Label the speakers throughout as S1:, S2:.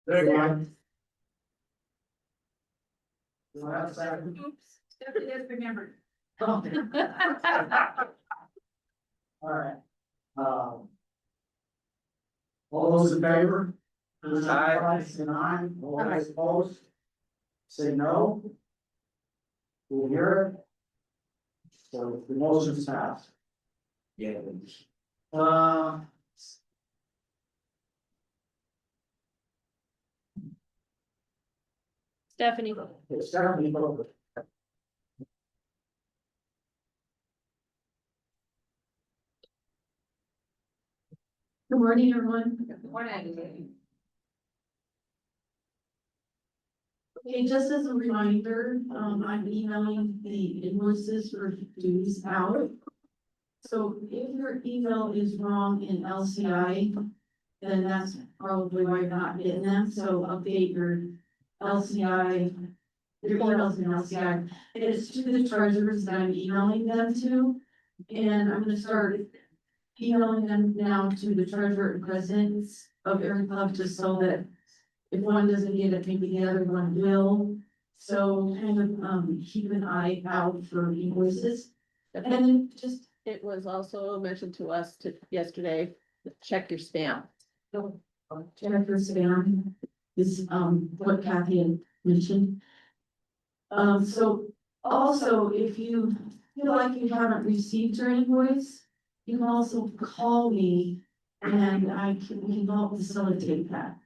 S1: There you go.
S2: Oops, Stephanie has remembered.
S1: All right. All those in favor?
S3: Aye.
S1: Say aye. All those opposed? Say no. We'll hear it. So the motion's passed.
S3: Yeah.
S1: Uh.
S2: Stephanie.
S1: It's Stephanie Bowler.
S2: Good morning, everyone. Good morning. Okay, just as a reminder, I'm emailing the invoices for dues out. So if your email is wrong in LCI, then that's probably why you're not getting them. So update your LCI, your emails in LCI. It is to the treasurers that I'm emailing them to. And I'm gonna start emailing them now to the treasurer and presidents of every club, just so that if one doesn't get it, maybe the other one will. So kind of, keep an eye out for invoices. And then just,
S4: It was also mentioned to us yesterday, check your spam.
S2: Jennifer spam is, what Kathy had mentioned. So also, if you feel like you haven't received your invoice, you can also call me and we can help facilitate that.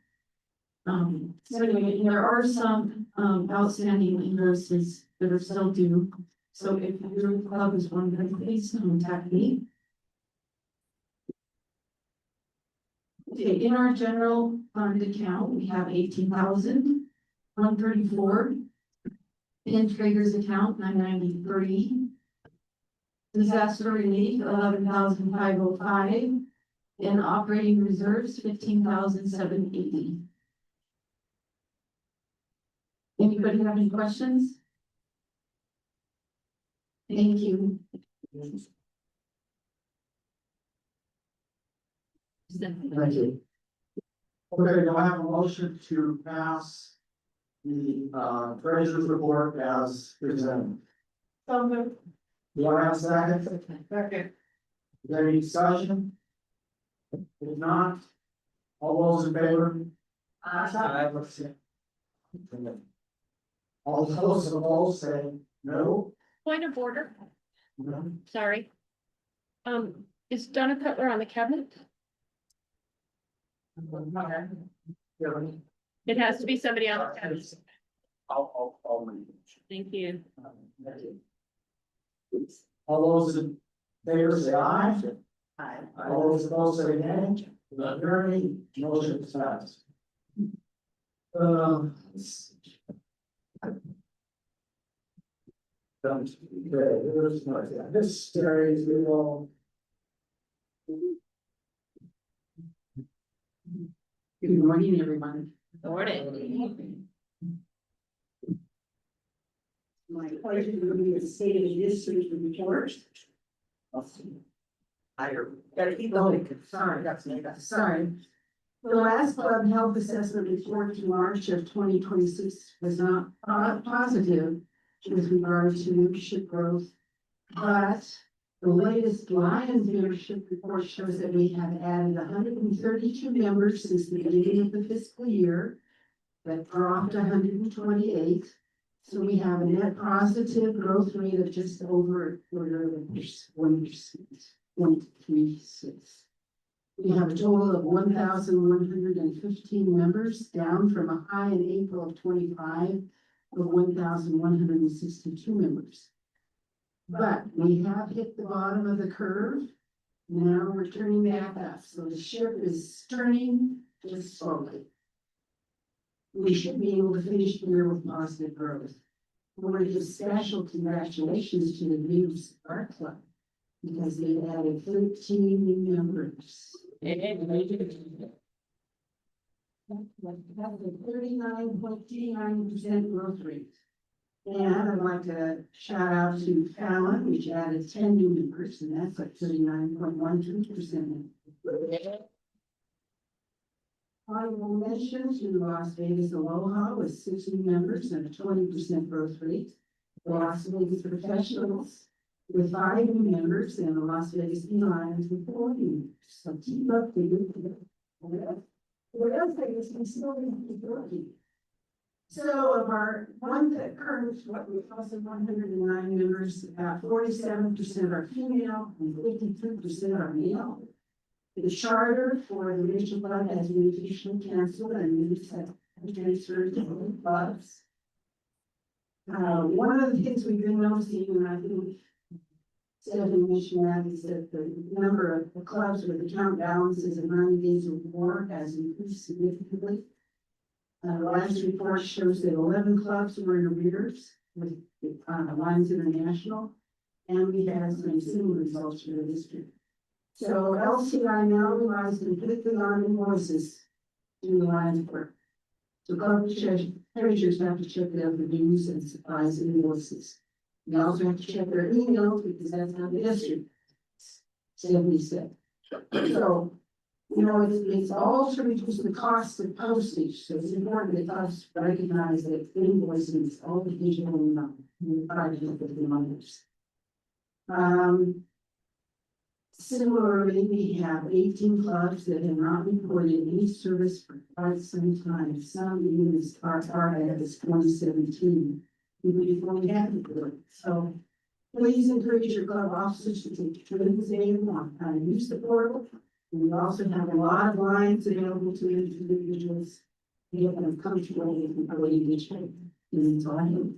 S2: So anyway, there are some, outstanding invoices that are still due. So if your club is one of them, please contact me. Okay, in our general fund account, we have 18,134. In traders account, 993. Disaster relief, 11,505. In operating reserves, 15,780. Anybody have any questions? Thank you.
S1: Thank you. Okay, do I have a motion to pass the treasurer's report as presented? Do I have a second?
S2: Okay.
S1: Is there any discussion? If not, all those in favor? All those opposed say no.
S4: Point of order,
S1: No.
S4: sorry. Is Donna Cutler on the cabinet? It has to be somebody on the cabinet.
S1: I'll read it.
S4: Thank you.
S1: All those in favor say aye.
S4: Aye.
S1: All those opposed say nay. Not hearing, motion passed. This series we will.
S2: Good morning, everyone.
S4: Morning.
S2: My pleasure to be the state of this report.
S4: Gotta keep
S2: Sorry. The last club health assessment report to March of 2026 was not positive with regard to membership growth. But the latest Lions membership report shows that we have added 132 members since the beginning of the fiscal year. That dropped 128. So we have a net positive growth rate of just over 1.36. We have a total of 1,115 members, down from a high in April of 25 of 1,162 members. But we have hit the bottom of the curve. Now we're turning back up. So the ship is turning just slowly. We should be able to finish the year with positive growth. I want to give special congratulations to the News Art Club because they added 13 new members. That's a 39.39% growth rate. And I'd like to shout out to Fallon, which added 10 new members, and that's like 39.12%.
S5: Honorable mention to Las Vegas Aloha with 60 members and a 20% growth rate. The Las Vegas Professionals with 5 new members and the Las Vegas Lions with 4 new members. So keep up the good work. What else Vegas we still need to keep working. So of our current, what we also 109 members, 47% are female and 53% are male. The charter for the regional club has been officially canceled and we have transferred to other clubs. One of the things we've been noticing, and I think Stephanie mentioned that, is that the number of clubs with account balances of 90 days or more has increased significantly. Last report shows that 11 clubs were in arrears with Lions International, and we had some similar results for the district. So LCI now relies completely on invoices to the Lions work. So club treasurers have to check out the dues and supplies invoices. They also have to check their emails because that's how the district Stephanie said. So, you know, it's all to reduce the cost of postage. So it's important that us recognize that invoicing is all the digital and project with the miners. Similarly, we have 18 clubs that have not reported any service for quite some time. Some even as far as 2017, even before we had the board. So please encourage your club officers to take trainings on how to use the portal. And we also have a lot of lines available to individuals to get them comfortable with the way they train. And that's all I have.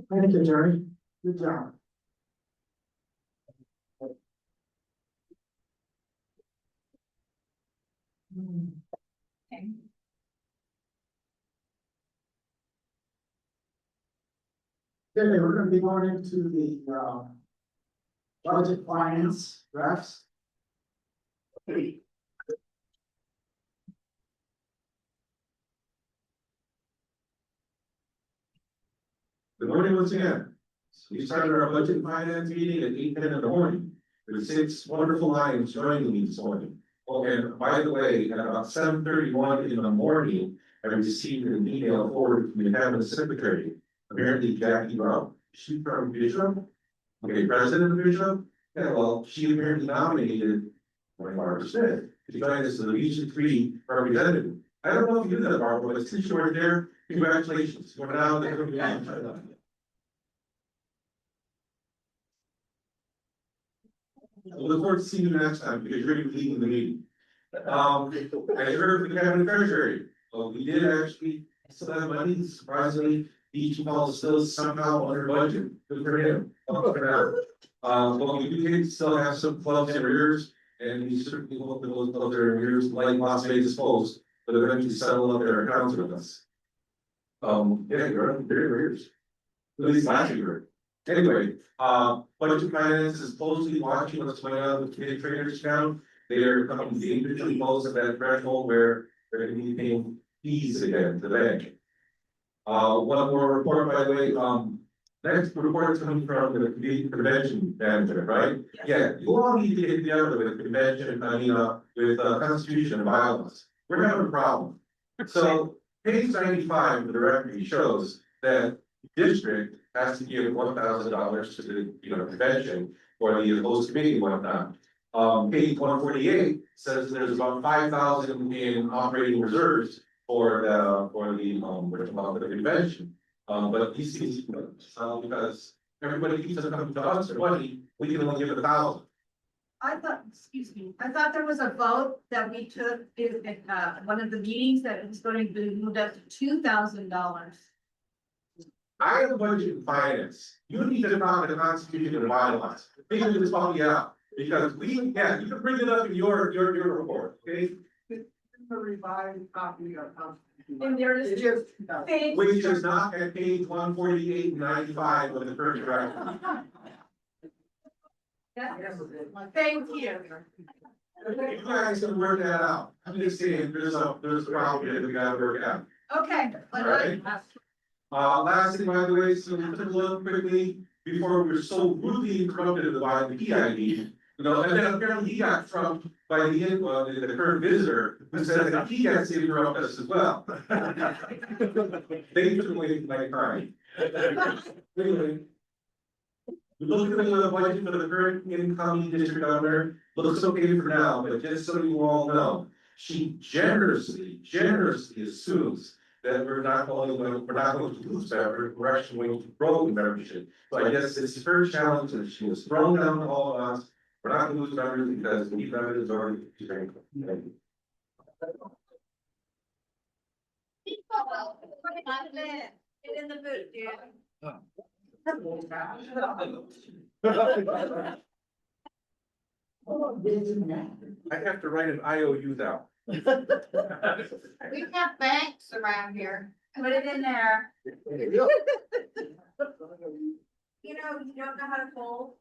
S1: Thank you, Jerry. Good job.
S2: Okay.
S1: Okay, we're gonna be going into the budget finance drafts.
S3: Good morning once again. So we started our budget and finance meeting at 8:10 in the morning with 6 wonderful Lions joining me this morning. Oh, and by the way, at about 7:31 in the morning, I received an email forwarded from the cabinet secretary. Apparently Jackie Brown, she's from Bishop. Okay, president of Bishop. Yeah, well, she apparently nominated Barbara Smith to join us as the Region 3 representative. I don't know if you knew that, Barbara, but since you weren't there, congratulations. You're now the I look forward to seeing you next time because you're going to be leading the meeting. I heard from the cabinet treasury. Well, we did actually still have money. Surprisingly, each call is still somehow under budget. Good for him. But we do still have some clubs in arrears, and we certainly hope that those clubs are in arrears, like Las Vegas Falls, but eventually settle up their accounts with us. Yeah, you're in arrears. At least last year. Anyway, budget finance is closely watching what's going on with committee traders account. They are coming dangerously close to that threshold where they're going to be paying fees again to the bank. One more report, by the way. Next report is coming from the convention manager, right? Yes. Yeah, you all need to get together with the convention, with constitution and bylaws. We're having a problem. So page 95 of the directory shows that district has to give $1,000 to the convention or the host committee and whatnot. Page 148 says there's about 5,000 in operating reserves for the convention. But these things, because everybody keeps on coming to us for money, we can only give 1,000.
S6: I thought there was a vote that we took at one of the meetings that it was going to be moved up to $2,000.
S3: I am budget and finance. You need to talk to the constitution and bylaws. Figure this all out. Because you can bring it up in your report, okay?
S1: The revised copy of constitution.
S6: And there is just page.
S3: Which is not at page 148 and 95 of the current draft.
S6: Thank you.
S3: You guys can work that out. I'm just saying, there's a problem that we gotta work out.
S6: Okay.
S3: All right. Last thing, by the way, so we took a look quickly before we were so rudely interrupted by the PID. You know, and then apparently he got trumped by the current visitor, who said that he got to interrupt us as well. They took away my time. Anyway. We look at the budget for the current incoming district governor, looks okay for now, but just so you all know, she generously assumes that we're not going to lose membership, we're actually going to grow membership. So I guess it's her challenge that she was thrown down to all of us. We're not going to lose members because the members are already very.
S6: Get in the boot, dude.
S3: I have to write an IOU now.
S6: We have banks around here. Put it in there. You know, you don't know how to fold.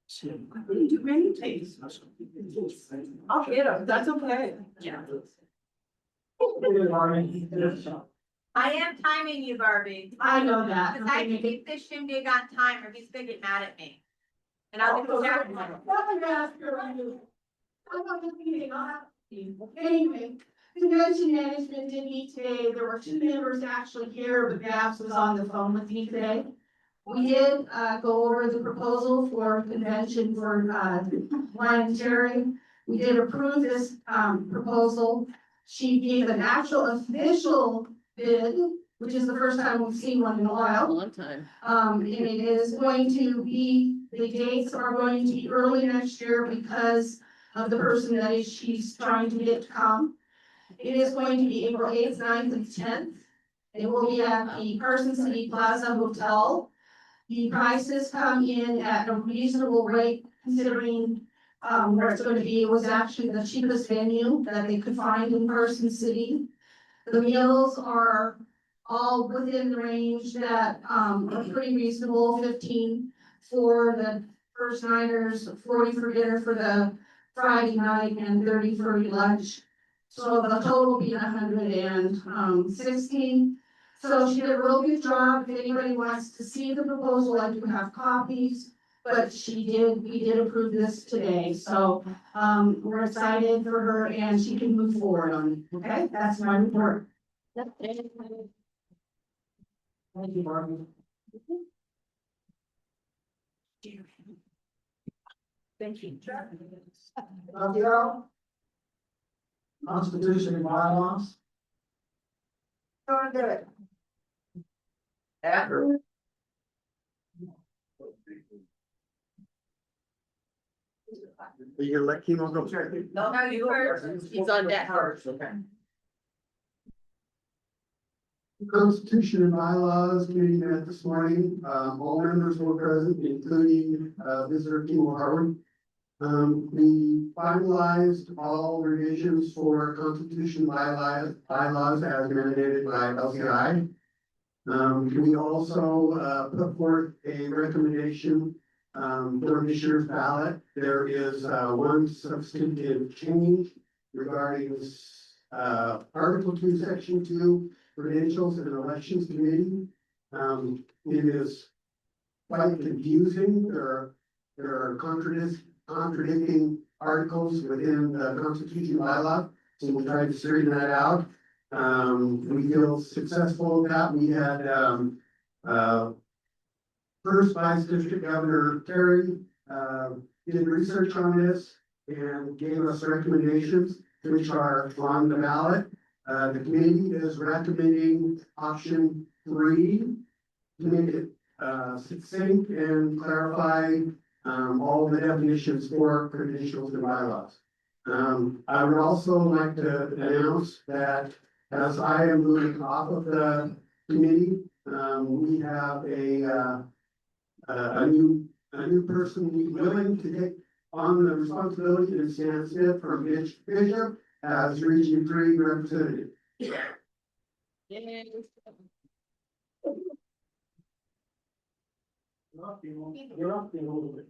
S2: Too many things. I'll get them, that's okay. Yeah.
S6: I am timing you, Barbie.
S2: I know that.
S6: Because I have to keep this shindig on time or he's gonna get mad at me. And I'll do that.
S2: Anyway, convention management did meet today. There were 2 members actually here, but Babs was on the phone with me today. We did go over the proposal for convention for volunteering. We did approve this proposal. She gave an actual official bid, which is the first time we've seen one in a
S4: A
S2: while.
S4: long time.
S2: And it is going to be, the dates are going to be early next year because of the person that she's trying to get to come. It is going to be April 8th, 9th, and 10th. It will be at the Carson City Plaza Hotel. The prices come in at a reasonable rate considering where it's going to be. It was actually the cheapest venue that they could find in Carson City. The meals are all within the range that are pretty reasonable, 15 for the first nighters, 40 for dinner for the Friday night, and 30 for lunch. So the total will be 116. So she did a real good job. If anybody wants to see the proposal, I do have copies. But we did approve this today, so we're excited for her and she can move forward on it, okay? That's my report.
S1: Thank you, Barbie.
S4: Thank you.
S1: Rafael? Constitution and bylaws?
S6: Go do it.
S1: After. You gonna let Kimo go?
S6: No, you first.
S4: He's on deck.
S1: Okay. Constitution and bylaws committee met this morning. All members were present, including visitor Kimo Harwood. We finalized all revisions for constitution bylaws as mandated by LCI. We also put forth a recommendation for this year's ballot. There is one substantive change regarding Article 2, Section 2, credentials and elections committee. It is quite confusing. There are contradicting articles within the constitution bylaw, so we tried to straighten that out. We feel successful with that. We had first Vice District Governor Terry did research on this and gave us recommendations, which are on the ballot. The committee is recommending option 3 to make it succinct and clarify all the definitions for credentials and bylaws. I would also like to announce that as I am moving off of the committee, we have a new person willing to take on the responsibility and stand still from Bishop as Region 3 representative. You're up there a little bit.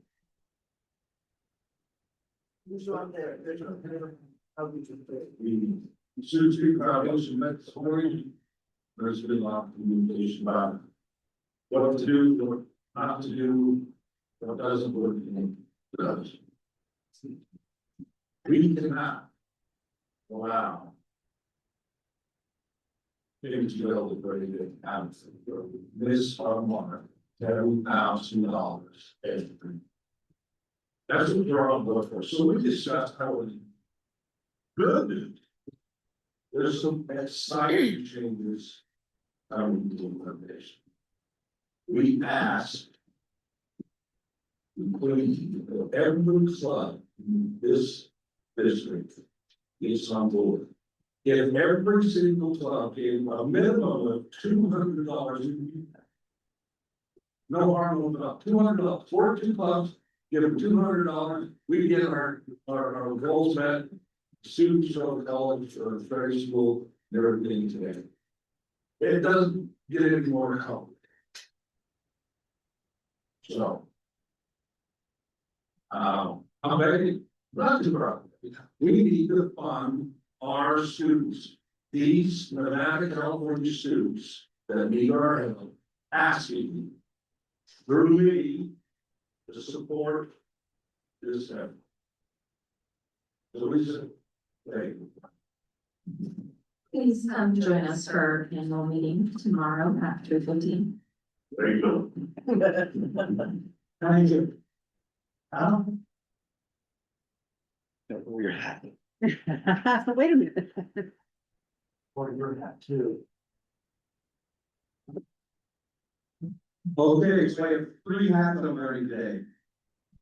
S3: The Cedar Street Foundation met this morning. There's been a lot of communication about what to do, what not to do. What doesn't work, does. We cannot allow things to go the way they have to. This our mark, $10,000 every. That's what we're on board for, so we discussed how we. Good. There's some exciting changes coming to the foundation. We asked. Including every club in this district is on board. If every single club gave a minimum of $200, no harm, no foul, $200, 42 clubs, give them $200, we get our goals met. Students go to college or very school, and everything today. It doesn't get any more complicated. So. I'm begging, not to grow. We need to fund our students, these Nevada, California students that need our help, asking through me to support this effort. So we said, hey.
S7: Please come join us for our annual meeting tomorrow at 3:15.
S3: There you go.
S1: Thank you.
S8: Where you're at.
S4: Wait a minute.
S1: Or you're at too.
S3: Okay, so I have 3 hats I'm wearing today.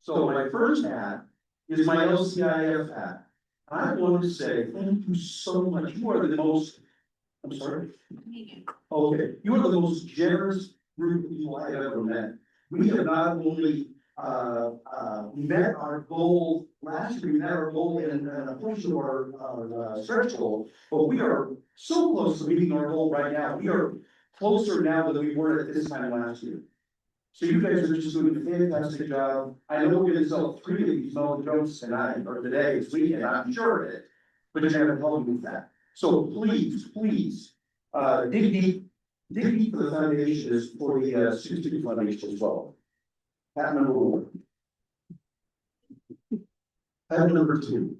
S3: So my first hat is my LCIF hat. I want to say thank you so much. You are the most, I'm sorry. Okay, you are the most generous group of people I have ever met. We have not only we met our goal last year, we met our goal in a portion of our stretch goal, but we are so close to meeting our goal right now. We are closer now than we were at this time last year. So you guys are just doing a fantastic job. I know we're gonna sell 3 of these Melvin Jones tonight or today, this weekend, I'm sure of it, but you haven't helped me with that. So please, dig deep for the foundation is for the student foundation as well. Hat number 1. Hat number 2.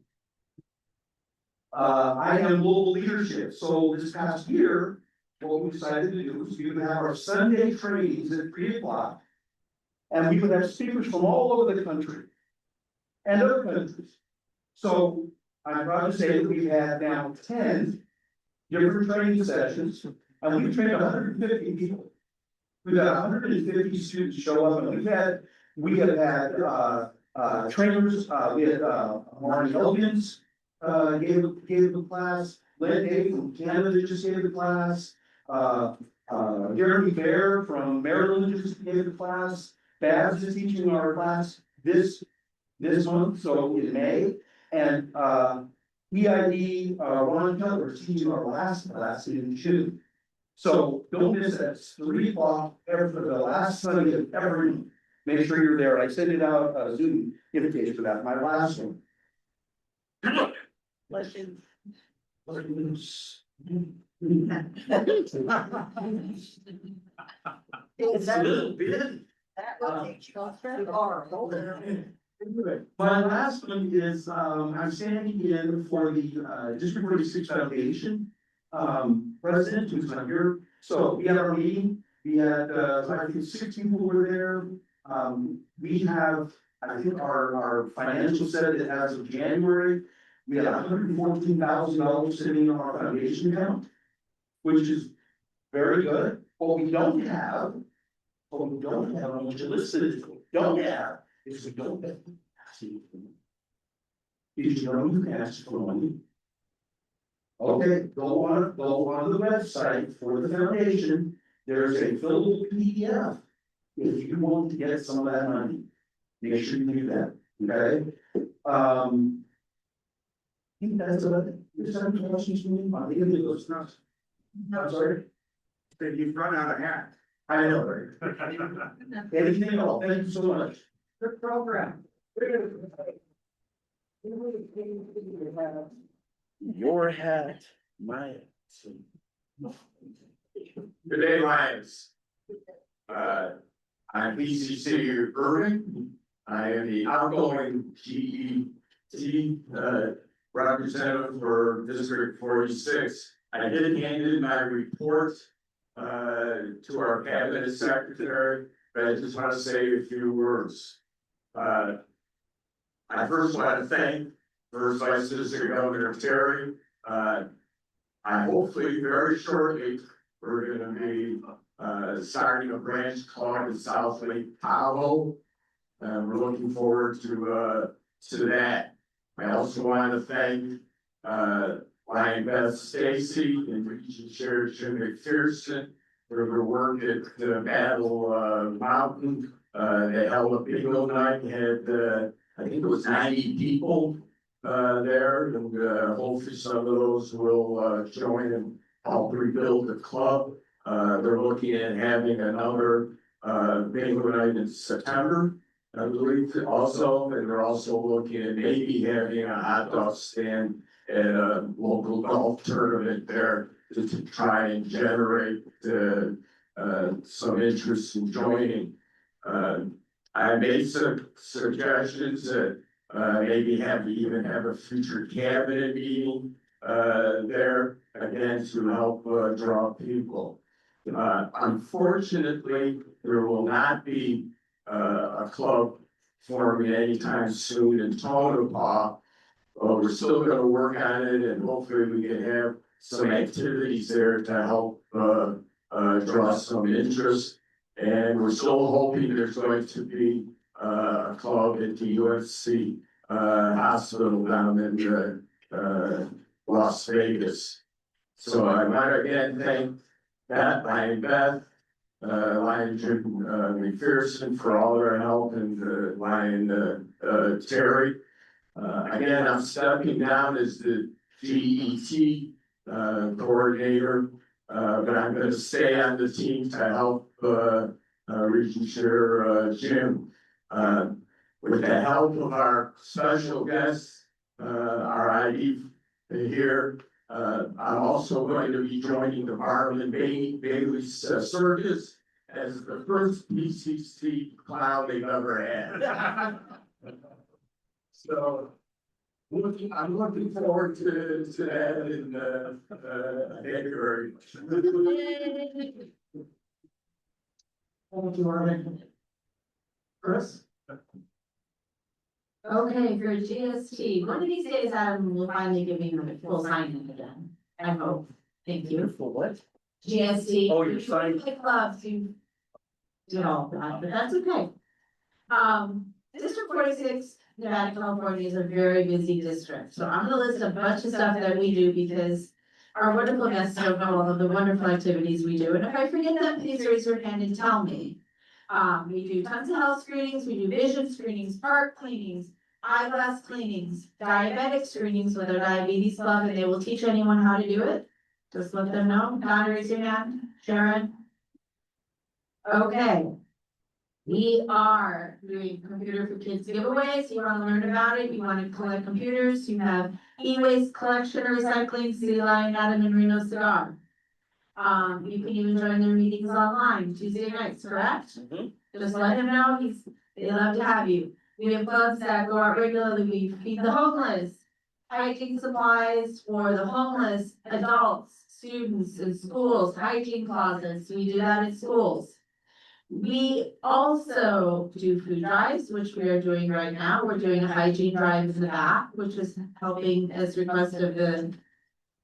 S3: I am global leadership, so this past year, what we decided to do is we would have our Sunday trainings at 3 o'clock. And we would have speakers from all over the country. And other countries. So I'm proud to say that we've had now 10 different training sessions, and we've trained 150 people. We've had 150 students show up, and we have had trainers, we had Marty Elkins gave the class, Len Day from Canada just gave the class, Jeremy Bear from Maryland just gave the class, Babs is teaching our class this month, so in May, and EID, Ron Keller is teaching our last class in June. So don't miss that, it's 3 o'clock every, the last Sunday of every month. Make sure you're there, I sent it out, Zoom invitation for that, my last one.
S4: Legend.
S1: It's a little bit.
S5: That will take you off the bar.
S1: My last one is, I'm standing in for the, District 46 Foundation, president, who's not here. So we had our meeting, we had, I think 6 people were there. We have, I think our financial set as of January, we had $114,000 sitting in our foundation account, which is very good. What we don't have, I want you to listen, don't have, is we don't have. Did you know you can ask for money? Okay, go on the website for the foundation, there's a fillable PDF. If you want to get some of that money, make sure you do that, okay? I think that's about it. There's some questions for me? I think it was not. I'm sorry.
S3: Then you've run out of hat.
S1: I know, right? Anything at all, thank you so much.
S5: Good program.
S8: Your hat, my.
S3: Good day, Lions.
S9: I'm PCC Irving. I am the outgoing GET representative for District 46. I did hand in my report to our cabinet secretary, but I just want to say a few words. I first want to thank First Vice District Governor Terry. I hopefully very shortly, we're gonna be starting a branch club in South Lake Tahoe. We're looking forward to that. I also want to thank Lion Beth Stacy and Region Chair Jim McPherson for their work at Battle Mountain. They held a bingo night, had I think it was 90 people there, and hopefully some of those will join and help rebuild the club. They're looking at having another bingo night in September, I believe, also, and they're also looking at maybe having a hot dog stand at a local golf tournament there to try and generate some interest in joining. I made some suggestions that maybe even have a future cabinet meeting there, again, to help draw people. Unfortunately, there will not be a club forming anytime soon in Tonopah. We're still gonna work on it, and hopefully we can have some activities there to help draw some interest. And we're still hoping there's going to be a club at the UFC hospital down in Las Vegas. So I want to again thank Lion Beth, Lion Jim McPherson for all their help, and Lion Terry. Again, I'm stepping down as the GET coordinator, but I'm going to stay on the team to help Region Chair Jim. With the help of our special guests, our ID here, I'm also going to be joining the Marlon Bailey's Circus as the first PCC clown they've ever had. So I'm looking forward to that in February.
S1: Thank you, Irving. Chris?
S7: Okay, for GST, one of these days Adam will finally give me my full sign-in again. I hope. Thank you.
S8: For what?
S7: GST.
S8: Oh, your sign.
S7: The clubs, you did all that, but that's okay. District 46, Nevada, California is a very busy district, so I'm gonna list a bunch of stuff that we do because our wonderful guests don't know all of the wonderful activities we do, and if I forget them, please raise your hand and tell me. We do tons of health screenings, we do vision screenings, park cleanings, eyeglass cleanings, diabetic screenings with our diabetes club, and they will teach anyone how to do it. Just let them know. Don, raise your hand. Sharon? Okay. We are doing computer for kids giveaways. You want to learn about it, you want to collect computers, you have e-waste collection, recycling, City Line, Adam and Reno Cigar. You can even join their meetings online Tuesday nights, correct? Just let him know, they love to have you. We have clubs that go out regularly, we feed the homeless, hygiene supplies for the homeless, adults, students in schools, hygiene closets, we do that at schools. We also do food drives, which we are doing right now. We're doing a hygiene drive in the back, which is helping as request of the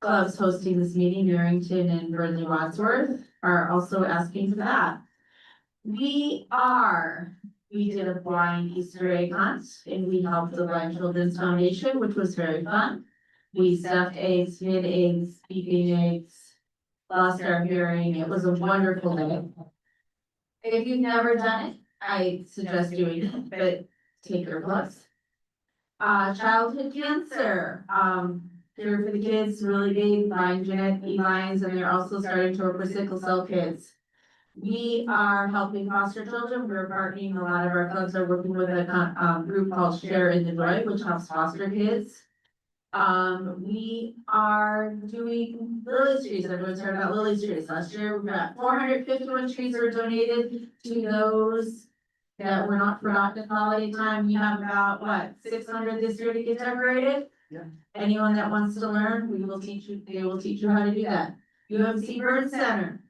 S7: clubs hosting this meeting, Yerington and Burnley Wadsworth are also asking for that. We did a blind Easter egg hunt and we helped the Blind Children's Foundation, which was very fun. We stuffed eggs, hid eggs, beeping eggs, lost our hearing. It was a wonderful day. If you've never done it, I suggest doing it, but take your plus. Childhood cancer, Cure for the Kids, really big, Blind Genetic E-Lines, and they're also starting to work with sickle cell kids. We are helping foster children. We're partnering, a lot of our clubs are working with a group called Share in the Joy, which helps foster kids. We are doing lily trees. Everyone's heard about lily trees. Last year, we got 451 trees were donated to those that were not forgotten at holiday time. We have about, what, 600 this year to get decorated?
S1: Yeah.
S7: Anyone that wants to learn, we will teach you, they will teach you how to do that. UMC Bird Center.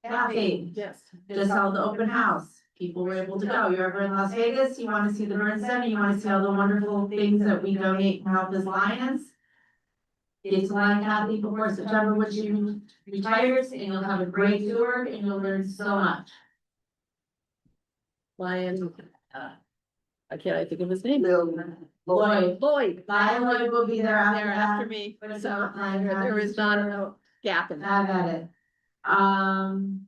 S7: Cafe,
S4: Yes.
S7: just held the open house. People were able to go. You're ever in Las Vegas, you wanna see the Bird Center, you wanna see all the wonderful things that we donate and help as Lions. Get to Lion Kathy before September when she retires, and you'll have a great tour and you'll learn so much.
S4: Lion, I think of his name.
S7: Lloyd,
S4: Lloyd.
S7: Lion Lloyd will be there
S4: There after
S7: after
S4: me,
S7: But it's
S4: so
S7: not Lion
S4: there is
S7: Kathy's
S4: not
S7: tour.
S4: a gap in that.
S7: Have at it.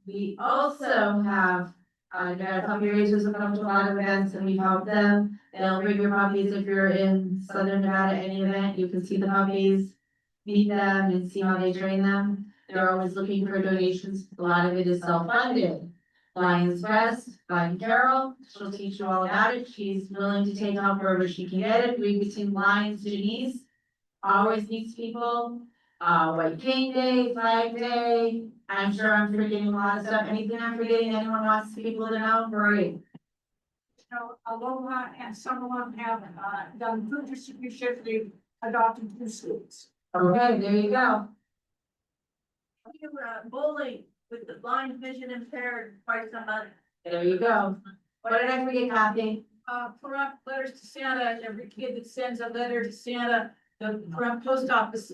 S7: We also have, puppy raisers who come to a lot of events and we've helped them. They'll bring your puppies if you're in Southern Nevada, any event, you can see the puppies, meet them and see how they train them. They're always looking for donations. A lot of it is self-funded. Lion's Best, Lion Carol, she'll teach you all about it. She's willing to take help wherever she can get it. We between Lions, Janice, always needs people. White Cane Day, Flag Day, I'm sure I'm forgetting a lot of stuff. Anything I'm forgetting, anyone wants people to know, great.
S6: Aloha and some of them have, done food distribution, they've adopted 2 schools.
S7: Okay, there you go.
S6: We were bowling with the blind, vision impaired, quite somebody.
S7: There you go. What did I forget, Kathy?
S6: Front letters to Santa, every kid that sends a letter to Santa, the front post office,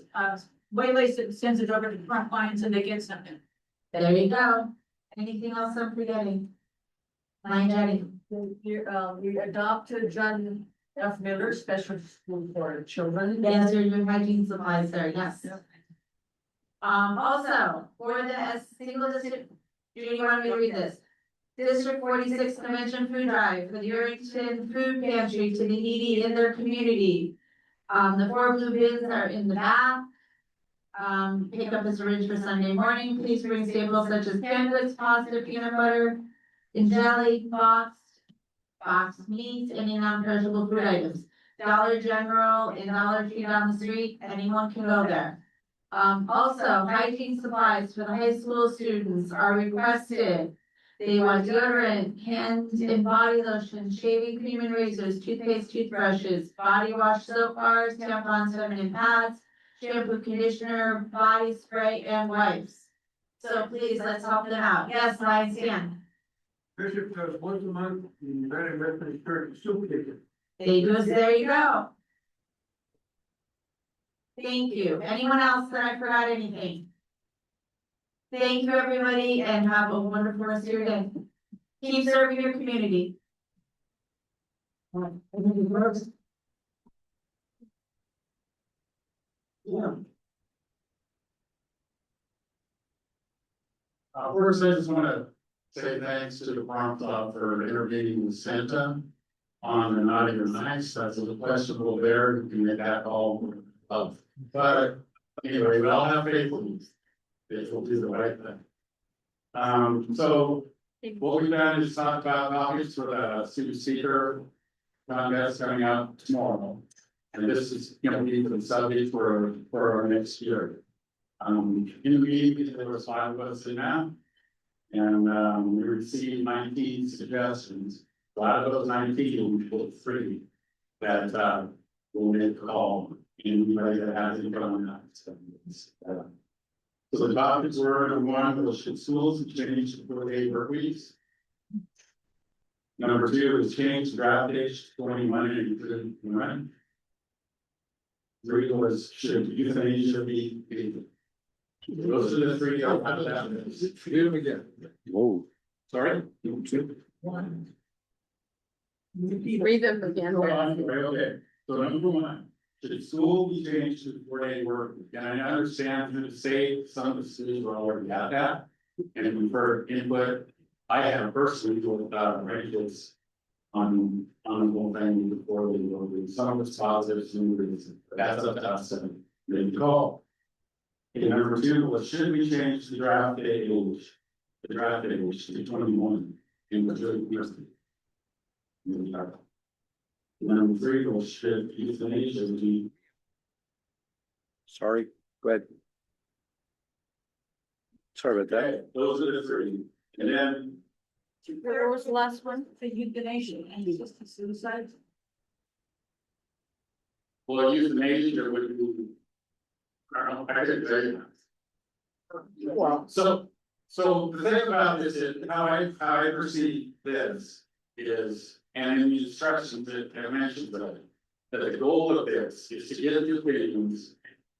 S6: waylays it and sends it over to the front lines and they get something.
S7: There you go. Anything else I'm forgetting? Lion Jenny.
S6: We adopted John F. Miller Special School for Children.
S7: Yes, your new hygiene supplies there, yes. Also, for the single district, Judy, you want me to read this? District 46 Convention Food Drive for the Yerington Food Pantry to the needy in their community. The 4 blue bins are in the back. Pickup is arranged for Sunday morning. Please bring staples such as canned goods, pasta, peanut butter, and jelly, boxed meats, any non-perishable food items. Dollar General and Dollar Tree down the street, anyone can go there. Also, hygiene supplies for the high school students are requested. They want deodorant, hand and body lotion, shaving cream and razors, toothpaste, toothbrushes, body wash, soap bars, tampons, feminine pads, shampoo, conditioner, body spray, and wipes. So please, let's help them out. Yes, Lion Stan.
S9: Bishop does once a month, the United Methodist Church soup kitchen.
S7: They do, there you go. Thank you. Anyone else that I forgot anything? Thank you, everybody, and have a wonderful rest of your day. Keep serving your community.
S1: Yeah. First, I just want to say thanks to the Farm Club for intervening with Santa on the Naughty or Nice. That's a questionable there. You can make that all of. But anyway, we all have faith in these. They will do the right thing. So what we've done is talk about topics for the student seeker contest coming out tomorrow. And this is going to be the subject for our next year. In the meeting, there was 5 of us in that. And we received 19 suggestions. A lot of those 19 were free that will make a call. Anybody that has any problem with that. So the topics were number 1, was should schools change to 4-day work weeks? Number 2 is change draft age to 21 and include women. 3 was should euthanasia be legal? Those are the 3. I'll have that. Do them again.
S8: Whoa.
S1: Sorry? 2, 1.
S4: Read them again.
S1: Okay, so number 1. Should school be changed to 4-day work week? And I understand that to say some of the schools are already at that. And we've heard input. I have personally looked at ranges on the whole thing before they go to some of it's positive, some of it's that's up to us and they call. And number 2 was should we change the draft age? The draft age to 21 in majority university. Number 3 was should euthanasia be
S8: Sorry, go ahead. Sorry about that.
S9: Okay, those are the three, and then
S6: Where was the last one? The euthanasia and assisted suicide.
S9: well, euthanasia would be. I don't know, I couldn't tell you.
S1: Well,
S9: So the thing about this is, how I perceive this is, and in the instructions that I mentioned, that the goal of this is to get the opinions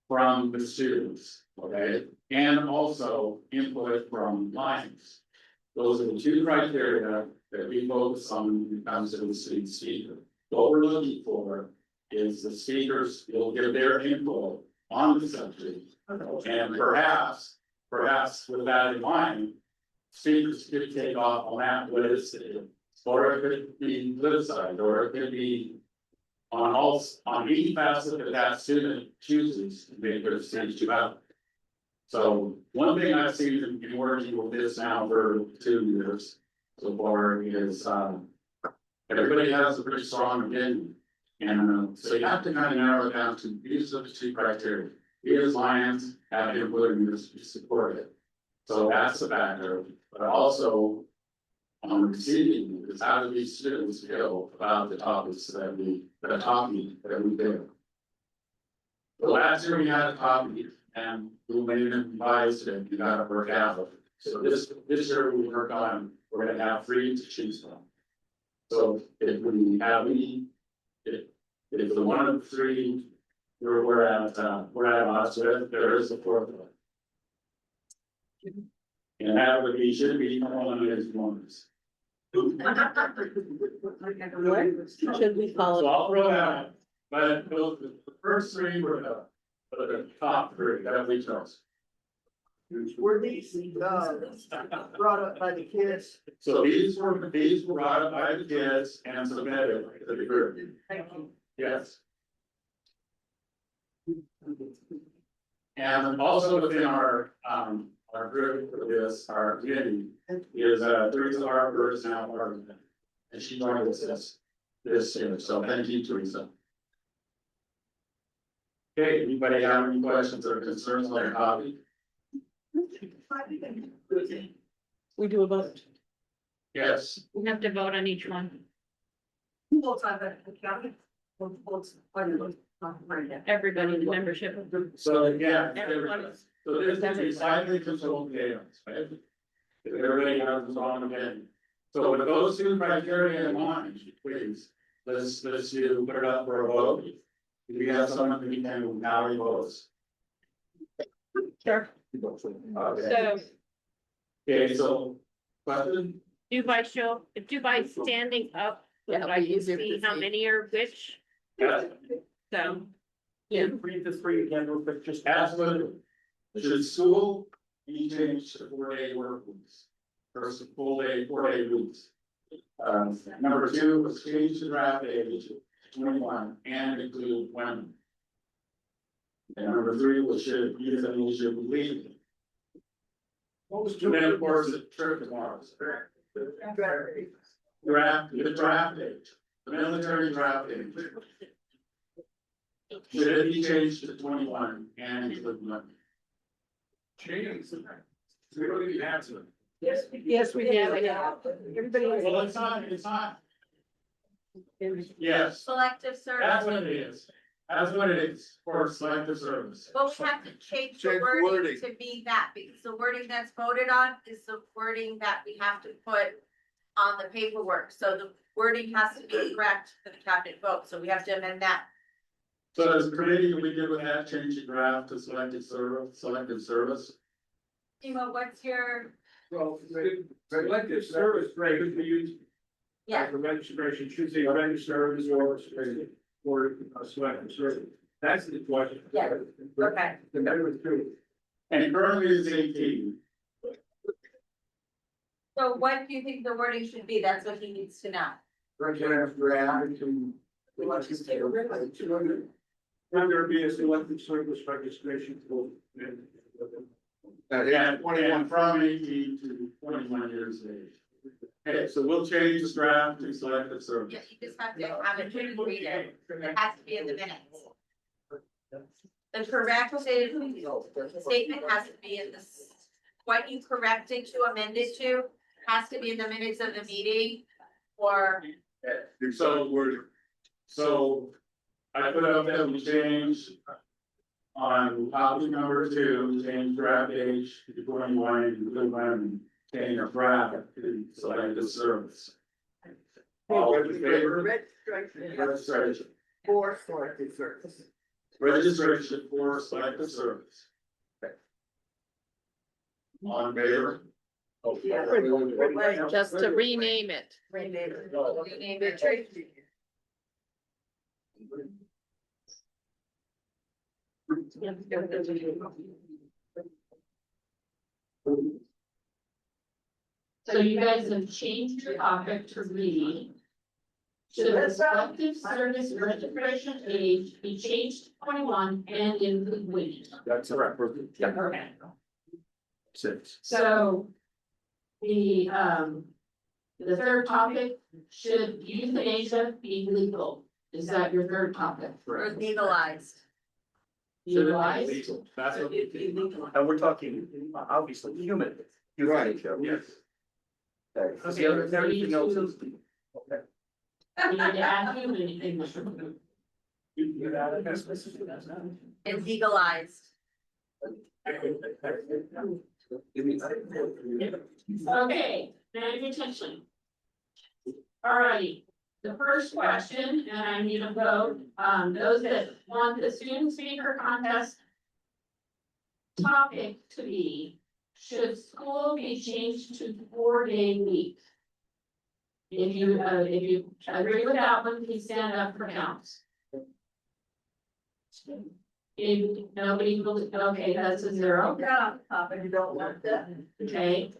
S9: from the students, okay? And also input from clients. Those are the two criteria that we focus on when it comes to the student speaker. What we're looking for is the speakers will give their input on the subject. And perhaps with that in mind, speakers could take off on that list, or it could be criticized, or it could be on each facet that student chooses to be able to stage you out. So one thing I've seen in working with this now for 2 years so far is, everybody has a pretty strong opinion. And so you have to kind of narrow it down to these are the two criteria. We as Lions have input and we support it. So that's the factor, but also on the receiving is how do these students feel about the topics that we did. The last year we had a topic and we made an advice and we got to work out. So this year we work on, we're gonna have 3 to choose from. So if we have if the one of the 3 we're at odds with, there is a 4th one. And that would be, should be one of his ones.
S4: Should we
S9: So
S4: follow?
S9: I'll throw that out, but the first 3 were the top 3 that we chose.
S1: were these, brought up by the kids?
S9: So these were brought up by the kids and submitted to the group.
S1: Thank you.
S9: Yes. And also within our group for this, our committee is Teresa Harper is now part of it. And she joined us this year, so thank you, Teresa. Okay, anybody have any questions or concerns on the copy?
S4: We do a vote.
S9: Yes,
S6: We have to vote on each one. Everybody in the membership.
S9: so yeah,
S4: Everybody.
S9: so this is highly controlled chaos, right? Everybody has his own opinion. So with those 2 criteria in mind, please, let's do put it up for a vote. Do we have someone who can now votes?
S4: Sure.
S9: Okay. Okay, so question?
S10: Do by standing up, so
S4: Yeah,
S10: that
S4: it'll
S10: I
S4: be
S10: can
S4: easier to
S10: see how
S4: see.
S10: many are which,
S9: Yeah,
S10: so.
S4: Yeah.
S1: Read the 3 again, real quick, just.
S9: absolutely. Should school be changed to 4-day work weeks? Versus full day, 4-day weeks? Number 2 was change the draft age to 21 and include women. And number 3 was should euthanasia be legal? And then of course, the trip tomorrow. The draft age, the military draft age. Should it be changed to 21 and include women? Change. We don't need to answer.
S4: Yes, we do. Yeah. Everybody.
S9: Well, it's not. Yes,
S7: Selective service.
S9: that's what it is. That's what it is for selective service.
S7: But we have to change the
S11: Change
S7: wording
S11: wording.
S7: to be that, because the wording that's voted on is the wording that we have to put on the paperwork, so the wording has to be correct for the cabinet vote, so we have to amend that.
S9: So as a committee, we did with that, change the draft to selective service.
S7: Timo, what's your?
S11: Well, selective service rate could be used.
S7: Yeah.
S11: For registration, should say registered as or selective service. That's the question.
S7: Yeah. Okay.
S11: The number 2.
S9: And currently it's 18.
S7: So what do you think the wording should be? That's what he needs to know.
S11: Draft to. Will there be a selective service registration for?
S9: And from 18 to 21 years of age. Okay, so we'll change the draft to selective service.
S7: Yeah, you just have to have it read it. It has to be in the minutes. The correct statement has to be in this, what you corrected to amend it to has to be in the minutes of the meeting. Or,
S9: So I put up that we change on topic number 2, change draft age to 21, and change our draft to selected service. All in favor? Registration.
S4: For selected service.
S9: Registration for selected service. All in favor?
S4: Just to rename it.
S2: So you guys have changed your topic to read. Should the selective service registration age be changed to 21 and include women?
S9: That's correct.
S2: Okay.
S9: 6.
S2: So the third topic, should euthanasia be legal? Is that your third topic?
S7: or legalized.
S2: Legalized?
S11: That's what, and we're talking, obviously, human.
S9: Right.
S11: Yes.
S2: Okay,
S11: Everything else is. Okay.
S2: We need to add human in this.
S7: And legalized.
S2: Okay, now your attention. Alrighty, the first question, and I need a vote, those that want the student speaker contest topic to be, should school be changed to 4-day week? If you agree with that one, please stand up for counts. If nobody will, okay, that's a 0.
S7: You don't want that.
S2: Okay.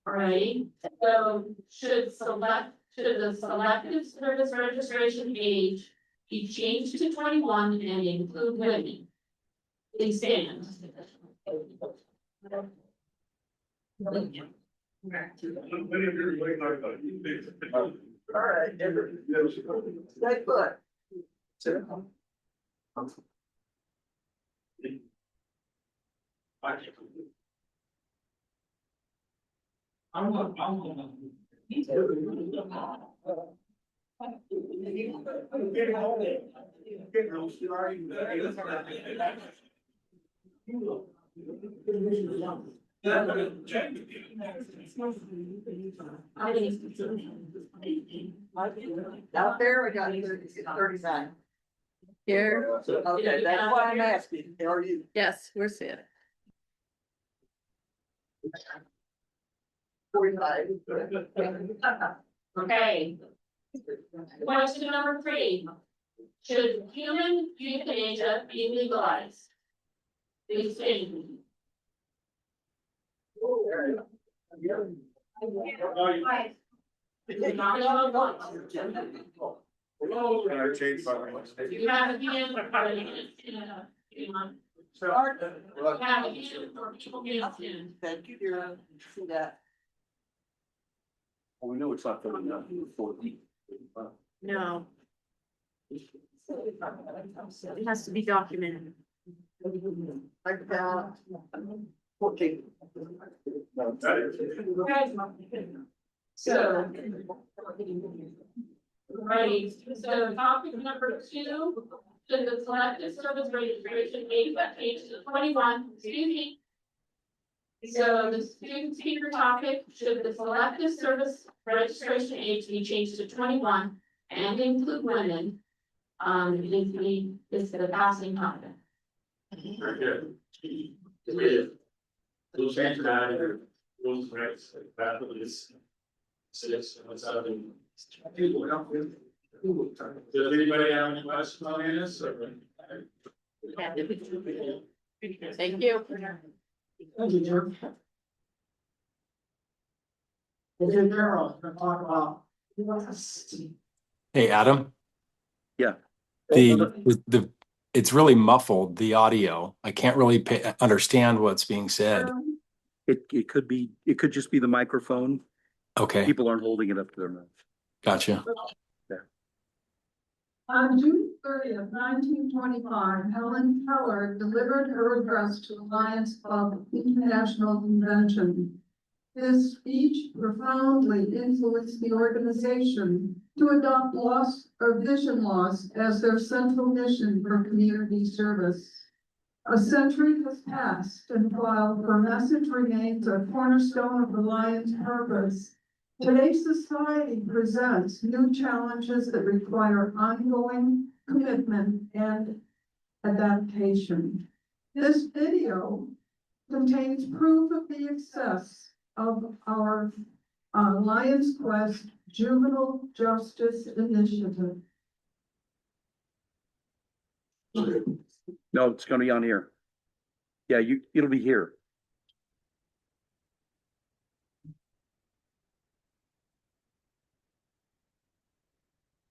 S2: Alright, so should the selective service registration age be changed to 21 and include women? Please stand.
S11: Alright.
S7: Stay put.
S5: Out there, I got 39.
S4: Here,
S5: Okay, that's why I'm asking, are you?
S4: yes, we're seeing it.
S5: 45.
S2: Okay. Question number 3. Should human euthanasia be legalized? Please stand. Not all at once.
S9: Can I change my?
S2: You have a hand for you have a hand for people getting.
S5: Thank you, dear. See that.
S11: Well, we know it's not good enough for.
S10: No, it has to be documented.
S5: Like that. 14.
S2: So. Right, so topic number 2, should the selective service registration age change to 21, excuse me. So the student speaker topic, should the selective service registration age be changed to 21 and include women? Is the passing topic.
S9: Very good. We'll change that. Rules, rights, that is. Does anybody have any questions on this?
S4: Thank you.
S1: Thank you, Jim. Okay, Carol, we're gonna talk about.
S12: Hey, Adam.
S8: Yeah.
S12: It's really muffled, the audio. I can't really understand what's being said.
S8: It could just be the microphone.
S12: Okay,
S8: People aren't holding it up to their mouth.
S12: gotcha.
S2: On June 30th, 1925, Helen Keller delivered her address to the Lions Club International Convention. This speech profoundly influenced the organization to adopt loss or vision loss as their central mission for community service. A century has passed, and while her message remains a cornerstone of the Lions' purpose, today's society presents new challenges that require ongoing commitment and adaptation. This video contains proof of the success of our Lions Quest Juvenile Justice Initiative.
S8: No, it's gonna be on here. Yeah, it'll be here.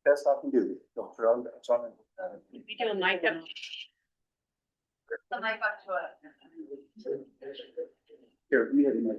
S8: Best I can do. Don't throw it. It's on.
S10: We do a mic up.
S6: The mic up to it.
S8: Here, we have my.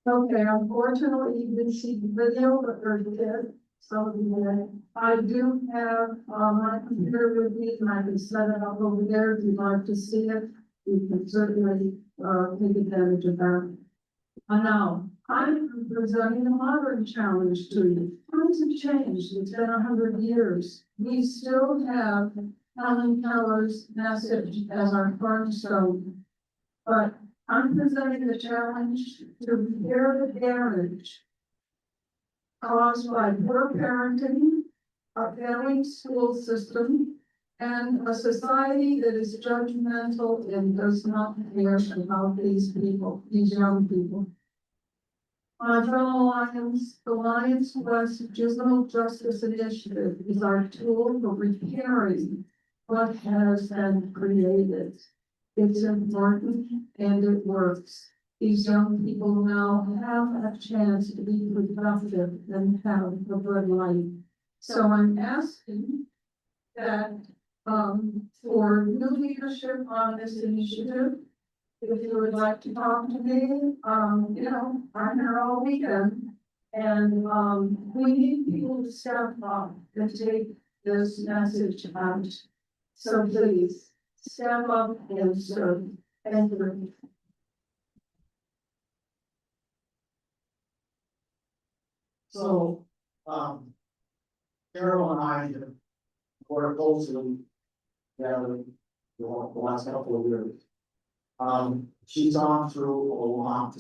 S2: Okay, unfortunately, you didn't see the video, but there's did. So I do have my computer with me, and I can set it up over there if you'd like to see it. You can certainly take advantage of that. Now, I'm presenting a modern challenge to you. Times have changed. It's been 100 years. We still have Helen Keller's message as our cornerstone.
S5: But I'm presenting the challenge to repair the damage caused by poor parenting, a failing school system, and a society that is judgmental and does not care about these people, these young people. My fellow Lions, the Lions West Juvenile Justice Initiative is our tool for repairing what has been created. It's important and it works. These young people now have a chance to be productive and have a good life. So I'm asking that, for new leadership on this initiative, if you would like to talk to me, I'm here all weekend. And, we need people to step up and take this message out. So please, step up and serve. Thank you.
S1: So, Carol and I have worked closely together for the last couple of years. She's gone through a lot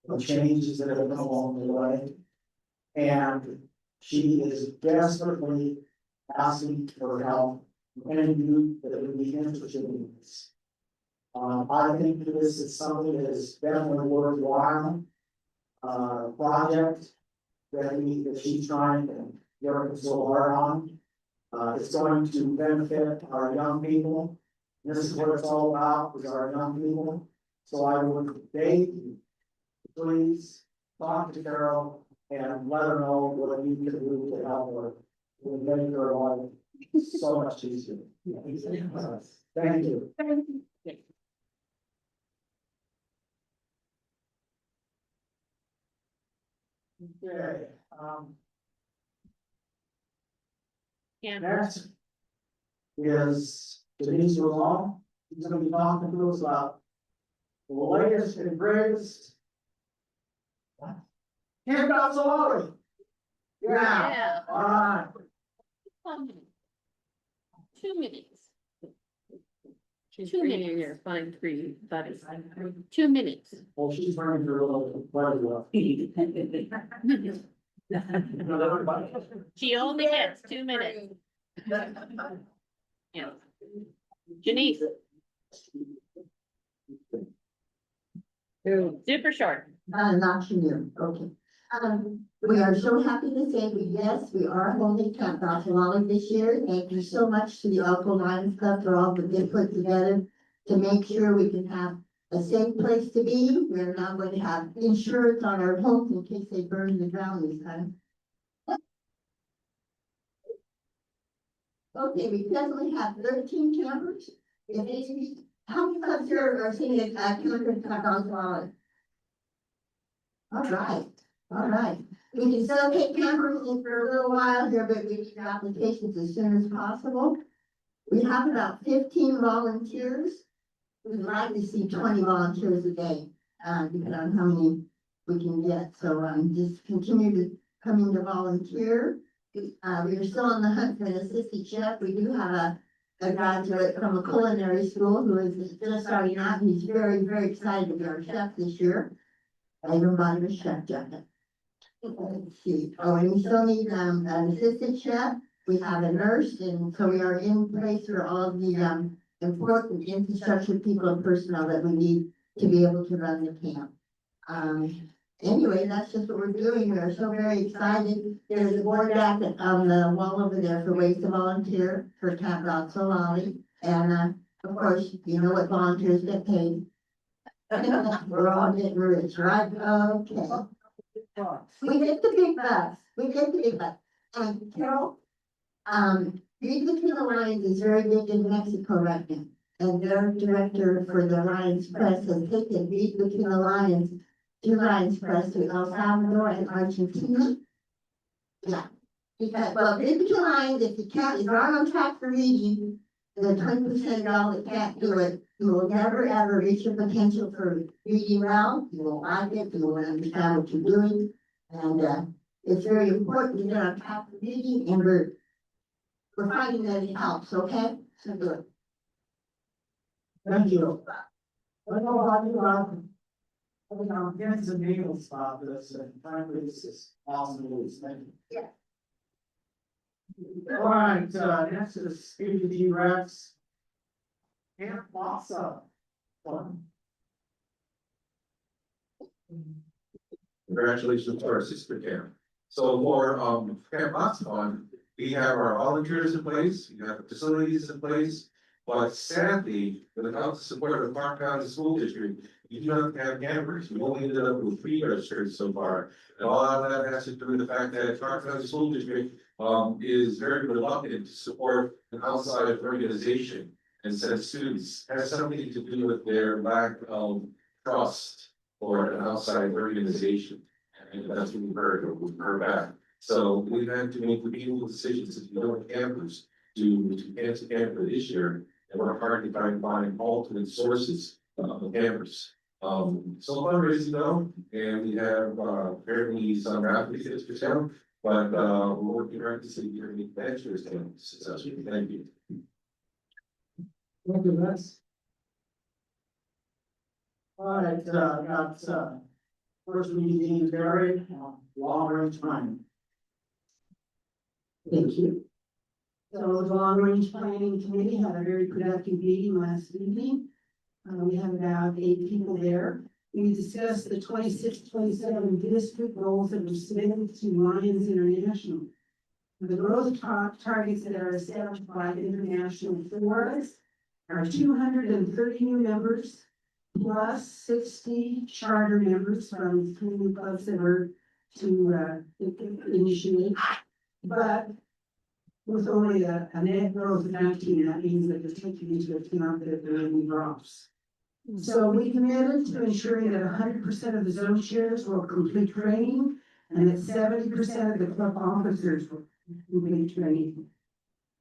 S1: of changes that have come along the way. And she is desperately asking for help from any group that would be interested in this. I think that this is something that is definitely worthwhile, project that she's trying to work so hard on. It's going to benefit our young people. This is what it's all about, is our young people. So I would beg you, please talk to Carol and let her know what you can do to help her. It will make her life so much easier. Thank you. Okay, next is Denise Law. She's gonna be talking to us about the latest and greatest. Handouts already. Yeah, all right.
S4: 2 minutes. She's
S7: 2
S4: bringing
S7: minutes.
S4: your fine free buddies. 2 minutes.
S1: Well, she's bringing her a little buddy up.
S4: She only gets 2 minutes. Yeah. Janice. Super short.
S5: Not you, okay. We are so happy to say we are holding Camp Roswell this year. Thank you so much to the Elko Lions Club for all that they put together to make sure we can have a safe place to be. We're now going to have insurance on our homes in case they burn the ground this time. Okay, we definitely have 13 campers. How many clubs here are sitting at camper Camp Roswell? All right. We can still take campers in for a little while here, but we need applications as soon as possible. We have about 15 volunteers. We'd like to see 20 volunteers a day, depending on how many we can get. So just continue to come in to volunteer. We are still on the hunt for an assistant chef. We do have a graduate from a culinary school who is just starting out. He's very, very excited to be our chef this year. I even bought him a chef jacket. Let's see. Oh, and we still need an assistant chef. We have a nurse, and so we are in place for all of the important infrastructure, people, and personnel that we need to be able to run the camp. Anyway, that's just what we're doing. We're so very excited. There's a board jacket on the wall over there for ways to volunteer for Camp Solali. And of course, you know what volunteers get paid. We're all getting rich, right? Okay. We get the big bucks. And Carol, Read Between the Lines is very big in Mexico right now. And their director for the Lions Press has taken Read Between the Lions to Lions Press to El Salvador and Argentina. Yeah. Because, well, Read Between the Lines, if you can't, if you're not on track for reading, the 20% of y'all that can't do it, you will never ever reach your potential for reading well. You won't like it, you won't understand what you're doing. And it's very important to get on track for reading, and we're finding that it helps, okay? So good.
S1: Thank you. I know a lot about. I know, getting some needles about this, and frankly, this is awesome news, thank you.
S5: Yeah.
S1: All right, next is APD Rex. Camp Massa.
S3: Congratulations to our sister camp. So for Camp Lots Fund, we have our volunteers in place, we have the facilities in place. But sadly, without the support of the Clark County School District, we do not have campers. We only ended up with 3 registered so far. And a lot of that has to do with the fact that Clark County School District is very reluctant to support an outside organization and send students. It has something to do with their lack of trust for an outside organization. And that's what we've heard back. So we've had to make legal decisions if you don't have campers to cancel camper this year. And we're hard to try and find alternate sources of campers. So fundraising though, and we have apparently some applicants for town, but we're working hard to see if we can make bachelor's town successful. Thank you.
S1: Thank you, Rex. All right, got first meeting is Gary, long range planning.
S5: Thank you. So the Long Range Planning Committee had a very productive meeting last evening. We have about 8 people there. We discussed the 26-27 district goals that were submitted to Lions International. The growth targets that are established by international forums are 230 new members, plus 60 charter members from 3 new clubs that were to initiate. But with only a net growth of 19, that means that they're taking into account that there are any drops. So we committed to ensuring that 100% of the zone chairs will complete training and that 70% of the club officers will complete training.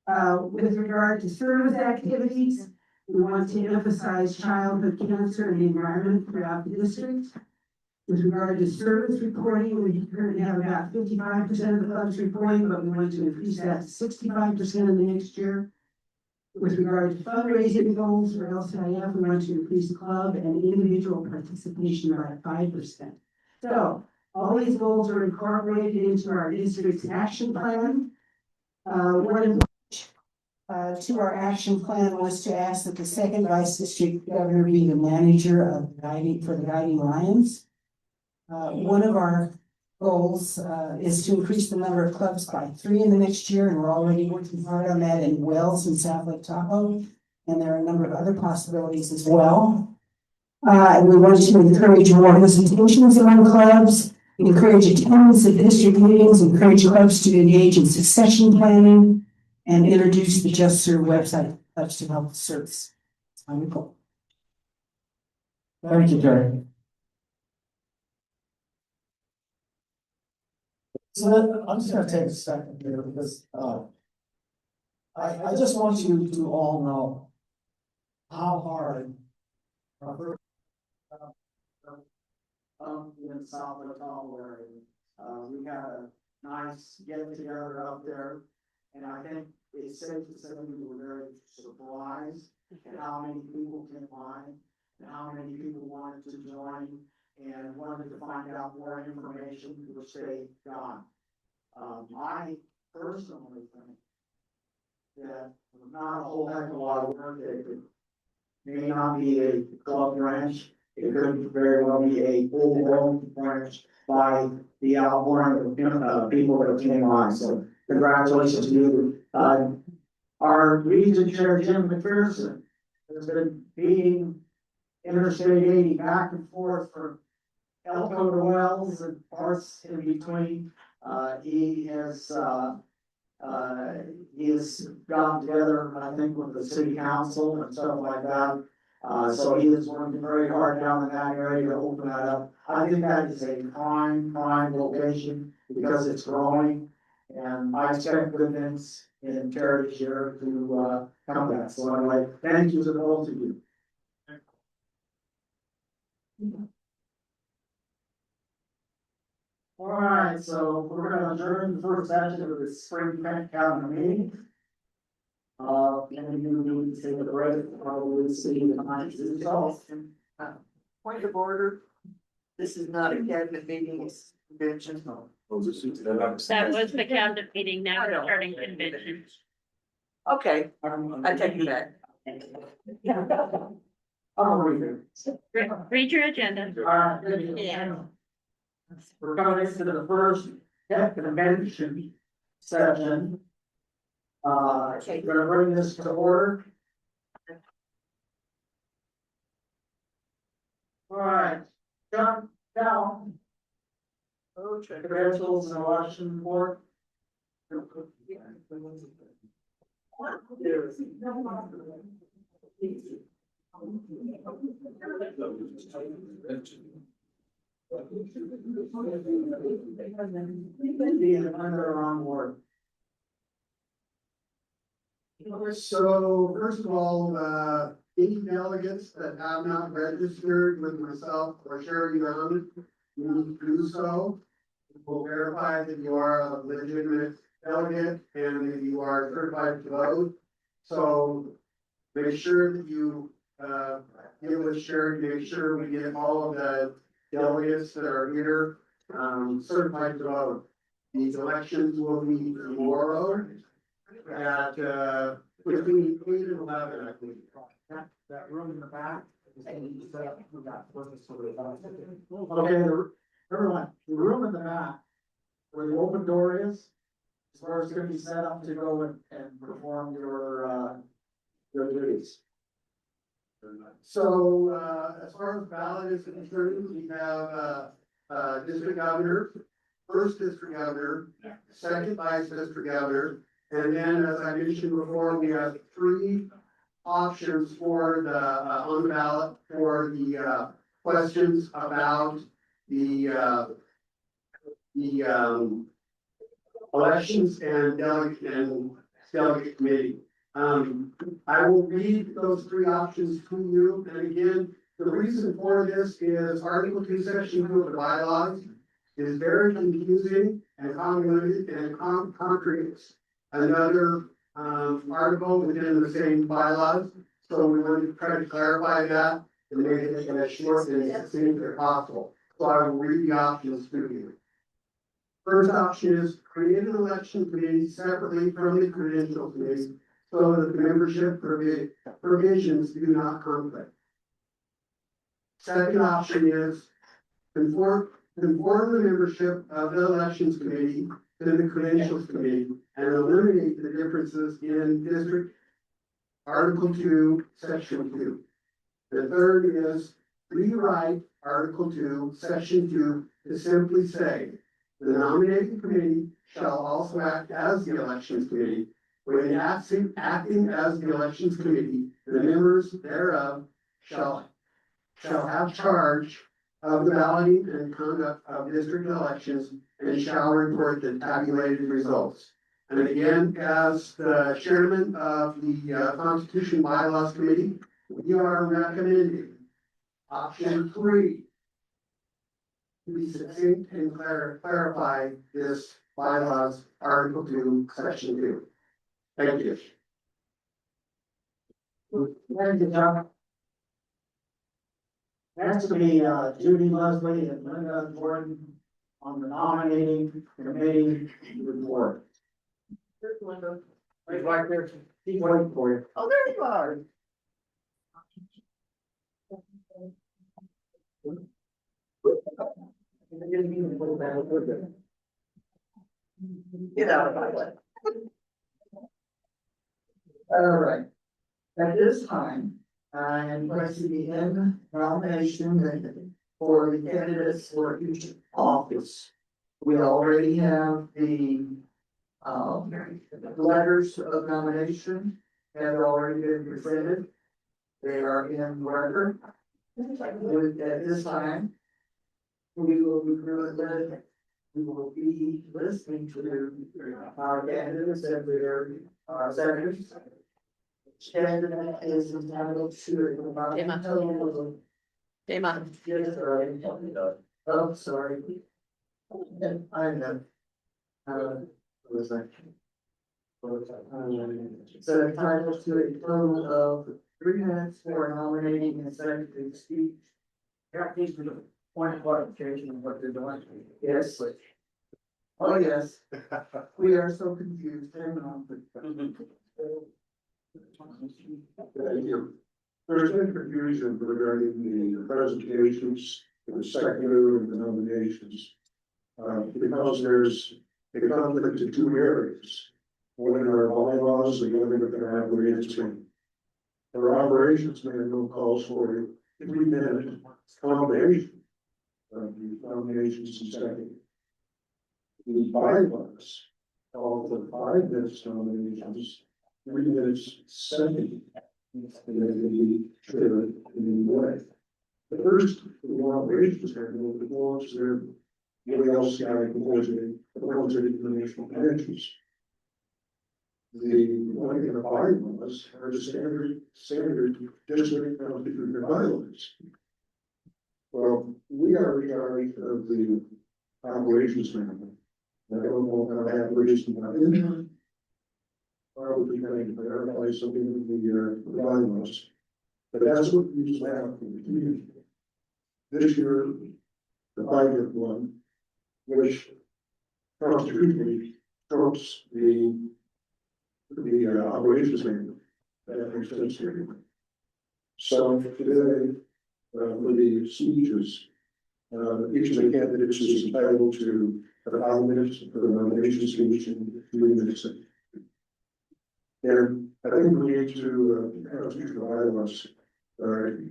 S5: With regard to service activities, we want to emphasize childhood cancer and the environment throughout the district. With regard to service reporting, we currently have about 55% of the clubs reporting, but we want to increase that to 65% in the next year. With regard to fundraising goals for LCIF, we want to increase club and individual participation by 5%. So all these goals are incorporated into our district's action plan. One to our action plan was to ask that the second vice district governor be the manager of the guiding lions. One of our goals is to increase the number of clubs by 3 in the next year, and we're already working hard on that in Wells and South Lake Tahoe, and there are a number of other possibilities as well. We want to encourage more visitations among clubs, encourage attendance at district meetings, encourage clubs to engage in succession planning, and introduce the Just Serve website clubs to help the service. Wonderful.
S1: Thank you, Jerry. So I'm just gonna take a second here because I just want you to all know how hard in South Lake area. We had a nice get together up there, and I think it's safe to say we were very surprised at how many people came by and how many people wanted to join and wanted to find out more information, which they got. I personally think that not a whole heck of a lot of work. It may not be a club branch. It could very well be a full-blown branch by the outpouring of people that came on. So congratulations to you. Our region chair, Jim McPherson, has been beating Interstate 80 back and forth from Elko to Wells and parts in between. He has gotten together, I think, with the city council and stuff like that. So he is working very hard down in that area to open that up. I think that is a prime location because it's growing. And I expect good things in Terry here to come back. So anyway, thank you to both of you. All right, so we're gonna adjourn the first session of the spring county meeting. And you need to take a break, probably see the results. Point of order. This is not a cabinet meeting, it's convention.
S10: That was the cabinet meeting, now we're starting convention.
S1: Okay, I take it back. I'll read it.
S10: Read your agenda.
S1: We're coming into the first convention session. We're gonna bring this to order. All right, John, down. Credentials and election board. So first of all, any delegates that have not registered with myself or Sherry Young, you need to do so. We'll verify that you are a legitimate delegate and that you are certified to vote. So make sure that you get with Sherry, make sure we get all of the delegates that are here certified to vote. These elections will be tomorrow at between 8 and 11, I think. That room in the back. Okay, everyone, the room in the back, where the open door is where it's gonna be set up to go and perform your duties. So, as far as ballot is concerned, we have, district governor, first district governor, second vice district governor, and then, as I mentioned before, we have 3 options for the, on the ballot for the, questions about the elections and delegate committee. I will read those 3 options to you, and again, the reason for this is Article 2, Section 2 of the bylaws is very confusing and convoluted and contradicts another article within the same bylaws. So we want to try to clarify that and make it as short and succinct as possible. So I will read the options to you. First option is create an election committee separately from the credential committee so that the membership provisions do not conflict. Second option is conform the membership of the elections committee to the credentials committee and eliminate the differences in district Article 2, Section 2. The third is rewrite Article 2, Section 2 to simply say, the nominating committee shall also act as the elections committee. When acting as the elections committee, the members thereof shall have charge of the balloting and conduct of district elections and shall report the tabulated results. And again, as the chairman of the Constitution Bylaws Committee, we are recommending option 3 to be succinct and clarify this bylaws Article 2, Section 2. Thank you. Thank you, John. Next to be Judy Leslie and Linda Gordon on the nominating committee report. Here's Linda. Right there. She's waiting for you. Oh, there you are. Get out of my way. All right. At this time, I am going to begin nomination for the candidates for each office. We already have the letters of nomination have already been presented. They are in record. At this time, we will be listening to our candidates and their senators. Candidate is entitled to
S4: Dema.
S1: Yes, right. Oh, sorry. I know. Was that? So entitled to a total of 3 minutes for nominating executive speech. Yeah, please do the point of clarification of what they're doing. Yes. Oh, yes. We are so confused. Hang on.
S9: Thank you. There's been confusion regarding the presentations, the seconder and the nominations. Because there's a conflict in 2 areas. One in our bylaws, the other in our operations. Our operations manual calls for a 3-minute combination of the nominations and second. The bylaws call for 5 minutes nominations, 3 minutes second. And then the chair in the way. The first, the operations manual, the ones there, the LCI proposed informational connections. The one in the bylaws are the standard district constitutional bylaws. Well, we are in charge of the operations manual. I don't know how to operation in probably trying to clarify something in the bylaws. But that's what we usually have in the community. This year, the 5-year one, which constitutionally trumps the operations manual. That makes sense here. So today, for the speeches, each of the candidates is entitled to 5 minutes for the nomination speech and 3 minutes. And I think we need to constitutional bylaws,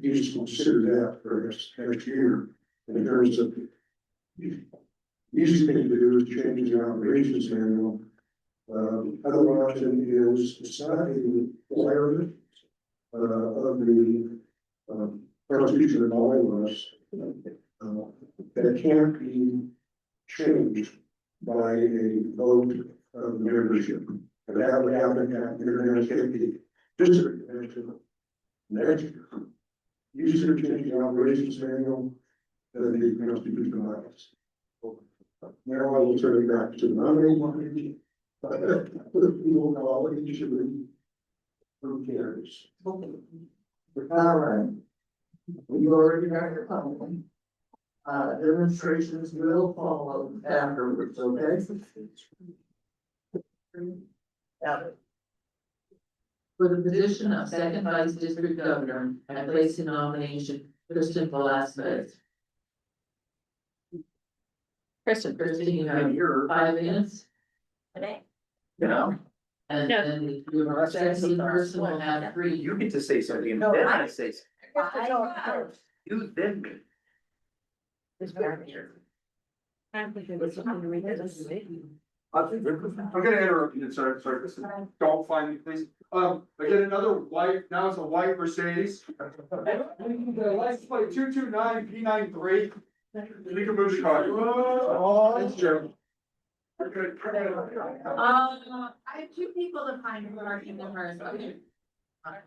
S9: each consider that for next year in terms of the easy thing to do is change the operations manual. Other option is it's not a requirement of the constitution and bylaws that can't be changed by a vote of the membership. And that would happen at the district next year. Easier to change the operations manual than the constitutional bylaws. Now I will turn it back to the nominating. We will call it usually. Who cares?
S1: All right. We've already got your comment. Demonstrations will follow afterwards, okay?
S2: For the position of second vice district governor, I place in nomination Kristen Velasquez. Kristen, you have your 5 minutes.
S10: Today.
S2: No. And
S10: No.
S2: then your second person will have 3.
S8: You get to say something and
S10: No,
S8: then
S10: I-
S8: I say,
S10: I-
S8: you then me.
S10: This character. I'm thinking it's something to read this.
S11: I'm gonna interrupt you, sorry, don't find me, please. I get another white, now it's a white Mercedes. The license plate 229 P93. You can move the car. Oh, it's Joe.
S7: I have 2 people to find parking the first. Okay.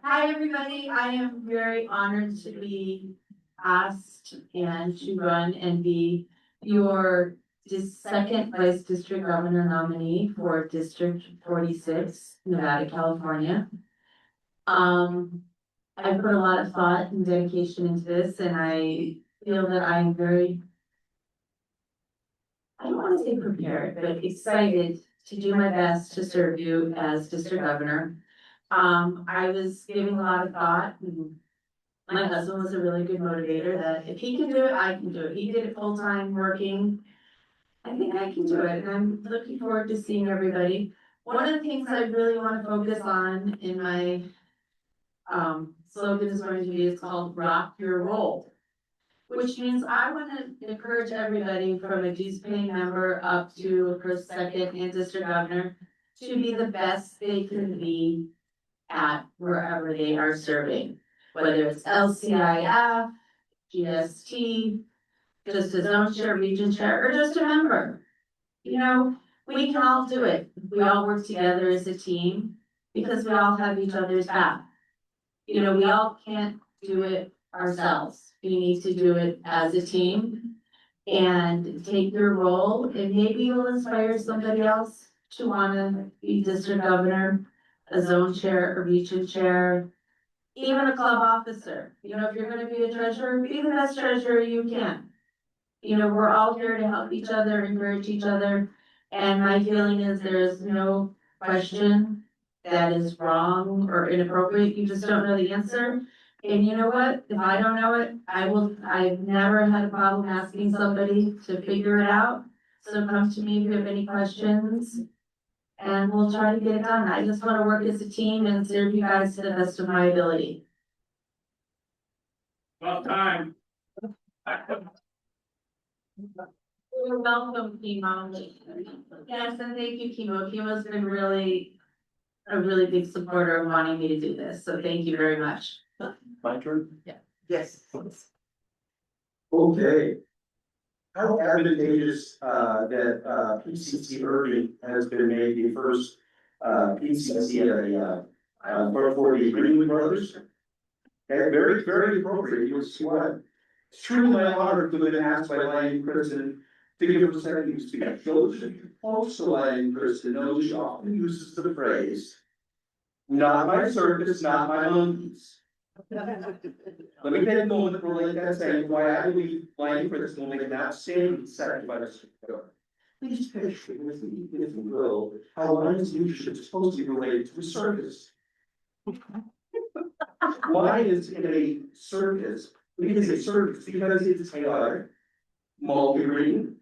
S7: Hi, everybody. I am very honored to be asked and to run and be your second vice district governor nominee for District 46, Nevada, California. I put a lot of thought and dedication into this, and I feel that I'm very, I don't want to say prepared, but excited to do my best to serve you as district governor. I was giving a lot of thought, and my husband was a really good motivator that if he can do it, I can do it. He did it full-time working. I think I can do it, and I'm looking forward to seeing everybody. One of the things I really want to focus on in my slogan is going to be, it's called Rock Your Role, which means I want to encourage everybody from a dues paying member up to a first, second, and district governor to be the best they can be at wherever they are serving, whether it's LCIF, GST, just a zone chair, region chair, or just a member. You know, we can all do it. We all work together as a team because we all have each other's back. You know, we all can't do it ourselves. We need to do it as a team and take your role, and maybe you'll inspire somebody else to want to be district governor, a zone chair, a region chair. even a club officer, you know, if you're gonna be a treasurer, be the best treasurer you can. You know, we're all here to help each other, encourage each other, and my feeling is there is no question that is wrong or inappropriate, you just don't know the answer. And you know what, if I don't know it, I've never had a problem asking somebody to figure it out. So come to me if you have any questions, and we'll try to get it done. I just wanna work as a team and serve you guys to the best of my ability.
S3: About time.
S7: You're welcome, Chemo. Yes, and thank you, Chemo. Chemo's been really a really big supporter of wanting me to do this, so thank you very much.
S8: My turn?
S5: Yes.
S8: Okay. How advantageous, that, PCC Irving has been made the first, PCC, for the Greenwood Brothers. Okay, very, very appropriate, you'll see why. It's truly my honor to have been asked by Lion Kristen to give a second speech. Also, Lion Kristen knows she often uses the phrase, "Not my circus, not my monkeys." Let me take a moment to relate that saying why I believe Lion Kristen will make an outstanding second by the Secretary. Please picture with me, if you will, how Lion's leadership is supposed to be related to a circus. Lions in a circus, it is a circus because it's chaotic, multi-ring.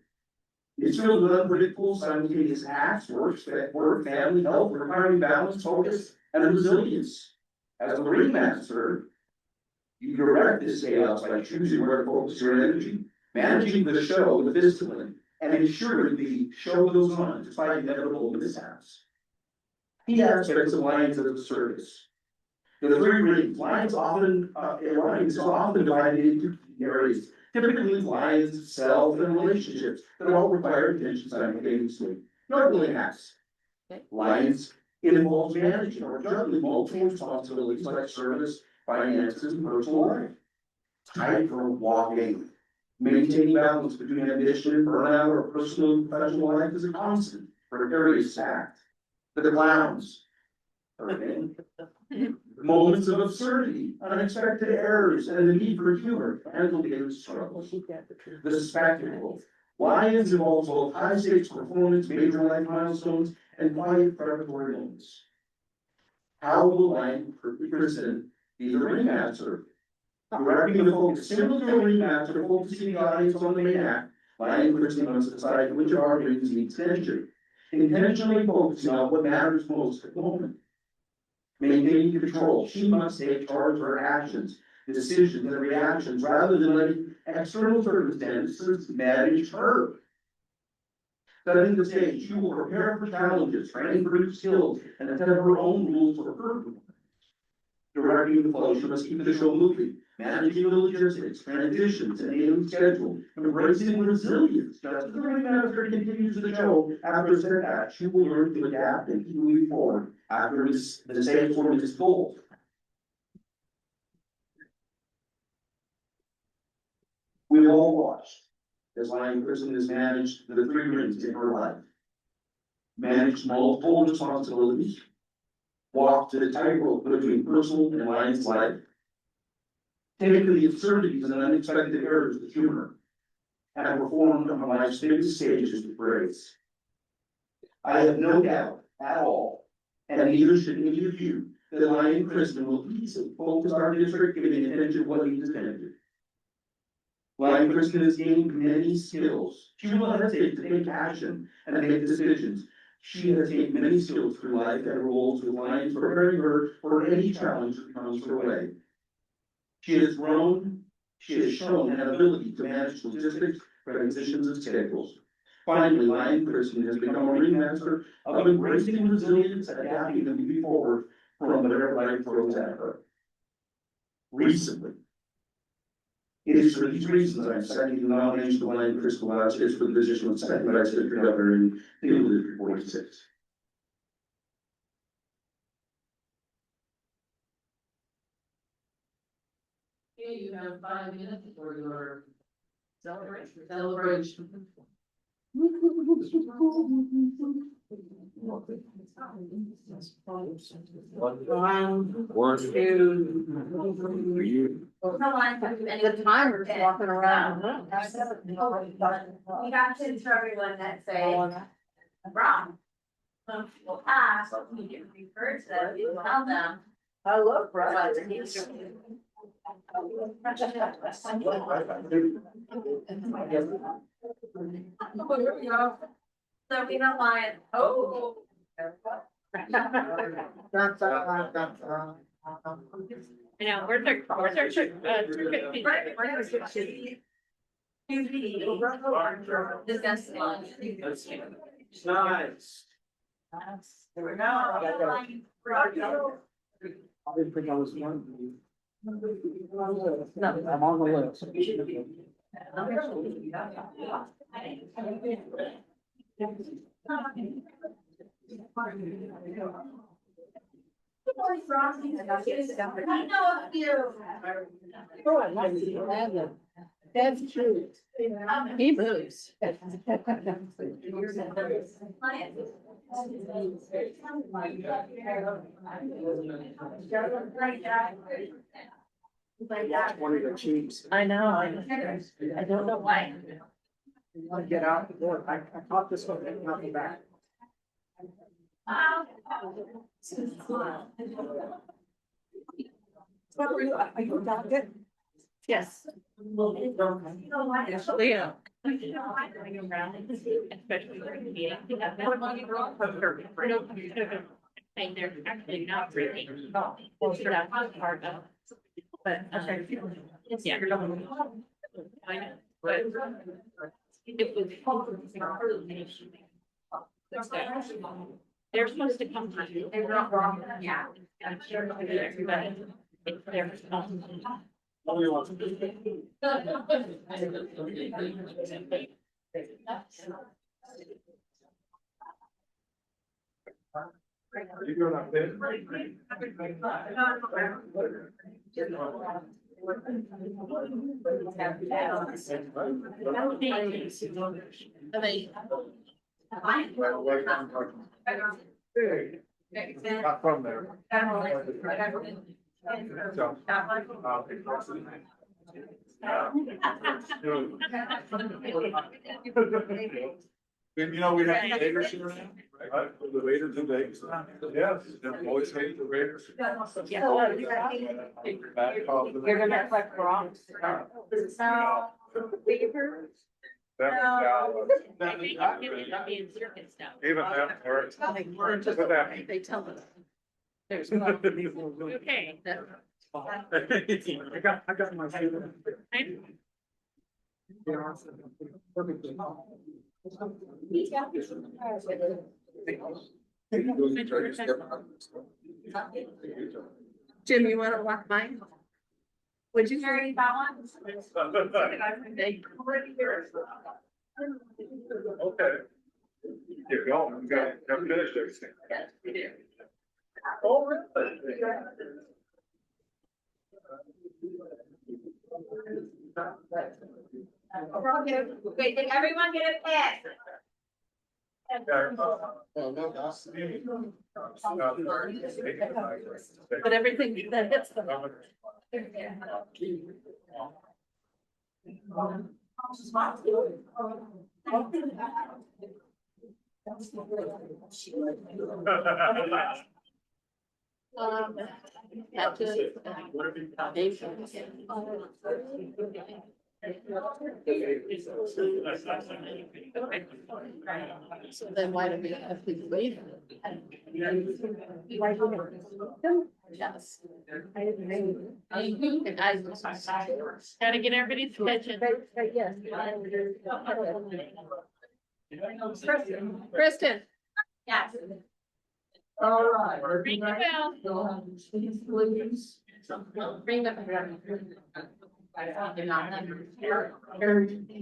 S8: It's filled with unpredictable simultaneous acts, work, family, health, requiring balance, focus, and resilience. As the ringmaster, you direct this chaos by choosing where to focus your energy, managing the show with discipline, and ensuring the show goes on despite inevitable mishaps. Key aspects of Lions as a circus. The three rings, Lions is often divided into key areas, typically Lions, self, and relationships that all require attention simultaneously. Juggling acts. Lions involves managing or juggling multiple responsibilities like service, finances, and personal life. Tightrope walking. Maintaining balance between ambition and burnout or personal and professional life is a constant, precarious act. The clowns. Moments of absurdity, unexpected errors, and the need for humor to handle daily struggles. The spectacle. Lions involves both high stakes performance, major life milestones, and quiet preparatory moments. How will Lion Kristen be the ringmaster? Directing the focus, similar to a ringmaster, focusing the audience on the main act, Lion Kristen must decide which of our rings needs attention, intentionally focusing on what matters most at the moment. Maintaining control, she must take charge of her actions, decisions, and reactions rather than letting external circumstances manage her. Setting the stage, she will prepare for challenges, train for new skills, and set her own rules for her performance. Directing the flow, she must keep the show moving, managing the logistics, transitions, and daily schedule, embracing resilience. Just as the ringmaster continues the show after a setback, she will learn to adapt and keep moving forward after the stage for his goal. We all watched as Lion Kristen has managed the three rings in her life, managed multiple responsibilities, walked the tightrope between personal and Lion's life, taken the absurdities and unexpected errors with humor, and performed on life's biggest stages with grace. I have no doubt at all, and neither should any of you, that Lion Kristen will easily focus our district, giving attention to what he's intended. Lion Kristen has gained many skills. She will not hesitate to take action and make decisions. She has gained many skills through life and roles with Lions, preparing her for any challenge that comes her way. She has grown, she has shown an ability to manage logistics, transitions, and schedules. Finally, Lion Kristen has become a ringmaster of embracing resilience, adapting, and moving forward from whatever life throws at her. Recently, it is for these reasons I'm seconding the nomination of Lion Kristen last year for the position of second vice governor in Single District 46.
S2: Okay, you have 5 minutes for your celebration.
S4: The timer's walking around.
S7: We got kids for everyone that say wrong. Some people pass, but we can refer to them, we tell them.
S4: I love
S7: what
S4: bread.
S7: it is. So we don't want, oh.
S10: You know, where's our certificate?
S7: Disgusting.
S11: Nice.
S7: There we go.
S1: I didn't think I was one of you.
S4: No.
S1: I'm on the list.
S7: I know a few.
S4: Oh, I like it. That's true. He moves.
S1: One of the chiefs.
S4: I know, I don't know why.
S1: You want to get out the door. I caught this one and not the back.
S4: Are you dogged? Yes. Leo.
S10: Especially during the meeting. And they're actually not really. That's part of. But, yeah. I know, but. It was. They're supposed to come to you.
S7: They're not wrong, yeah.
S10: I'm sure everybody. It's their responsibility.
S11: You doing up there?
S4: Are they?
S11: Not from there. So, you know, we have the Raiders here now, right? The Raiders in Vegas. Yes, they've always hated the Raiders.
S4: You're gonna collect rocks.
S11: Even that hurts. What happened?
S4: They tell us. There's.
S10: Okay.
S1: I got my.
S4: Jim, you wanna walk mine? Would you?
S7: Carry that one?
S11: Okay. You're going, you got finished everything.
S4: Yes, we do.
S11: Oh, really?
S7: Wait, did everyone get a pen?
S4: But everything that hits them. Have to, so then why do we have to wait? Yes.
S10: Gotta get everybody's attention.
S4: Yes. Kristen.
S7: Yes.
S1: All right.
S10: Ring the bell.
S4: Bring them.
S1: Harry,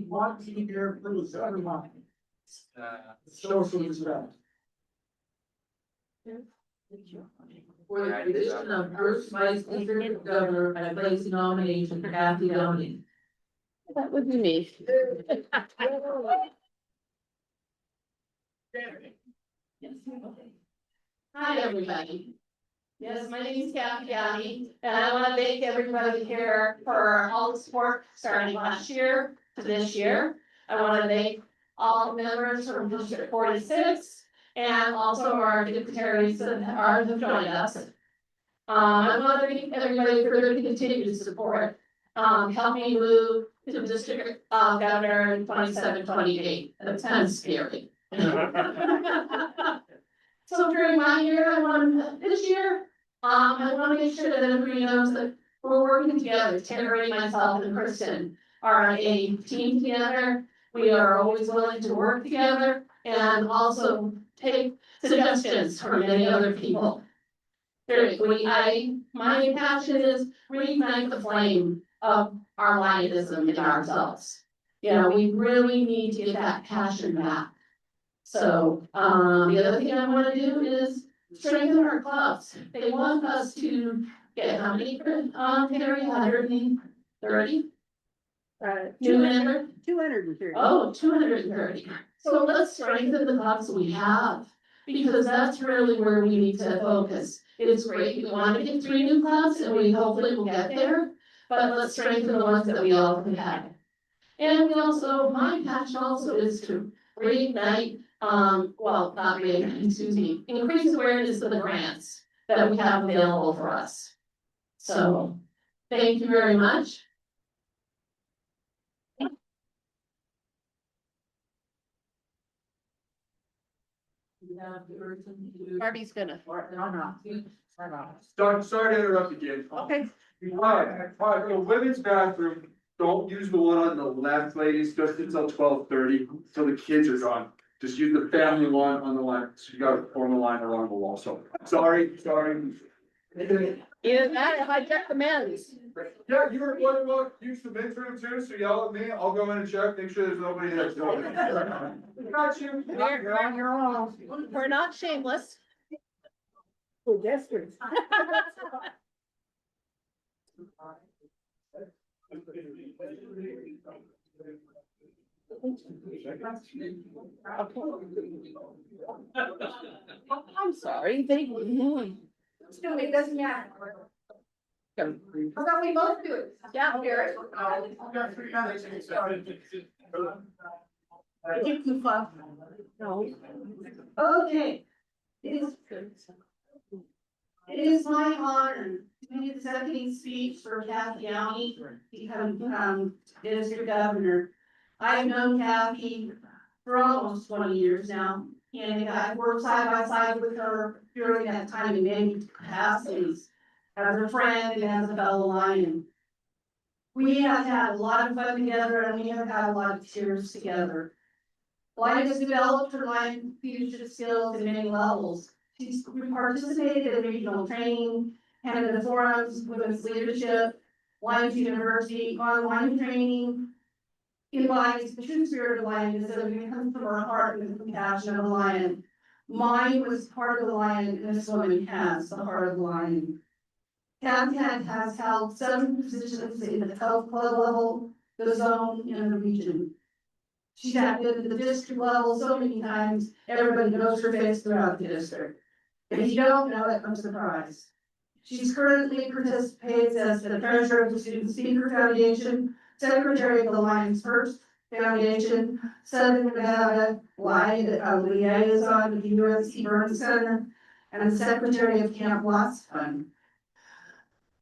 S1: want to be there, please, everyone. Show some respect.
S2: For the position of first vice district governor, I place the nomination for Kathy Downing.
S4: That would be me.
S2: Hi, everybody. Yes, my name is Kathy, and I want to thank everybody here for all the support starting last year to this year. I want to thank all the members from District 46 and also our dignitaries that are who joined us. I want to thank everybody for their continued support, helping move to the district governor in 27-28. That's kind of scary. So during my year, this year, I want to make sure that everybody knows that we're working together. Terry, myself, and Kristen are a team together. We are always willing to work together and also take suggestions from many other people. My passion is reignite the flame of our Lionism in ourselves. You know, we really need to get that passion back. So, the other thing I wanna do is strengthen our clubs. They want us to get how many, Terry, 130? 200?
S4: 230.
S2: Oh, 230. So let's strengthen the clubs we have, because that's really where we need to focus. It's great, we want to get 3 new clubs and we hopefully will get there, but let's strengthen the ones that we already have. And we also, my passion also is to reignite, not reignite, excuse me, increase awareness of the grants that we have available for us. So, thank you very much.
S4: Barbie's gonna.
S11: Sorry to interrupt again.
S4: Okay.
S11: Alright, the women's bathroom, don't use the one on the left, ladies, just until 12:30, till the kids are gone. Just use the family one on the line, so you gotta form a line along the wall, so, sorry.
S4: Either that or hijack the men's.
S11: Yeah, you were, what, use the men's room too, so yell at me, I'll go in and check, make sure there's nobody next door. Got you.
S4: You're on your own. We're not shameless.
S5: We're desperate.
S4: I'm sorry, they.
S6: It doesn't matter. How about we both do it?
S4: Yeah.
S6: Here.
S4: No.
S5: Okay. It is my honor to be the second speech for Kathy County to become district governor. I've known Kathy for almost 20 years now, and I've worked side by side with her during that time in many capacities, as her friend and as a fellow Lion. We have had a lot of fun together, and we have had a lot of tears together. Lion has developed her Lion leadership skills at many levels. She's participated in regional training, Canada forums, women's leadership, Lions University, online training. Embodies the true spirit of Lionism, it comes from her heart and the compassion of a lion. Mine was part of the lion, and this woman has the heart of the lion. Kathy has held 7 positions in the health club level, the zone, and the region. She's acted at the district level so many times, everybody knows her face throughout the district. If you don't know it, I'm surprised. She's currently participates as the treasurer of the Student Speaker Foundation, secretary of the Lions First Foundation, Southern Nevada liaison with the UNC Burns Center, and the secretary of Camp Watts Fund.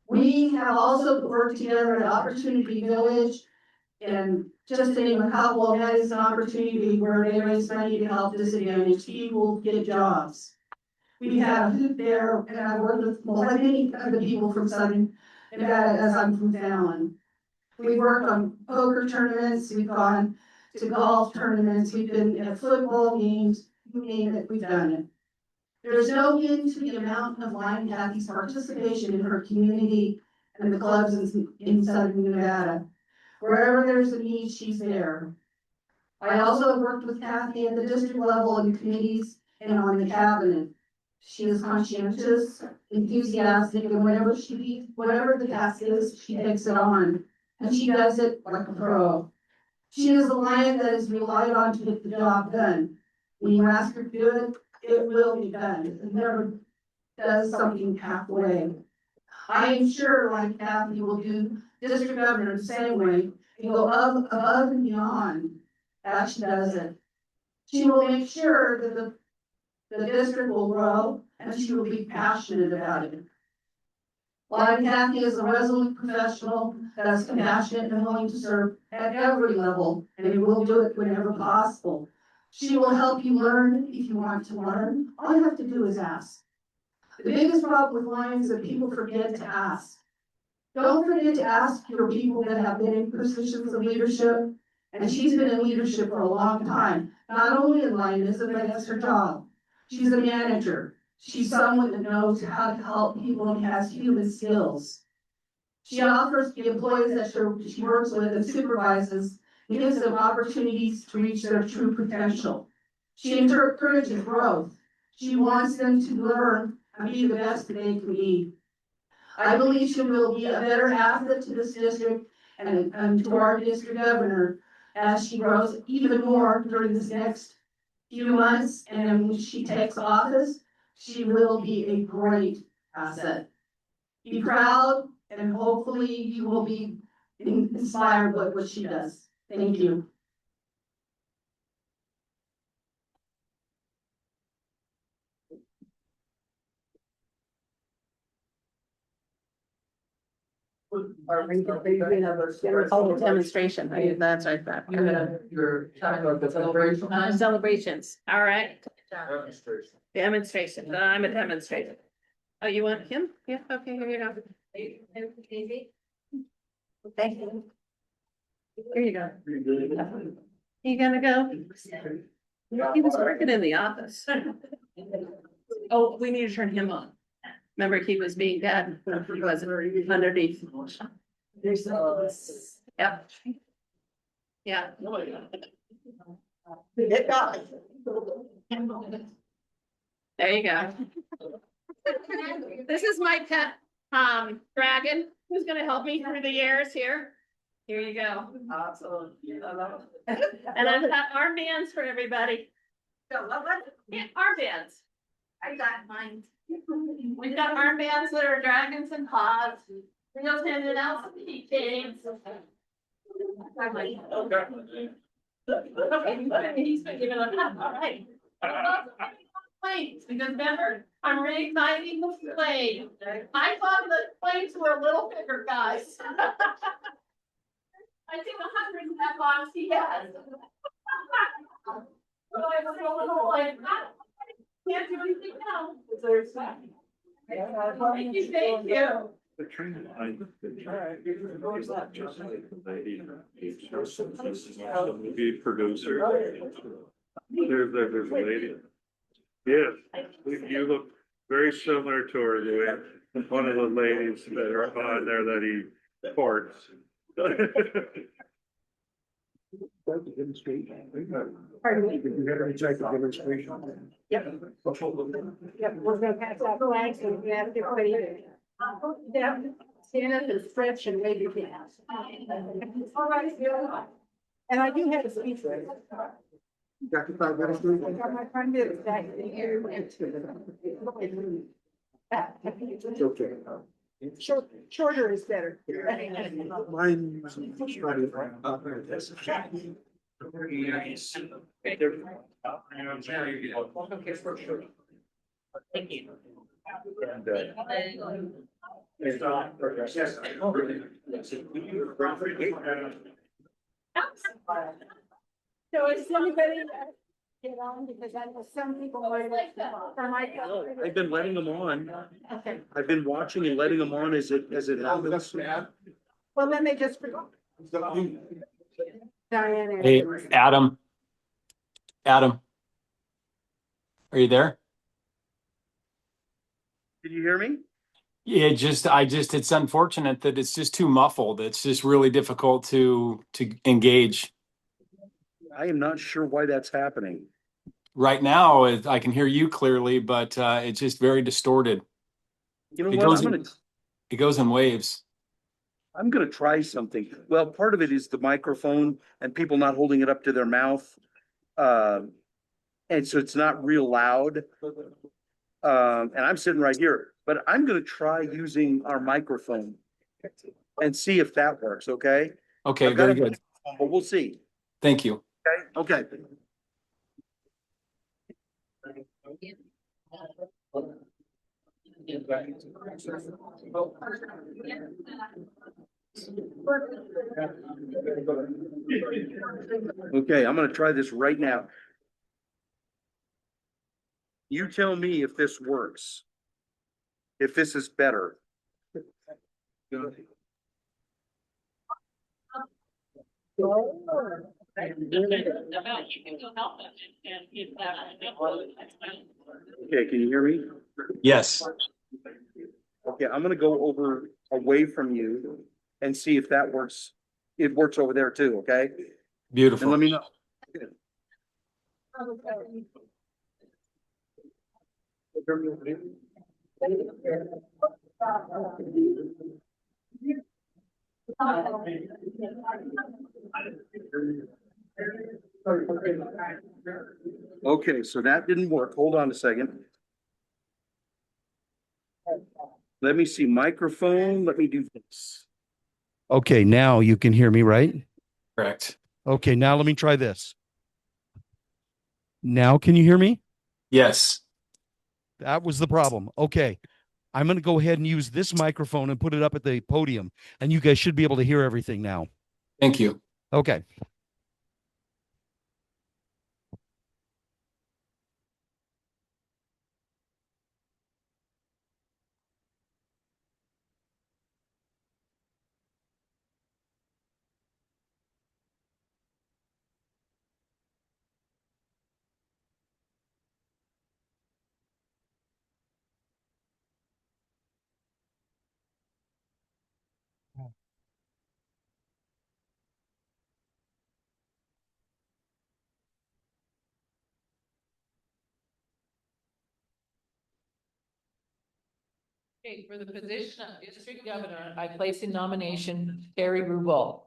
S5: We have also worked together at Opportunity Village, and just to name a couple, that is an opportunity where they raise money to help disadvantaged people get jobs. We had a hoop there, and I worked with many of the people from Southern Nevada, as I'm from Fallon. We've worked on poker tournaments, we've gone to golf tournaments, we've been at football games, you name it, we've done it. There's no end to the amount of Lion Kathy's participation in her community and the clubs in Southern Nevada. Wherever there's a need, she's there. I also have worked with Kathy at the district level in committees and on the cabinet. She is conscientious, enthusiastic, and whatever the task is, she takes it on. And she does it like a pro. She is a lion that is relied on to get the job done. When you ask for good, it will be done. It never does something halfway. I am sure, like Kathy will do, district governor the same way, and go above and beyond as she does it. She will make sure that the district will grow, and she will be passionate about it. Like Kathy is a resolute professional that's compassionate and willing to serve at every level, and will do it whenever possible. She will help you learn if you want to learn. All you have to do is ask. The biggest problem with Lions is that people forget to ask. Don't forget to ask your people that have been in positions of leadership, and she's been in leadership for a long time, not only in Lionism, but that's her job. She's a manager. She's someone that knows how to help people and has human skills. She offers the employees that she works with and supervises, and gives them opportunities to reach their true potential. She encourages growth. She wants them to learn and be the best that they can be. I believe she will be a better asset to this district and to our district governor as she grows even more during this next few months. And when she takes office, she will be a great asset. Be proud, and hopefully you will be inspired by what she does. Thank you.
S4: Oh, demonstration, that's right, that.
S1: You're talking about the celebration time?
S10: Celebrations, all right. Demonstration, I'm a demonstrator. Oh, you want him? Yeah, okay, here you go.
S7: Thank you.
S10: Here you go. You gonna go? He was working in the office. Oh, we need to turn him on. Remember, he was being bad, he wasn't underneath. Yep. Yeah. There you go. This is my pet, dragon, who's gonna help me through the years here. Here you go. Awesome. And I've got armbands for everybody. Yeah, armbands. I got mine. We've got armbands that are dragons and paws. We'll send it out to the keychains. Okay, he's been giving them up, all right. Planes, because remember, I'm reigniting the plane. I thought the planes were a little bigger, guys. I think 100 in that box he has. So I was a little like, can't do anything now. Thank you, thank you.
S9: The train line. Be producer. There's a lady. Yes, you look very similar to her, Louis. One of the ladies that are on there that he courts.
S7: Pardon me?
S11: You have any type of demonstration?
S7: Yep. Yep, we're gonna pass out flags and we have everybody. Yeah, stand up and stretch and wave your hands. All right, and I do have a speech.
S11: Got the 5 minutes?
S7: I got my friend did it back in here.
S11: Okay.
S7: Shorter is better.
S11: Mine.
S10: Thank you.
S7: So is anybody get on, because I know some people might.
S13: I've been letting them on.
S7: Okay,
S13: I've been watching and letting them on as it happens.
S7: well, then they just forgot. Diane.
S12: Hey, Adam. Adam. Are you there?
S13: Did you hear me?
S12: Yeah, it's unfortunate that it's just too muffled. It's just really difficult to engage.
S13: I am not sure why that's happening.
S12: Right now, I can hear you clearly, but it's just very distorted.
S13: You know
S12: It
S13: what?
S12: goes in waves.
S13: I'm gonna try something. Well, part of it is the microphone and people not holding it up to their mouth. And And so it's not real loud. And I'm sitting right here, but I'm gonna try using our microphone and see if that works, okay?
S12: Okay,
S13: I've got
S12: very
S13: a
S12: good.
S13: microphone, but we'll see.
S12: Thank you.
S13: Okay. Okay, I'm gonna try this right now. You tell me if this works. If this is better. Okay, can you hear me?
S12: Yes.
S13: Okay, I'm gonna go over away from you and see if that works. It works over there too, okay? And
S12: Beautiful.
S13: let me know. Okay, so that didn't work. Hold on a second. Let me see microphone. Let me do this. Okay, now you can hear me, right?
S12: Correct.
S13: Okay, now let me try this. Now can you hear me?
S12: Yes.
S13: That was the problem. Okay. I'm going to go ahead and use this microphone and put it up at the podium, and you guys should be able to hear everything now.
S12: Thank you.
S13: Okay.
S6: Okay, for the position of district governor, I place in nomination Terry Rubel.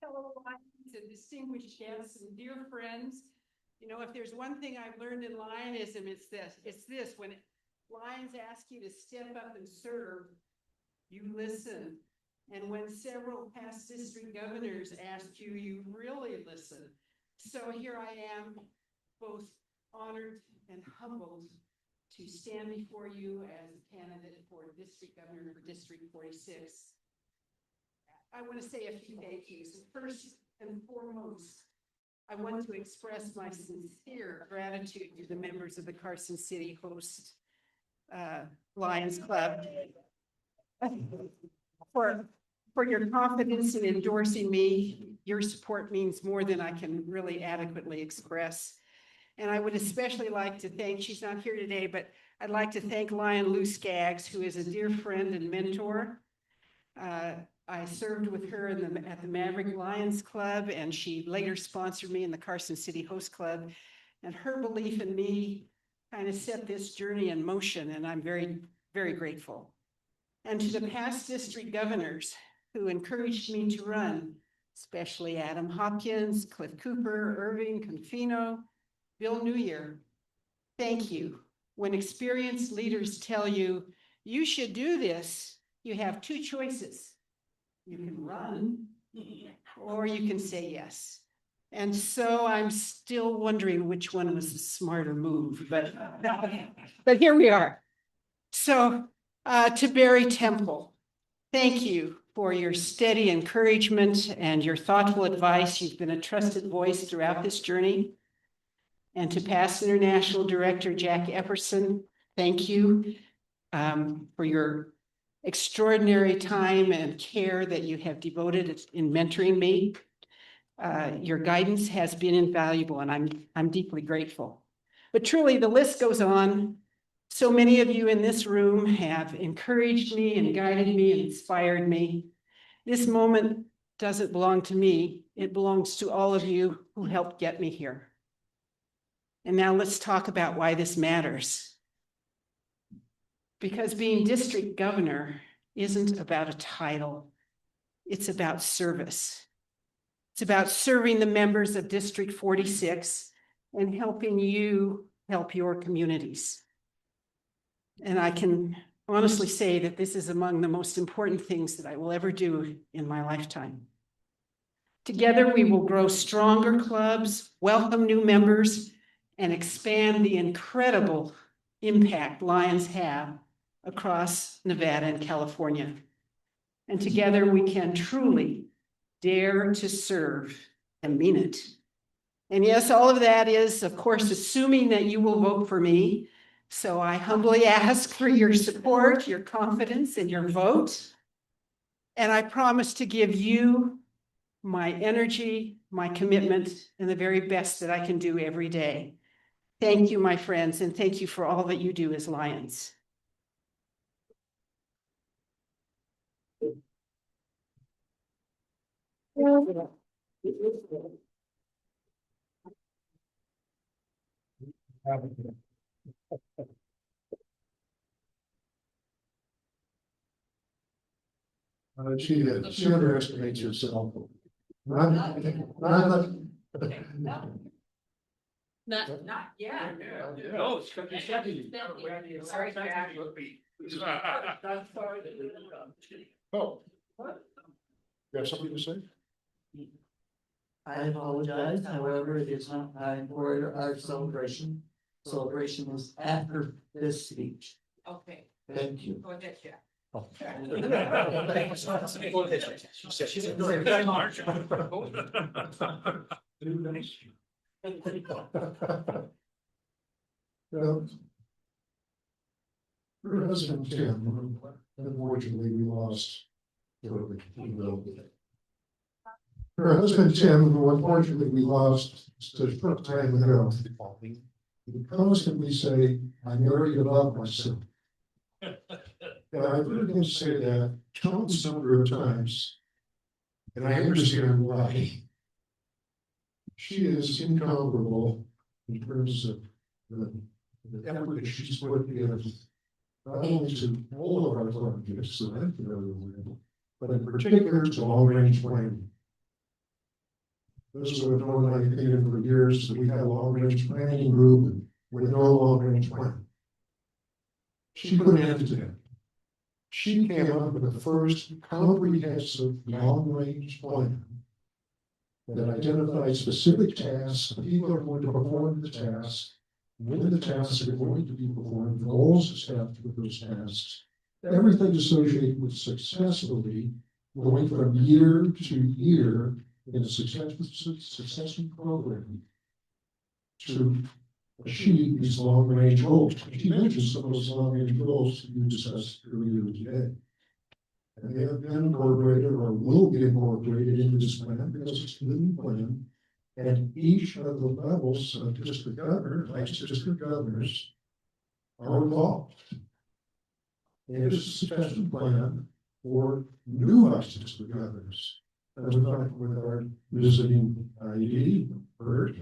S5: Fellow Lions and distinguished guests and dear friends, you know, if there's one thing I've learned in Lionism, it's this, when Lions ask you to step up and serve, you listen. And when several past district governors asked you, you really listen. So here I am, both honored and humbled to stand before you as a candidate for district governor for District 46. I want to say a few thank yous. First and foremost, I want to express my sincere gratitude to the members of the Carson City Host Lions Club for your confidence in endorsing me. Your support means more than I can really adequately express. And I would especially like to thank, she's not here today, but I'd like to thank Lion Lou Skaggs, who is a dear friend and mentor. I served with her at the Maverick Lions Club, and she later sponsored me in the Carson City Host Club. And her belief in me kind of set this journey in motion, and I'm very, very grateful. And to the past district governors who encouraged me to run, especially Adam Hopkins, Cliff Cooper, Irving Confino, Bill Newyear, thank you. When experienced leaders tell you, you should do this, you have two choices. You can run, or you can say yes. And so I'm still wondering which one was the smarter move, but here we are. So to Barry Temple, thank you for your steady encouragement and your thoughtful advice. You've been a trusted voice throughout this journey. And to past International Director Jack Epperson, thank you for your extraordinary time and care that you have devoted in mentoring me. Your guidance has been invaluable, and I'm deeply grateful. But truly, the list goes on. So many of you in this room have encouraged me and guided me and inspired me. This moment doesn't belong to me. It belongs to all of you who helped get me here. And now let's talk about why this matters. Because being district governor isn't about a title. It's about service. It's about serving the members of District 46 and helping you help your communities. And I can honestly say that this is among the most important things that I will ever do in my lifetime. Together, we will grow stronger clubs, welcome new members, and expand the incredible impact Lions have across Nevada and California. And together we can truly dare to serve and mean it. And yes, all of that is, of course, assuming that you will vote for me. So I humbly ask for your support, your confidence, and your vote. And I promise to give you my energy, my commitment, and the very best that I can do every day. Thank you, my friends, and thank you for all that you do as Lions.
S1: She underestimates yourself. Not
S6: Yeah.
S11: No, it's gonna be second.
S6: Sorry, Jack.
S1: Oh. You have something to say?
S14: I apologize, however, it is not time for our celebration. Celebration is after this speech.
S6: Okay.
S14: Thank you.
S6: Go ahead, Jack.
S1: Well, her husband Tim, unfortunately, we lost. Her husband Tim, who unfortunately we lost a short time ago, would constantly say, "I married above myself." And I've heard him say that countless number of times, and I understand why. She is incomparable in terms of the effort that she's put in, not only to all of our projects that I'm familiar with, but in particular to long-range planning. Those who have known my opinion for years, that we have a long-range planning group with no long-range plan. She put an end to that. She came up with the first comprehensive long-range plan that identified specific tasks, the people are going to perform the tasks, when the tasks are going to be performed, goals established with those tasks, everything associated with successfully going from year to year in a successful program to achieve these long-range goals. She mentioned some of those long-range goals you discussed earlier today. And they have been incorporated or will be incorporated into this plan because it's a living plan. And each of the levels of district governor, vice district governors, are involved. And it's a succession plan for new vice district governors. And we talked with our visiting ID, Bert,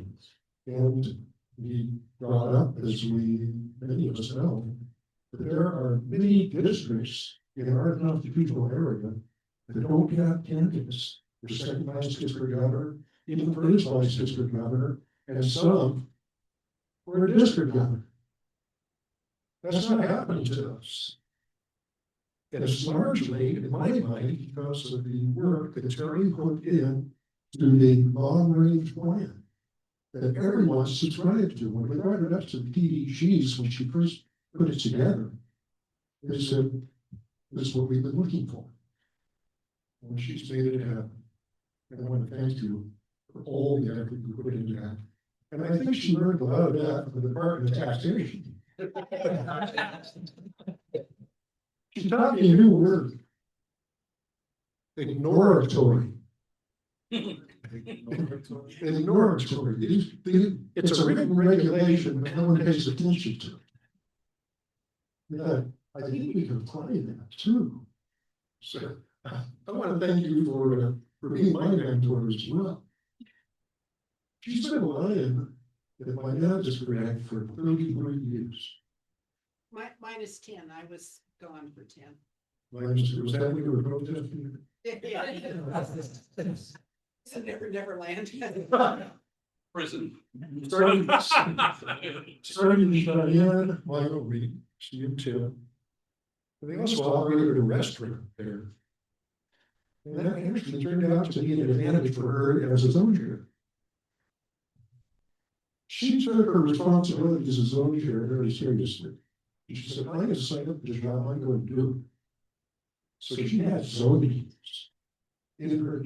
S1: and we brought up, as many of us know, that there are many districts in our constitutional area that don't have candidates for second vice district governor, even first vice district governor, and some for a district governor. That's not happening to us. And it's largely, in my mind, because of the work that Terry put in to the long-range plan that everyone subscribed to. When we brought it up to the PDGs, when she first put it together, they said, "This is what we've been looking for." And she's made it happen. And I want to thank you for all the effort you put into that. And I think she learned a lot of that from the Department of Taxation. She taught me a new word. Ignoratory. Ignoratory. It's a written regulation, but no one pays attention to it. Yeah, I think we can apply that too. So I want to thank you for being my mentor as well. She's been a lion at my district for 33 years.
S5: Mine is 10. I was gone for 10.
S11: Was that what you were protesting?
S14: Never land.
S11: Prison. Starting Diane, Michael Reed, Steve Tim. And they also operated a restaurant there. And that actually turned out to be an advantage for her as a zone chair. She took her responsibilities as a zone chair very seriously. She said, I decided the job I'm going to do. So she had zone meetings in her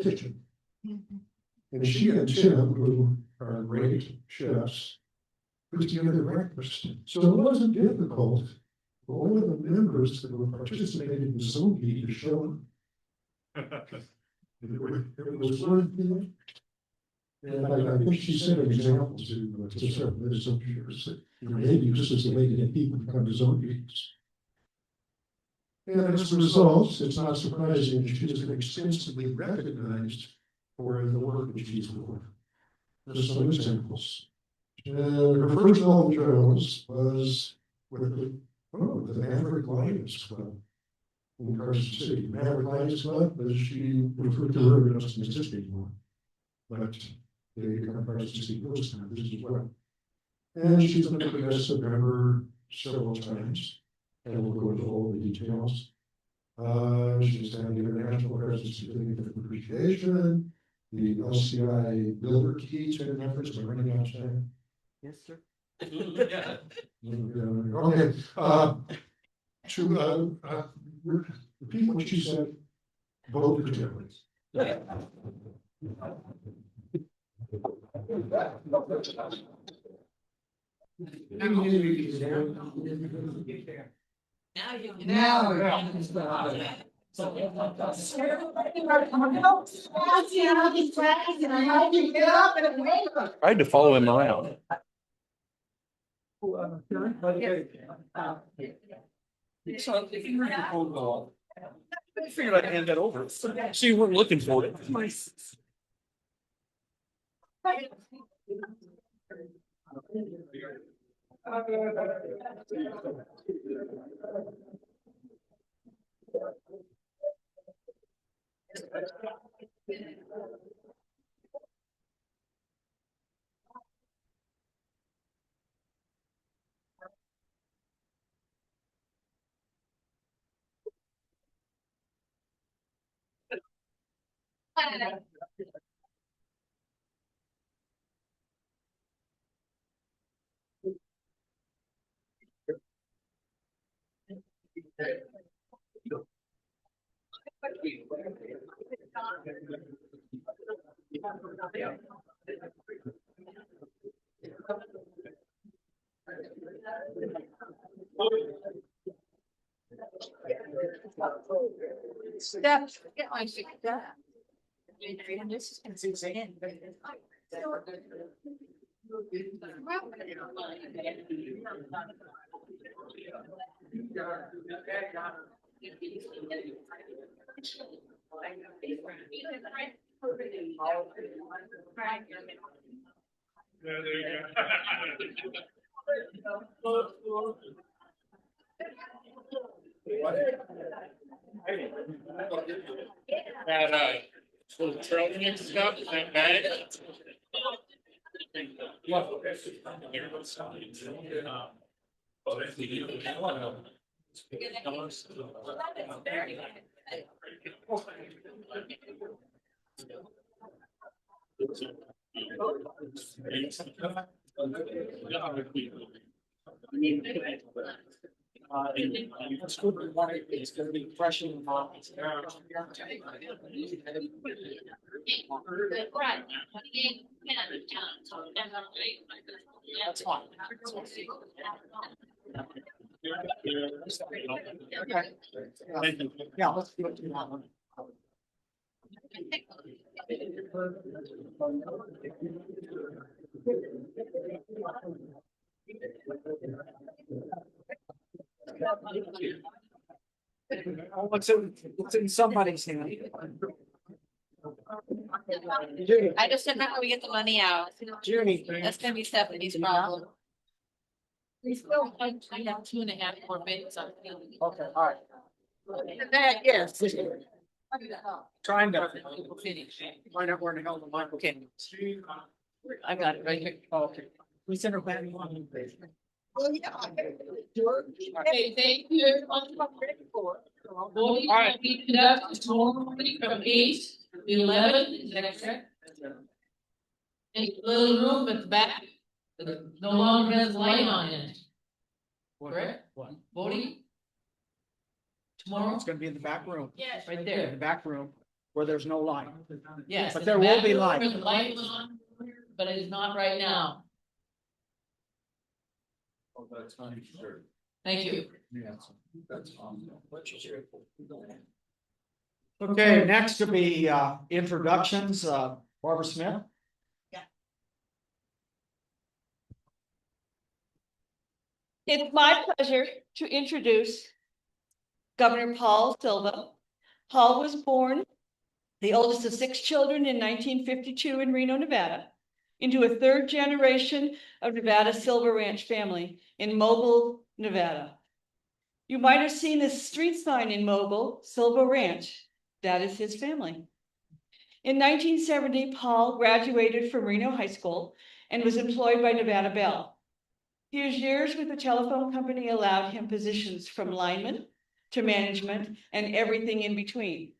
S11: kitchen. And she and Tim, who are great chefs, put together breakfast. So it wasn't difficult for all of the members that were participating in the zone meeting to show up. It was one thing. And I think she set an example to several other zone chairs that maybe this is the way to get people to come to zone meetings. And as a result, it's not surprising that she has been extensively recognized for the work that she's doing. There's some examples. Her first novel journals was with the Maverick Lions Club in Carson City. Maverick Lions Club, as she referred to her, doesn't exist anymore. But they become Carson City Post members as well. And she's been a progressive member several times, and we'll go into all the details. She's had the International Presence Certificate of Appreciation, the LCI Builder Key to efforts. Am I running out of time?
S14: Yes, sir.
S11: Okay, repeat what she said. Vote for Tim.
S13: I had to follow him around. I figured I'd hand that over. So you weren't looking for it.
S6: Steph, get my shit done. This is insane.
S12: That little trillion stuff, is that bad? It's good. It's going to be fresh and hot. That's fine. Yeah, let's do it. What's in somebody's hand?
S10: I just didn't know how we get the money out.
S12: Junie.
S10: That's gonna be Stephanie's problem. We still have 2.5 more minutes on.
S12: Okay, all right.
S14: That, yes. Trying to find out where the hell the mic came. I got it right here. Oh, okay. We sent her back.
S10: Okay, thank you. Voting will be conducted tomorrow morning from 8 to 11, is that correct? In the little room at the back, that no longer has light on it. Correct?
S14: What?
S10: Voting? Tomorrow?
S14: It's gonna be in the back room.
S10: Yes. Right
S14: In
S10: there.
S14: the back room where there's no light.
S10: Yes.
S14: But
S10: in
S14: there
S10: the
S14: will
S10: back
S14: be
S10: room
S14: light.
S10: where the light was on, but it is not right now.
S9: Oh, that's not sure.
S10: Thank you.
S9: That's
S14: Okay, next will be introductions, Barbara Smith.
S15: It's my pleasure to introduce Governor Paul Silva. Paul was born the oldest of 6 children in 1952 in Reno, Nevada, into a third generation of Nevada Silver Ranch family in Mobile, Nevada. You might have seen this street sign in Mobile, Silver Ranch. That is his family. In 1970, Paul graduated from Reno High School and was employed by Nevada Bell. His years with the telephone company allowed him positions from lineman to management and everything in between.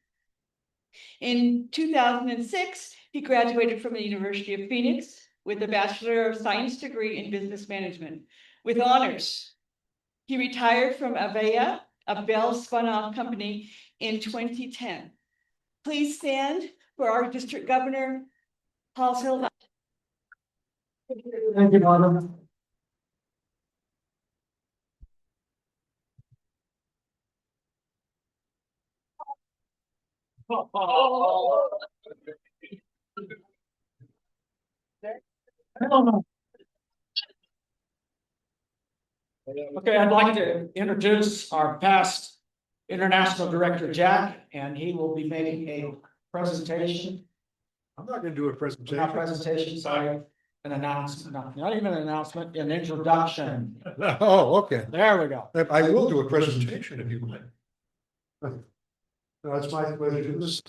S15: In 2006, he graduated from the University of Phoenix with a Bachelor of Science degree in Business Management with honors. He retired from Avaya, a Bell spun-off company, in 2010. Please stand for our District Governor, Paul Silva.
S1: Thank you, Barbara.
S14: Okay, I'd like to introduce our past international director, Jack, and he will be making a presentation.
S11: I'm not gonna do a presentation.
S14: Not presentation, sorry, an announcement, not even an announcement, an introduction.
S11: Oh, okay.
S14: There we go.
S11: I will do a presentation if you like. No, it's my pleasure. This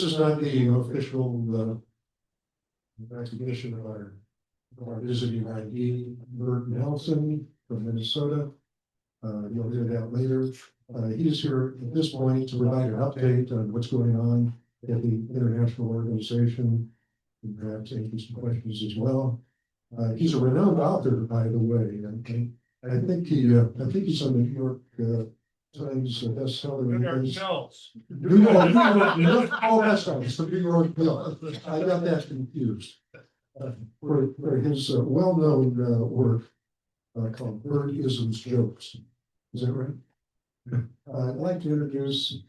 S11: is not the official recognition of our visiting ID, Bert Nelson from Minnesota. You'll hear that later. He's here at this point to provide an update on what's going on at the international organization, and perhaps answer some questions as well. He's a renowned author, by the way, and I think he's on the New York Times bestseller. New York Bills. Oh, that's right, it's the New York Bill. I got that confused. For his well-known work called Bird-isms Jokes. Is that right? I'd like to introduce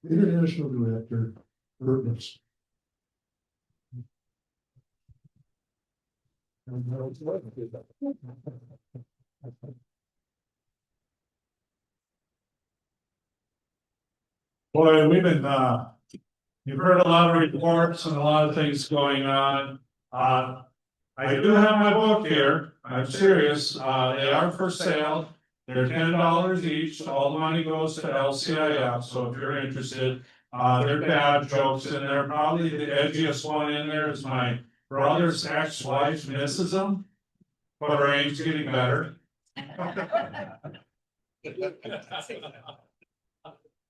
S11: International Director Bert Nelson.
S16: Boy, we've been, you've heard a lot of reports and a lot of things going on. I do have my book here. I'm serious. They are for sale. They're $10 each. All the money goes to LCIF. So if you're interested, they're dad jokes in there. Probably the edgiest one in there is my brother's ex-wife misses him, but her aim's getting better.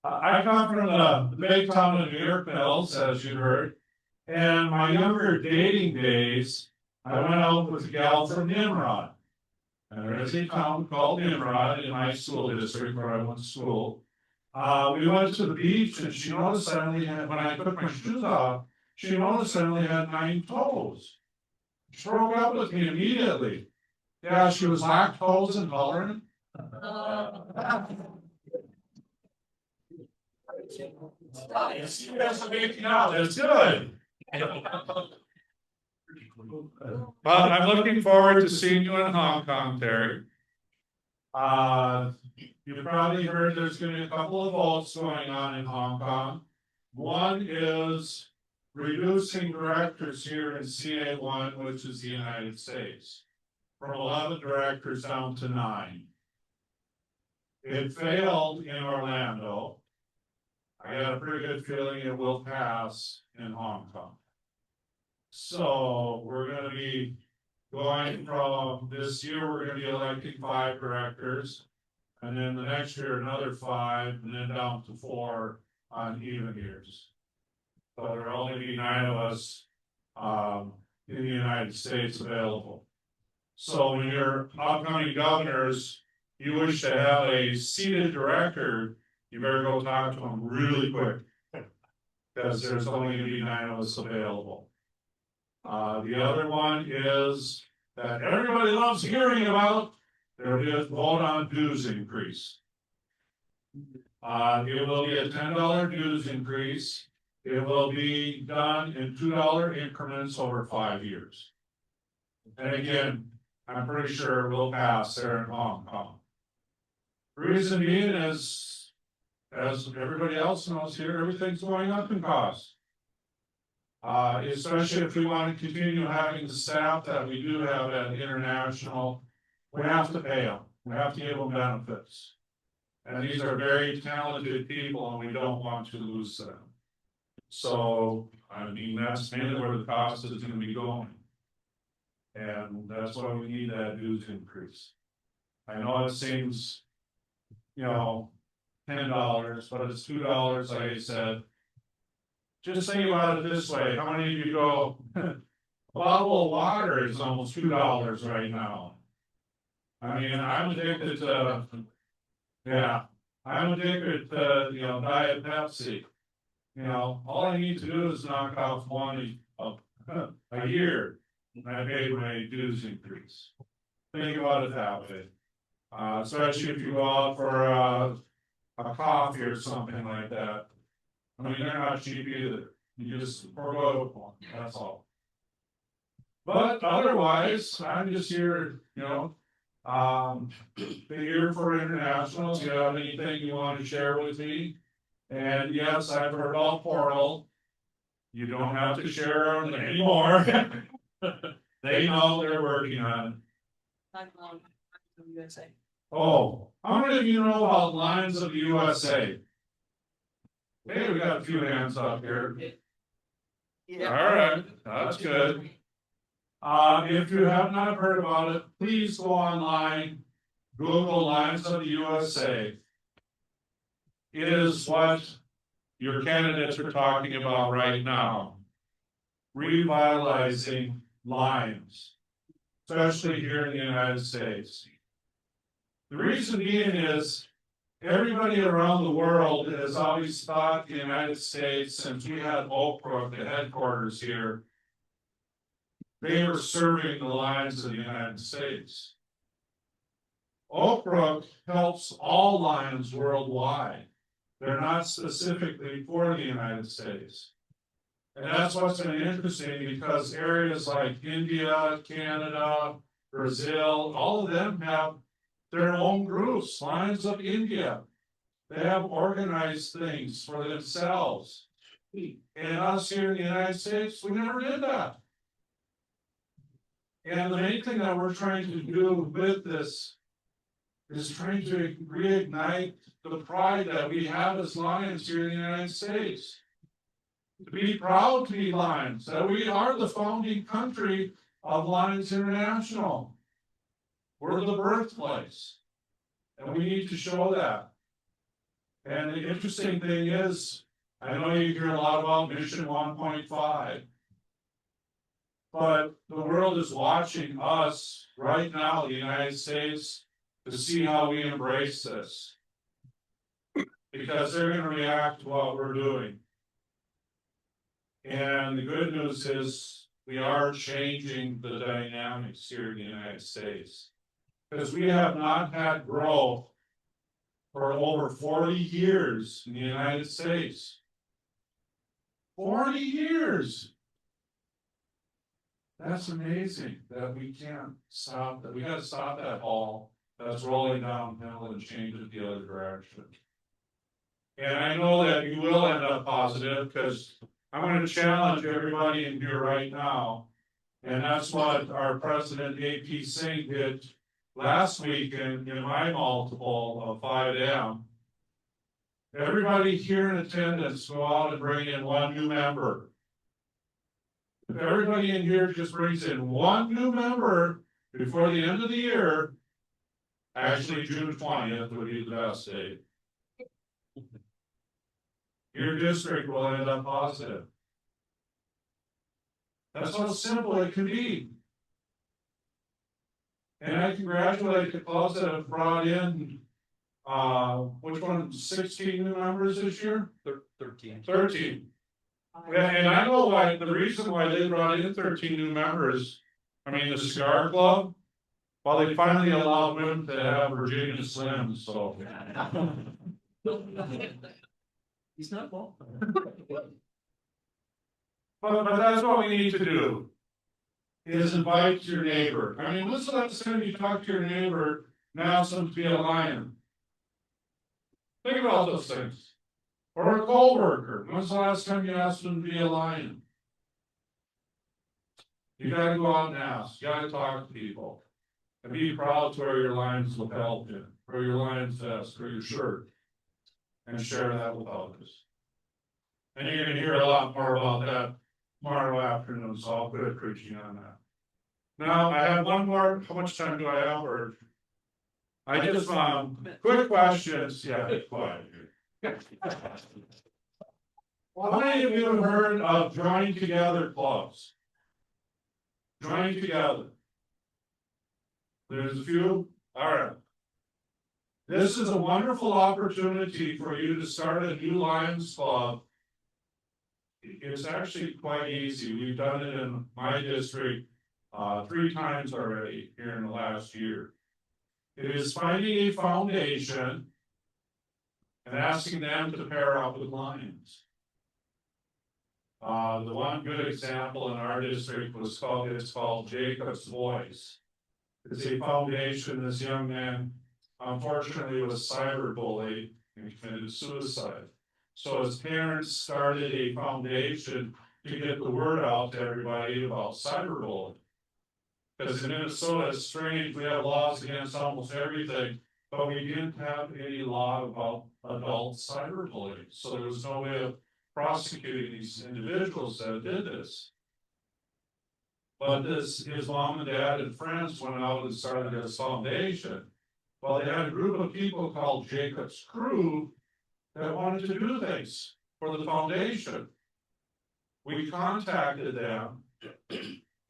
S16: I come from the big town of New York Mills, as you heard, and my younger dating days, I went out with a gal from Nimrod. And there is a town called Nimrod in my school district where I went to school. We went to the beach and she noticed I only had, when I took my shoes off, she noticed I only had 9 toes. She broke up with me immediately. Yeah, she was lactose intolerant. It's good. But I'm looking forward to seeing you in Hong Kong, Terry. You probably heard there's going to be a couple of votes going on in Hong Kong. One is reducing directors here in CA1, which is the United States, from 11 directors down to 9. It failed in Orlando. I got a pretty good feeling it will pass in Hong Kong. So we're gonna be going from this year, we're gonna be electing 5 directors. And then the next year, another 5, and then down to 4 on even years. So there'll only be 9 of us, in the United States available. So when your upcoming governors, you wish to have a seated director, you better go talk to them really quick. Because there's only gonna be 9 of us available. The other one is that everybody loves hearing about, there will be a vote on dues increase. It will be a $10 dues increase. It will be done in $2 increments over 5 years. And again, I'm pretty sure it will pass there in Hong Kong. Reason being is, as everybody else knows here, everything's going up in cost. Especially if we want to continue having the staff that we do have at International, we have to pay them. We have to give them benefits. And these are very talented people and we don't want to lose them. So, I mean, that's mainly where the cost is going to be going. And that's why we need that dues increase. I know it seems, $10, but it's $2, like I said. Just think about it this way, how many of you go, a bottle of water is almost $2 right now. I mean, I'm addicted to, Diet Pepsi. All I need to do is knock off one a year, and I paid my dues increase. Think about it that way. Especially if you go out for a coffee or something like that. I mean, they're not cheap either. You just forego one, that's all. But otherwise, I'm just here, the year for internationals. You have anything you want to share with me? And yes, I've heard all Portal. You don't have to share them anymore. They know they're working on it. Oh, how many of you know about Lines of the USA? Hey, we got a few hands up here. All right, that's good. If you have not heard about it, please go online, Google Lines of the USA. It is what your candidates are talking about right now. Revitalizing lines, especially here in the United States. The reason being is everybody around the world has always thought the United States, since we had Oak Brook, the headquarters here, they were serving the lines of the United States. Oak Brook helps all lines worldwide. They're not specifically for the United States. And that's what's been interesting because areas like India, Canada, Brazil, all of them have their own groups, Lines of India. They have organized things for themselves. And us here in the United States, we never did that. And the main thing that we're trying to do with this is trying to reignite the pride that we have as Lions here in the United States. To be proud to be Lions, that we are the founding country of Lions International. We're the birthplace, and we need to show that. And the interesting thing is, I know you hear a lot about Mission 1.5, but the world is watching us right now, the United States, to see how we embrace this. Because they're going to react to what we're doing. And the good news is we are changing the dynamics here in the United States. Because we have not had growth for over 40 years in the United States. 40 years! That's amazing that we can't stop that. We got to stop that ball that's rolling downhill and change it the other direction. And I know that you will end up positive because I'm going to challenge everybody in here right now. And that's what our president, AP Singh, did last week in my multiple of 5M. Everybody here in attendance, go out and bring in one new member. If everybody in here just brings in one new member before the end of the year, actually June 20th would be the best date. Your district will end up positive. That's how simple it can be. And I congratulate the clubs that have brought in, which one, 16 new members this year? 13. 13. And I know why, the reason why they brought in 13 new members, I mean, the cigar club, well, they finally allowed women to have Virginia Slims, so.
S14: He's not wrong.
S16: But that's what we need to do, is invite your neighbor. I mean, when's the last time you talked to your neighbor and asked them to be a lion? Think about those things. Or a coworker, when's the last time you asked them to be a lion? You gotta go out and ask, you gotta talk to people. And be proud to wear your Lions lapel pin, or your Lions vest, or your shirt. And share that with others. And you're gonna hear a lot more about that tomorrow afternoon, so I'll quit preaching on that. Now, I have one more, how much time do I have, or? I just, quick questions, yeah, quiet. How many of you have heard of joining together clubs? Joining together. There's a few, all right. This is a wonderful opportunity for you to start a new Lions Club. It's actually quite easy. We've done it in my district 3 times already here in the last year. It is finding a foundation and asking them to pair up with Lions. The one good example in our district was called Jacob's Voice. It's a foundation. This young man unfortunately was cyberbullied and committed suicide. So his parents started a foundation to get the word out to everybody about cyberbullying. Because in Minnesota, it's strange, we have laws against almost everything, but we didn't have any law about adult cyberbullying. So there was no way of prosecuting these individuals that did this. But his mom and dad and friends went out and started this foundation. Well, they had a group of people called Jacob's Crew that wanted to do things for the foundation. We contacted them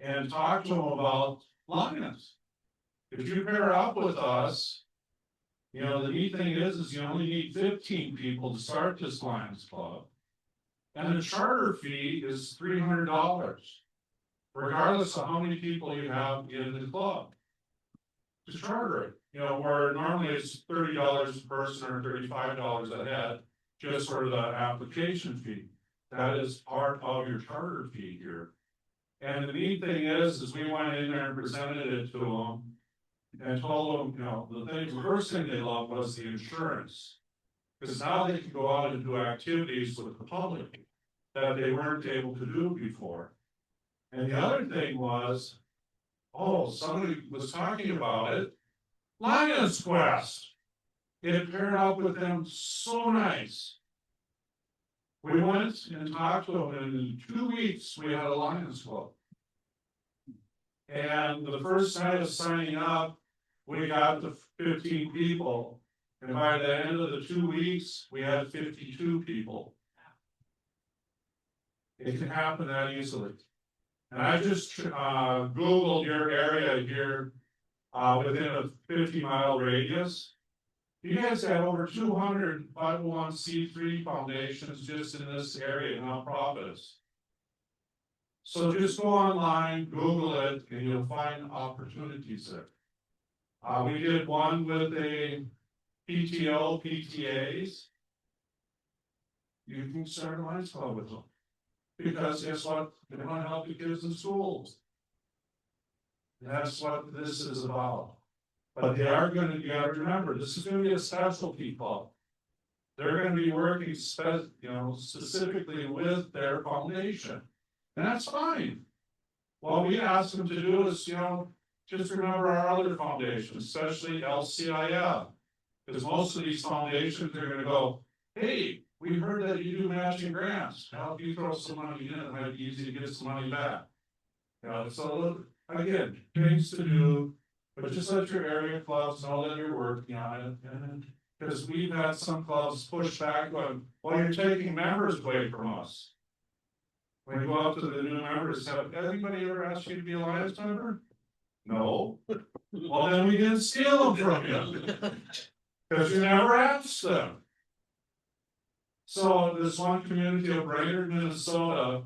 S16: and talked to them about Lions. If you pair up with us, you know, the neat thing is you only need 15 people to start this Lions Club. And the charter fee is $300, regardless of how many people you have in the club. To charter it, you know, where normally it's $30 a person or $35 a head, just for the application fee. That is part of your charter fee here. And the neat thing is we went in there and presented it to them and told them, you know, the first thing they loved was the insurance. Because now they can go out and do activities with the public that they weren't able to do before. And the other thing was, oh, somebody was talking about it, Lions Quest. It paired up with them so nice. We went and talked to them, and in 2 weeks, we had a Lions Club. And the first night of signing up, we got to 15 people. And by the end of the 2 weeks, we had 52 people. It can happen that easily. And I just Googled your area here within a 50-mile radius. You guys have over 200 501c3 foundations just in this area, nonprofits. So just go online, Google it, and you'll find opportunities there. We did one with a PTO, PTAs. You can start a Lions Club with them. Because guess what? They want to help the kids in schools. That's what this is about. But they are going to, you got to remember, this is going to be a specialty club. They're going to be working specifically with their foundation. And that's fine. What we ask them to do is, just remember our other foundations, especially LCIF. Because most of these foundations are going to go, hey, we heard that you do matching grants, how if you throw some money in, it might be easy to get some money back. You know, so again, things to do, but just let your area clubs know that you're working on it, and because we've had some clubs push back on, well, you're taking members away from us. When you go up to the new members, have anybody ever asked you to be a Lions member? No. Well, then we didn't steal them from you. Because you never asked them. So this one community of Brainerd, Minnesota,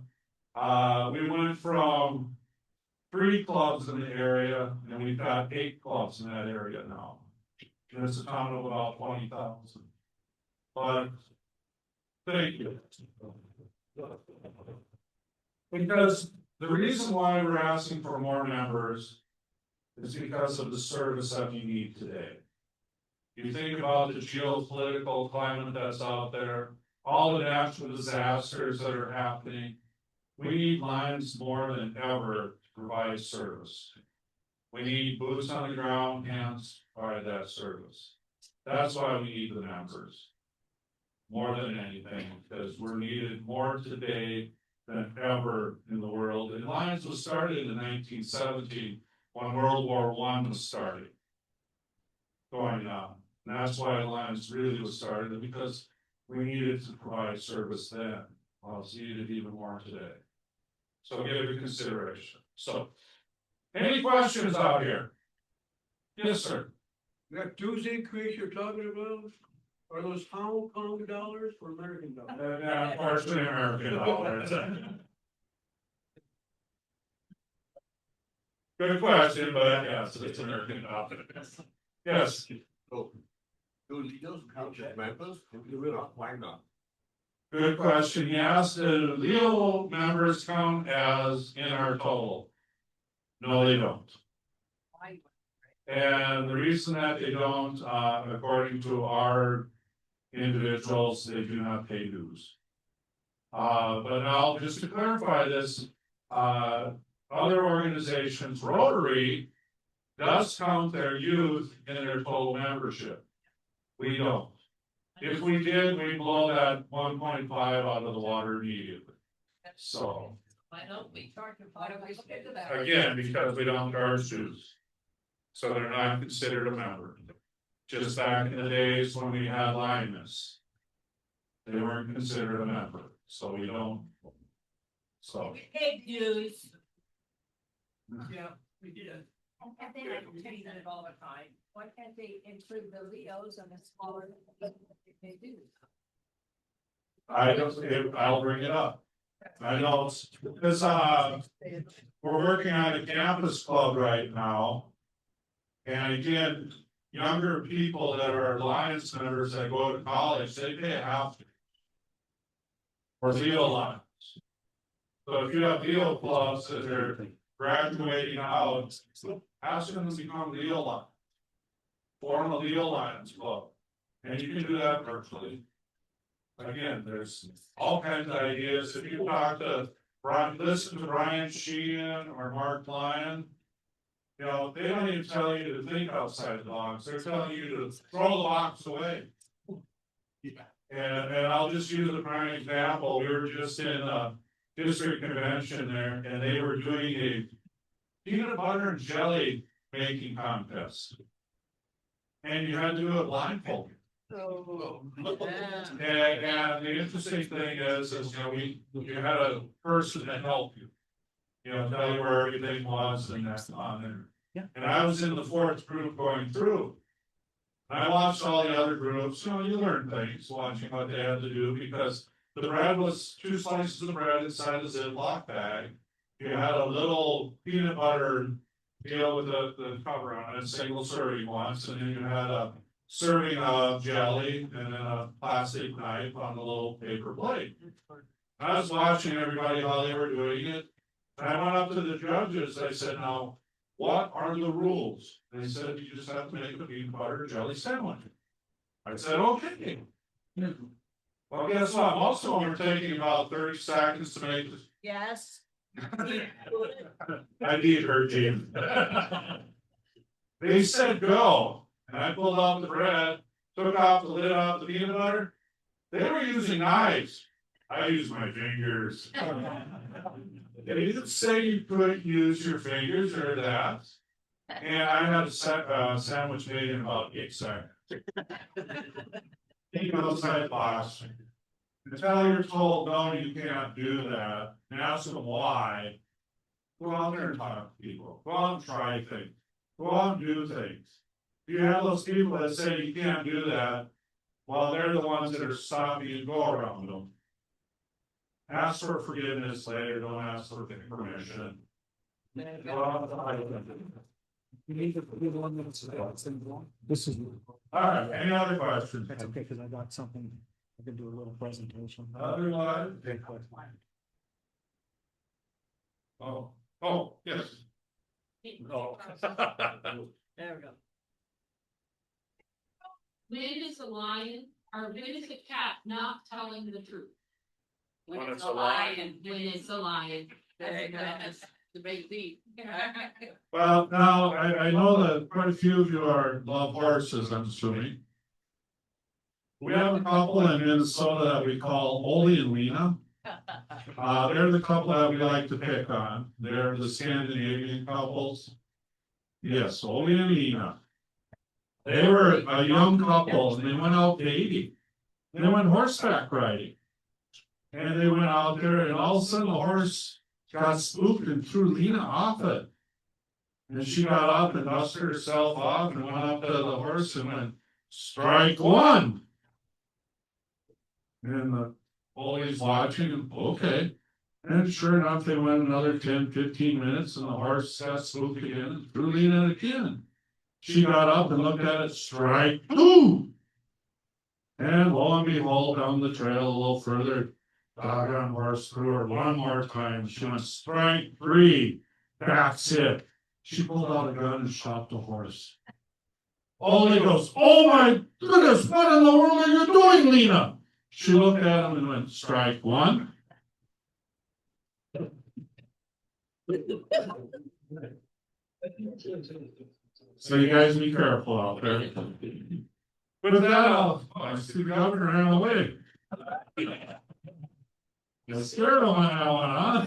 S16: we went from 3 clubs in the area, and we've got 8 clubs in that area now. And it's a town of about 20,000. But thank you. Because the reason why we're asking for more members is because of the service that we need today. You think about the geopolitical climate that's out there, all the natural disasters that are happening. We need Lions more than ever to provide service. We need boots on the ground, hands to provide that service. That's why we need the members. More than anything, because we're needed more today than ever in the world. And Lions was started in 1917 when World War I was starting. Going on. And that's why Lions really was started, because we needed to provide service then. Well, it's needed even more today. So give it consideration. So, any questions out here? Yes, sir.
S17: That Tuesday increase you're talking about, are those Hong Kong dollars or American dollars?
S16: Unfortunately, American dollars. Good question, but yes, it's American dollars. Yes.
S17: Oh, those count as members, why not?
S16: Good question. Yes, the Leo members count as in our total. No, they don't. And the reason that they don't, according to our individuals, they do not pay dues. But now, just to clarify this, other organizations, Rotary does count their youth in their total membership. We don't. If we did, we'd blow that 1.5 out of the water immediately. So.
S6: Why don't we charge them? Why don't we stick to that?
S16: Again, because we don't charge dues. So they're not considered a member. Just back in the days when we had Lioness, they weren't considered a member, so we don't. So.
S6: Big dues. Yeah, we did. And they have to change it all the time. Why can't they include the Leos and the smaller they do?
S16: I'll bring it up. I know it's because we're working on a campus club right now. And again, younger people that are Lions members that go to college, they pay half or Leo Lions. So if you have Leo clubs that are graduating out, ask them to become Leo Lions. Form a Leo Lions club. And you can do that virtually. Again, there's all kinds of ideas. If you talk to listen to Brian Sheehan or Mark Lyon, you know, they don't even tell you to think outside the box. They're telling you to throw the box away. And I'll just use a prime example. We were just in a district convention there, and they were doing a peanut butter and jelly making contest. And you had to do it blindfolded.
S6: Oh,
S16: And the interesting thing is you know, you had a person to help you. You know, tell you where everything was and that's on there. Yeah. And I was in the 4th group going through. And I watched all the other groups, you know, you learn things watching what they had to do because the bread was 2 slices of bread inside a Ziploc bag. You had a little peanut butter deal with the cover on it, single serving once, and then you had a serving of jelly and then a plastic knife on the little paper plate. I was watching everybody while they were doing it. And I went up to the judges. I said, now, what are the rules? They said, you just have to make a peanut butter jelly sandwich. I said, okay. Well, guess what? Most of them are taking about 30 seconds to make this.
S6: yes.
S16: I need her, Jim. They said go. And I pulled out the bread, took off the lid off the peanut butter. They were using knives. I use my fingers. They didn't say you couldn't use your fingers or that. And I had a sandwich made in about 8 seconds. Think outside the box. Until you're told, no, you can't do that, and ask them why. Go out there and talk to people. Go out and try things. Go out and do things. You have those people that say you can't do that, well, they're the ones that are stopping you to go around them. Ask for forgiveness later, don't ask for permission.
S1: This is.
S16: All right, any other questions?
S1: That's okay, because I got something, I can do a little presentation.
S16: Otherwise. Oh, yes. Oh.
S10: There we go. When is a lion, or when is a cat not telling the truth? When it's a lion. When it's a lion. That's the big thing.
S16: Well, now, I know that quite a few of you love horses, I'm assuming. We have a couple in Minnesota that we call Ole and Lena. They're the couple that we like to pick on. They're the Scandinavian couples. Yes, Ole and Lena. They were a young couple and they went out dating. They went horseback riding. And they went out there and all of a sudden the horse got spooked and threw Lena off it. And she got up and dusted herself off and went up to the horse and went, strike one. And the Ole's watching and okay. And sure enough, they went another 10, 15 minutes and the horse got spooked again and threw Lena again. She got up and looked at it, strike two. And lo and behold, down the trail a little further, doggone horse threw her one more time. She went strike three. That's it. She pulled out a gun and shot the horse. Ole goes, oh my goodness, what in the world are you doing, Lena? She looked at him and went, strike one. So you guys be careful out there. With that, I see the governor ran away. You scared him on that one, huh?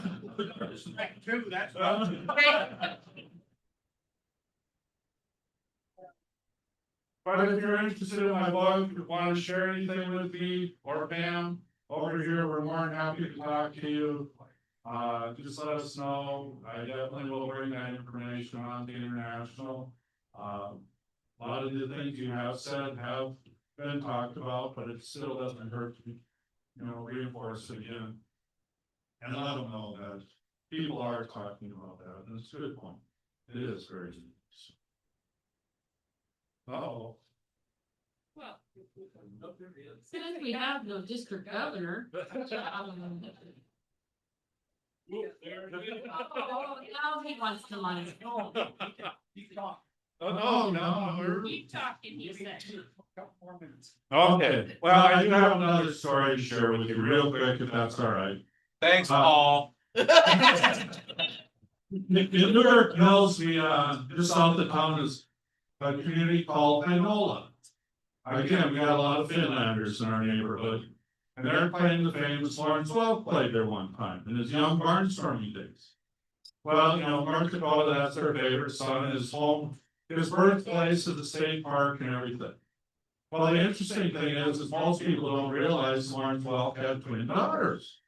S16: But if you're interested in my book, if you want to share anything with me or Pam over here, we're more than happy to talk to you. Just let us know. I definitely will bring that information on to international. A lot of the things you have said have been talked about, but it still doesn't hurt to, reinforce it again. And let them know that people are talking about that, and it's a good point. It is very serious. Uh-oh.
S10: Well, since we have no district governor. Oh, he wants to line.
S16: Oh, no.
S10: Keep talking, he said.
S16: Okay, well, I do have another story to share with you real quick, if that's all right.
S14: Thanks, Paul.
S16: In Newark Mills, we, just south of town is a community called Panola. Again, we got a lot of Finlanders in our neighborhood. And they're playing the famous Lawrence Welk played there one time in his young barnstorming days. Well, North Dakota, that's their favorite son, his home, his birthplace is the state park and everything. Well, the interesting thing is most people don't realize Lawrence Welk had twin daughters.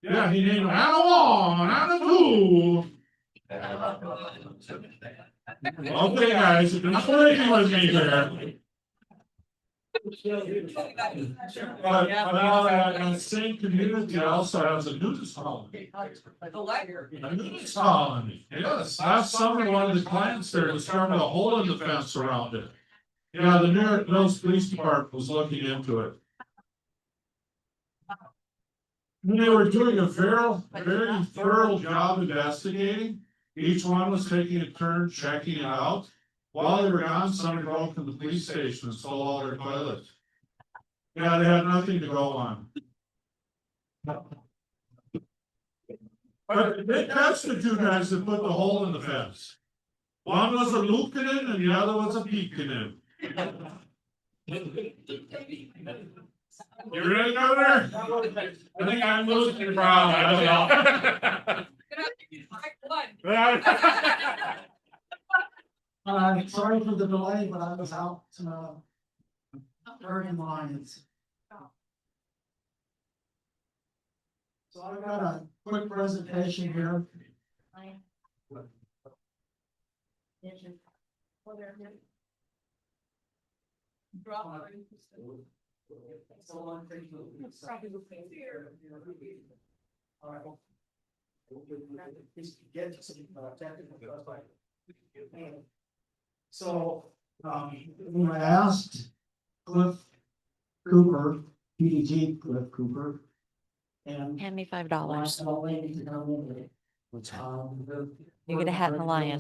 S16: Yeah, he named Anna 1, Anna 2. Okay, guys, you've been playing with me here. But now that same community also has a nudist colony. A nudist colony, yes. Last summer, one of the clients there discovered a hole in the fence around it. Yeah, the New York Mills Police Department was looking into it. And they were doing a very thorough job investigating. Each one was taking a turn checking it out. While they were gone, somebody broke in the police station and stole all their toilets. Yeah, they had nothing to go on. But they tested two guys that put the hole in the fence. One was a Lukanen and the other was a Peekanen. You ready, Governor? I think I'm losing the crowd, I don't know.
S1: Sorry for the delay, but I was out, herding lions. So I've got a quick presentation here. So, when I asked Cliff Cooper, PDG Cliff Cooper, and
S18: Hand me $5.
S1: You get a hat and a lion.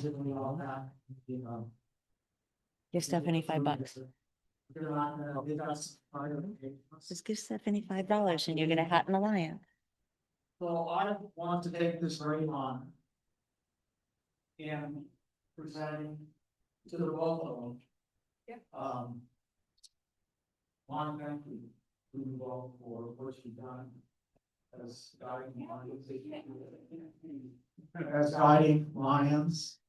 S18: Give Stephanie $5. Just give Stephanie $5 and you get a hat and a lion.
S1: So I want to take this grade on and presenting to the both of them. One, thank you both for what you've done as guiding lions.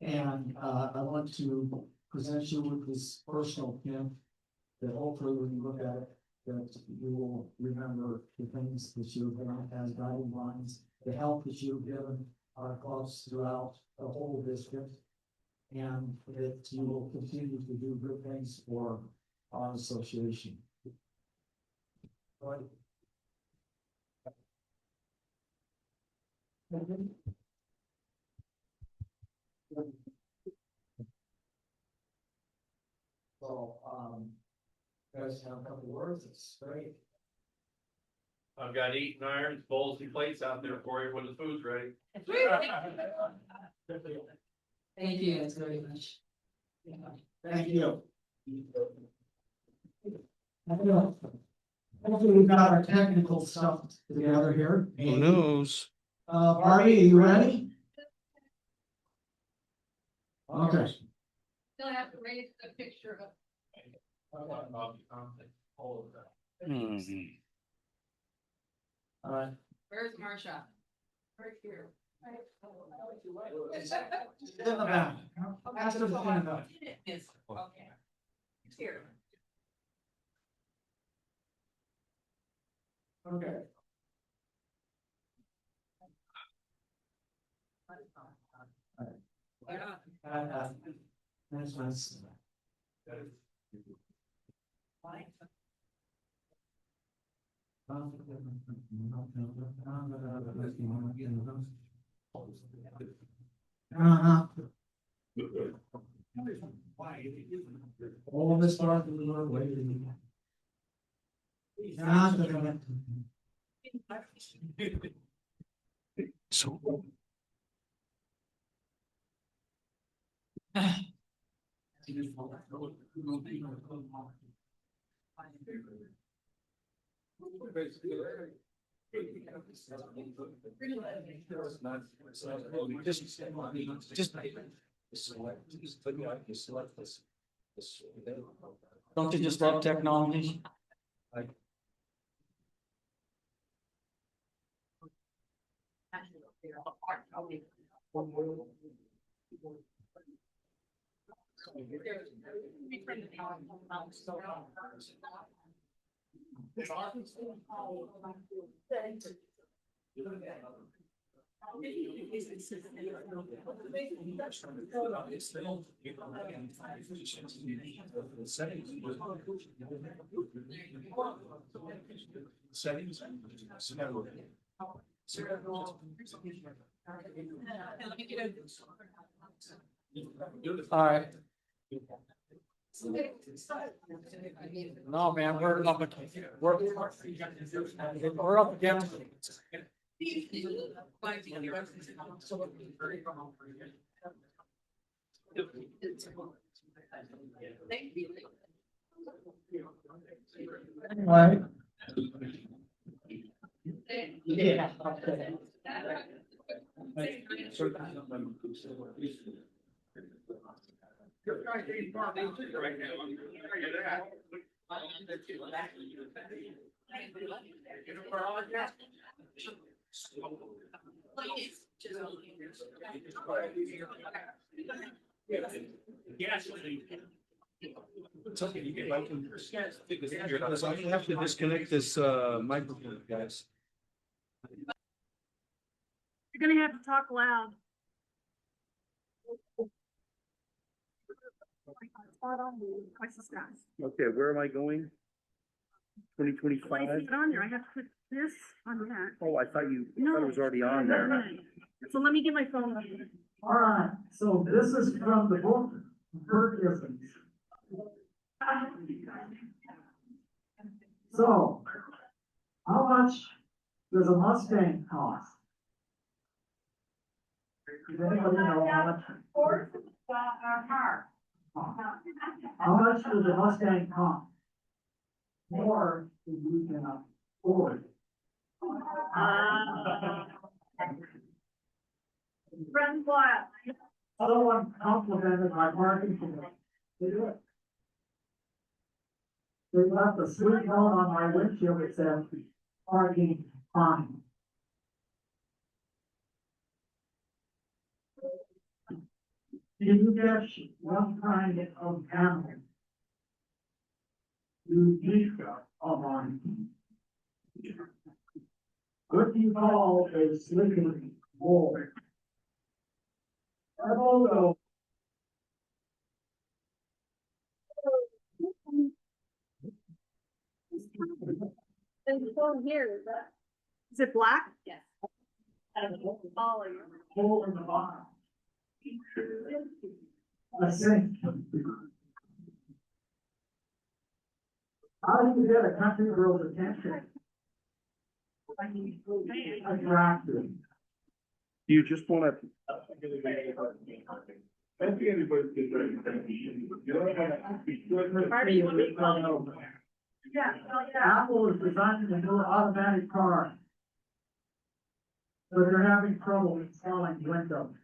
S1: And I want to present you with this personal pin that hopefully when you look at it, that you will remember the things that you've done as guiding lions, the help that you've given our clubs throughout the whole district, and that you will continue to do good things for our association. Right. So, you guys have a couple words, it's great.
S17: I've got eating irons, bowls and plates out there for you when the food's ready.
S5: Thank you guys very much.
S1: Thank you. Hopefully we've got our technical stuff together here.
S13: Who knows?
S1: Barbie, are you ready? Okay.
S6: Still have to raise the picture of.
S1: All right.
S6: Where's Marcia? Right here.
S1: In the back. Ask her to stand up.
S6: Yes, okay. Here.
S1: Okay. That's nice. All this part of the way.
S13: So.
S14: Don't you just love technology? All right. No, man, we're up against it. We're up against it.
S1: Right. Yeah.
S13: It's okay, you can, I can figure it out. So I'm gonna have to disconnect this microphone, guys.
S10: You're gonna have to talk loud.
S13: Okay, where am I going? 2025?
S10: On there, I have to put this on that.
S13: Oh, I thought it was already on there.
S10: So let me get my phone.
S1: All right, so this is from the book, Burgisms. So, how much does a Mustang cost? Does anybody know how much? How much does a Mustang cost? More than you can afford.
S10: Run wild.
S1: Someone complimented my parking today. They do it. They left a sweet note on my windshield that said, parking fine. You catch one kind of animal. You keep on. What you call a sleeping wolf. Although
S10: There's a phone here, is it black? Yes.
S1: hole in the bottom. I think. How do you get a country girl's attention? Attractive.
S13: You just wanna.
S1: Yeah, Apple is designing a new automatic car. But they're having trouble installing Windows.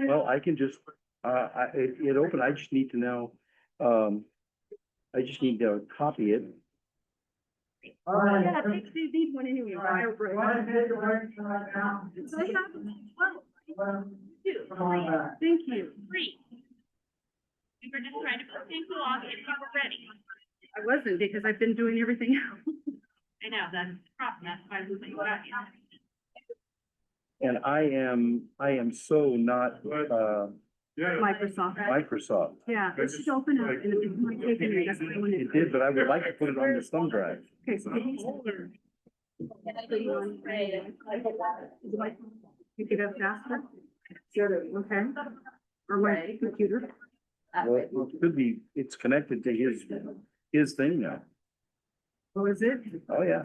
S13: Well, I can just, it opened, I just need to now, I just need to copy it.
S1: All right.
S10: Yeah, these one anyway.
S1: All right, go ahead and take a break right now.
S10: So I have 12.
S1: Come on back.
S10: Thank you. 3. We were just trying to put things along and you were ready. I wasn't because I've been doing everything else. I know, that's the problem, that's why I was like, what are you?
S13: And I am so not, Microsoft.
S10: Yeah, it should open up and it might take a minute. That's why I wanted
S13: It did, but I would like to put it on the thumb drive.
S10: Okay, so give me some. Pick it up faster? Okay. Or my computer?
S13: Well, it could be, it's connected to his thing now.
S10: Oh, is it?
S13: Oh, yeah.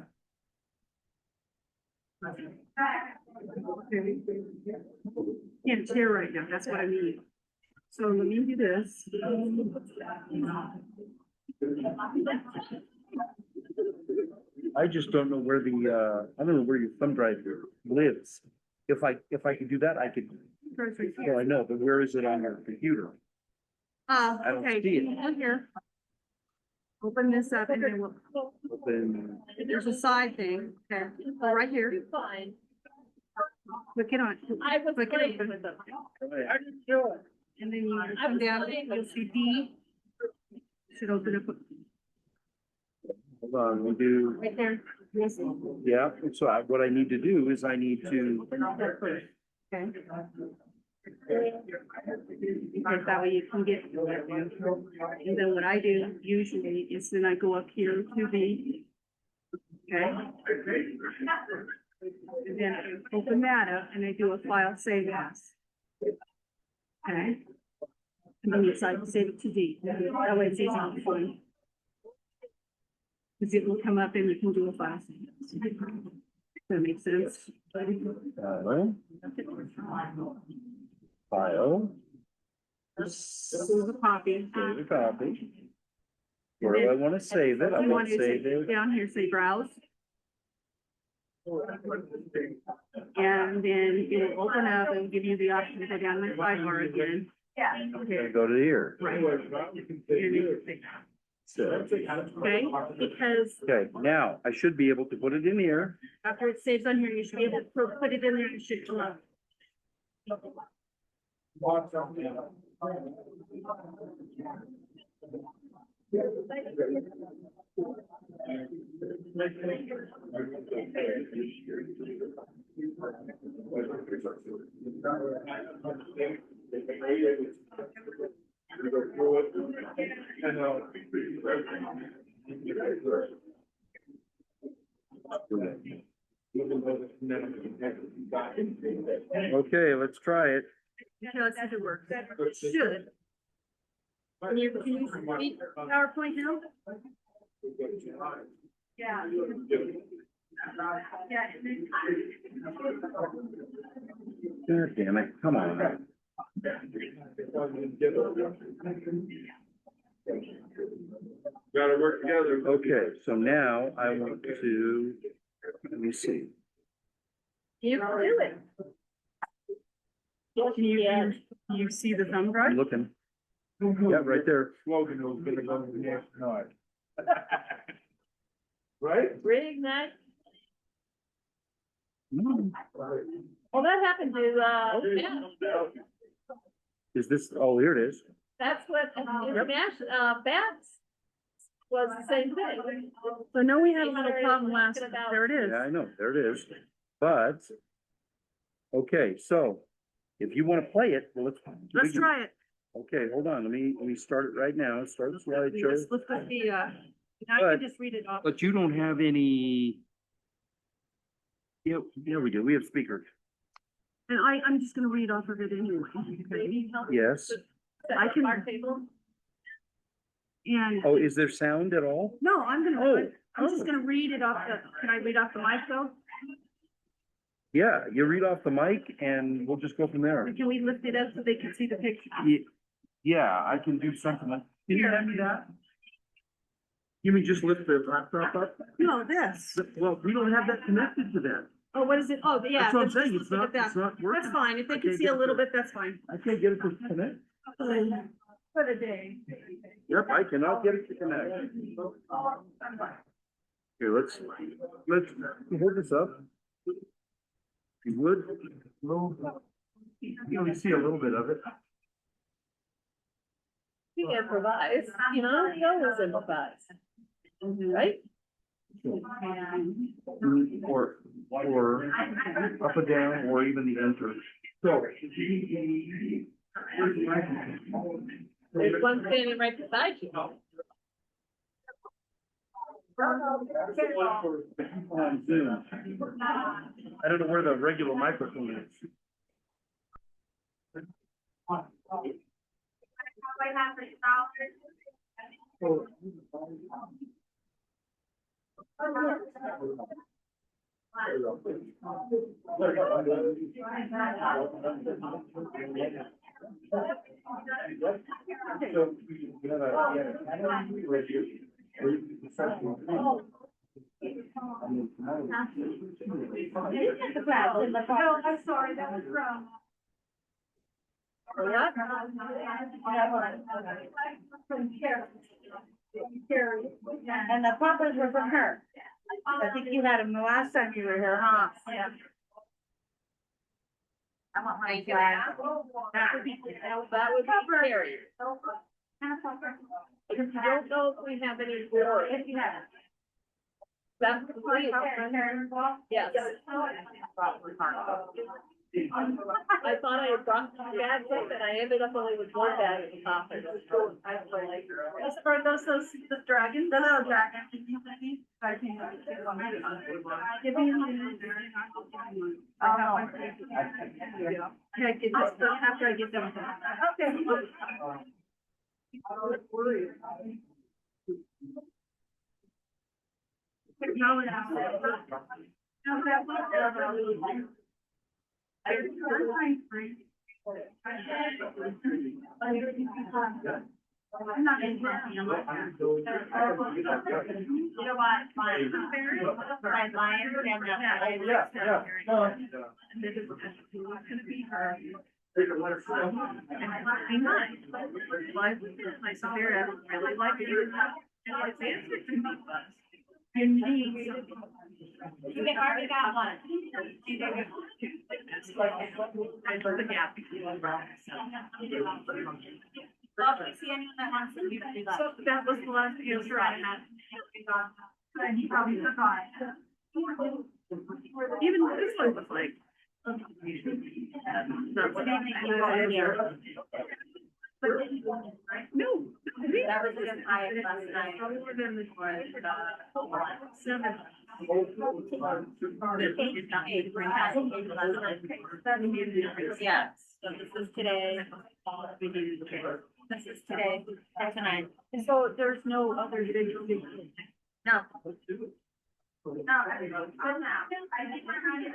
S10: Can't share right now, that's what I mean. So let me do this.
S13: I just don't know where I don't know where your thumb drive lives. If I could do that, I could, well, I know, but where is it on your computer? I don't
S10: Okay,
S13: see it.
S10: look here. Open this up and then we'll,
S13: Open.
S10: there's a side thing, okay, right here. Fine. Click it on. I was playing with them. I didn't do it. And then you come down, you'll see D. Should open up.
S13: Hold on, we do,
S10: Right there. Yes.
S13: yeah, so what I need to do is I need to,
S10: Open up that first. Okay. Because that way you can get. And then what I do usually is then I go up here to the. Okay. And then I open that up and I do a file save as. Okay. And then you decide to save it to D. That way it's easy to find. Because it will come up and you can do a file save. Does that make sense?
S13: file,
S10: This is a copy.
S13: here's a copy. Where do I want to save it? I
S10: You
S13: want to
S10: say
S13: save it.
S10: down here, say browse.
S4: And then it will open up and give you the option to go down the sidebar again. Okay.
S13: Go to here.
S4: Right.
S13: So,
S4: Okay, because
S13: okay, now I should be able to put it in here.
S4: after it saves on here, you should be able to put it in there and it should come up.
S13: Okay, let's try it.
S4: Okay, let's see if it works. It should. Can you see PowerPoint now? Yeah.
S13: God damn it, come on.
S11: Gotta work together.
S13: Okay, so now I want to, let me see.
S4: You can do it. Can you see the thumb drive?
S13: I'm looking. Yeah, right there.
S11: Slogan was gonna go to the next night. Right?
S10: Reignite.
S13: Hmm.
S10: Well, that happened to, yeah,
S13: Is this, oh, here it is.
S10: that's what, international, Bats was the same thing.
S4: So now we had a little problem last, there it is.
S13: Yeah, I know, there it is. But, okay, so if you want to play it, well,
S4: Let's try it.
S13: Okay, hold on, let me start it right now. Start the slideshow.
S4: Let's put the, now you
S13: But-
S4: can just read it off.
S13: But you don't have any. Yeah, we do. We have speakers.
S4: And I'm just gonna read off of it anyway.
S13: Yes.
S4: I can.
S10: Our table.
S4: And,
S13: Oh, is there sound at all?
S4: no, I'm
S13: Oh.
S4: just gonna read it off can I read off the mic though?
S13: Yeah, you read off the mic and we'll just go from there.
S4: Or can we lift it up so they can see the picture?
S13: Yeah, I can do something like. Can you hand me that? You mean just lift the laptop up?
S4: No, this.
S13: Well, we don't have that connected to that.
S4: Oh, what is it? Oh, yeah.
S13: That's what I'm
S4: let's
S13: saying.
S4: just
S13: It's
S4: look
S13: not,
S4: at that.
S13: it's not working.
S4: That's fine. If they
S13: I
S4: can
S13: can't
S4: see
S13: get
S4: a
S13: it
S4: little
S13: to-
S4: bit, that's fine.
S13: I can't get it to connect.
S4: For the day.
S13: Yep, I cannot get it to connect. Here, let's hold this up. If you would, you only see a little bit of it.
S10: You improvise, you know, you always improvise, right?
S13: Or up and down, or even the enter. So.
S10: There's one standing right beside you.
S13: On Zoom. I don't know where the regular microphone is.
S4: No, I'm sorry, that was wrong.
S10: What?
S5: And the poppers were from her. I think you had them the last time you were here, huh?
S10: Yeah.
S5: I want my flag.
S10: That would be Carrie. If you don't know if we have any board,
S5: If you have.
S10: that's complete. Yes. I thought I had brought some bags up and I ended up only with one bag at the top.
S4: Just for those the dragons, the little dragon. I can. Give me one. Okay, get this after I get done. Okay. I'm not in I'm like that. You know what, my lion and this is gonna be her. And I be mine. My spirit, I really like it. And it's answered to me. You need something. You already got one. I love the gap between the brothers. Well, if you see anyone that wants to do that. So that was the last answer I had. And he probably forgot. Even this one was like. Not what I think you got in here. No. That was just I last night. More than the one. 7. Yes, so this is today. This is today, that's tonight. And so there's no other video. No. No, I'm not. I think we're going to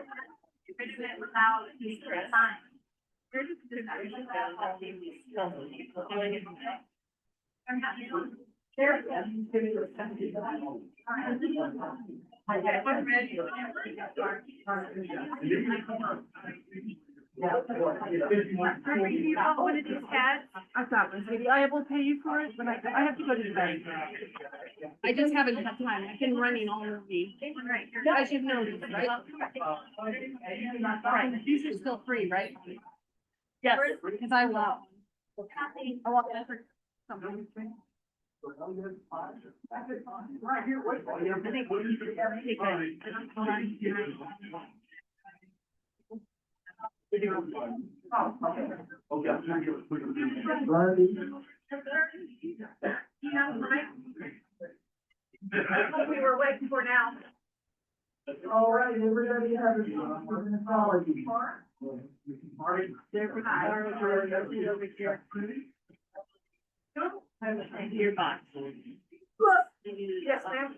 S4: finish it without these signs. You're just deciding about I'm happy. One of these cats, I thought was maybe I will pay you for it, but I have to go to the bank. I just haven't had time. I've been running all of these. I should know these, right? Right, these are still free, right? Yes, because I want. I want that for something. Right here, wait. I think that's what we were waiting for now.
S1: All right, everybody have a apology.
S4: Your box. Yes, ma'am.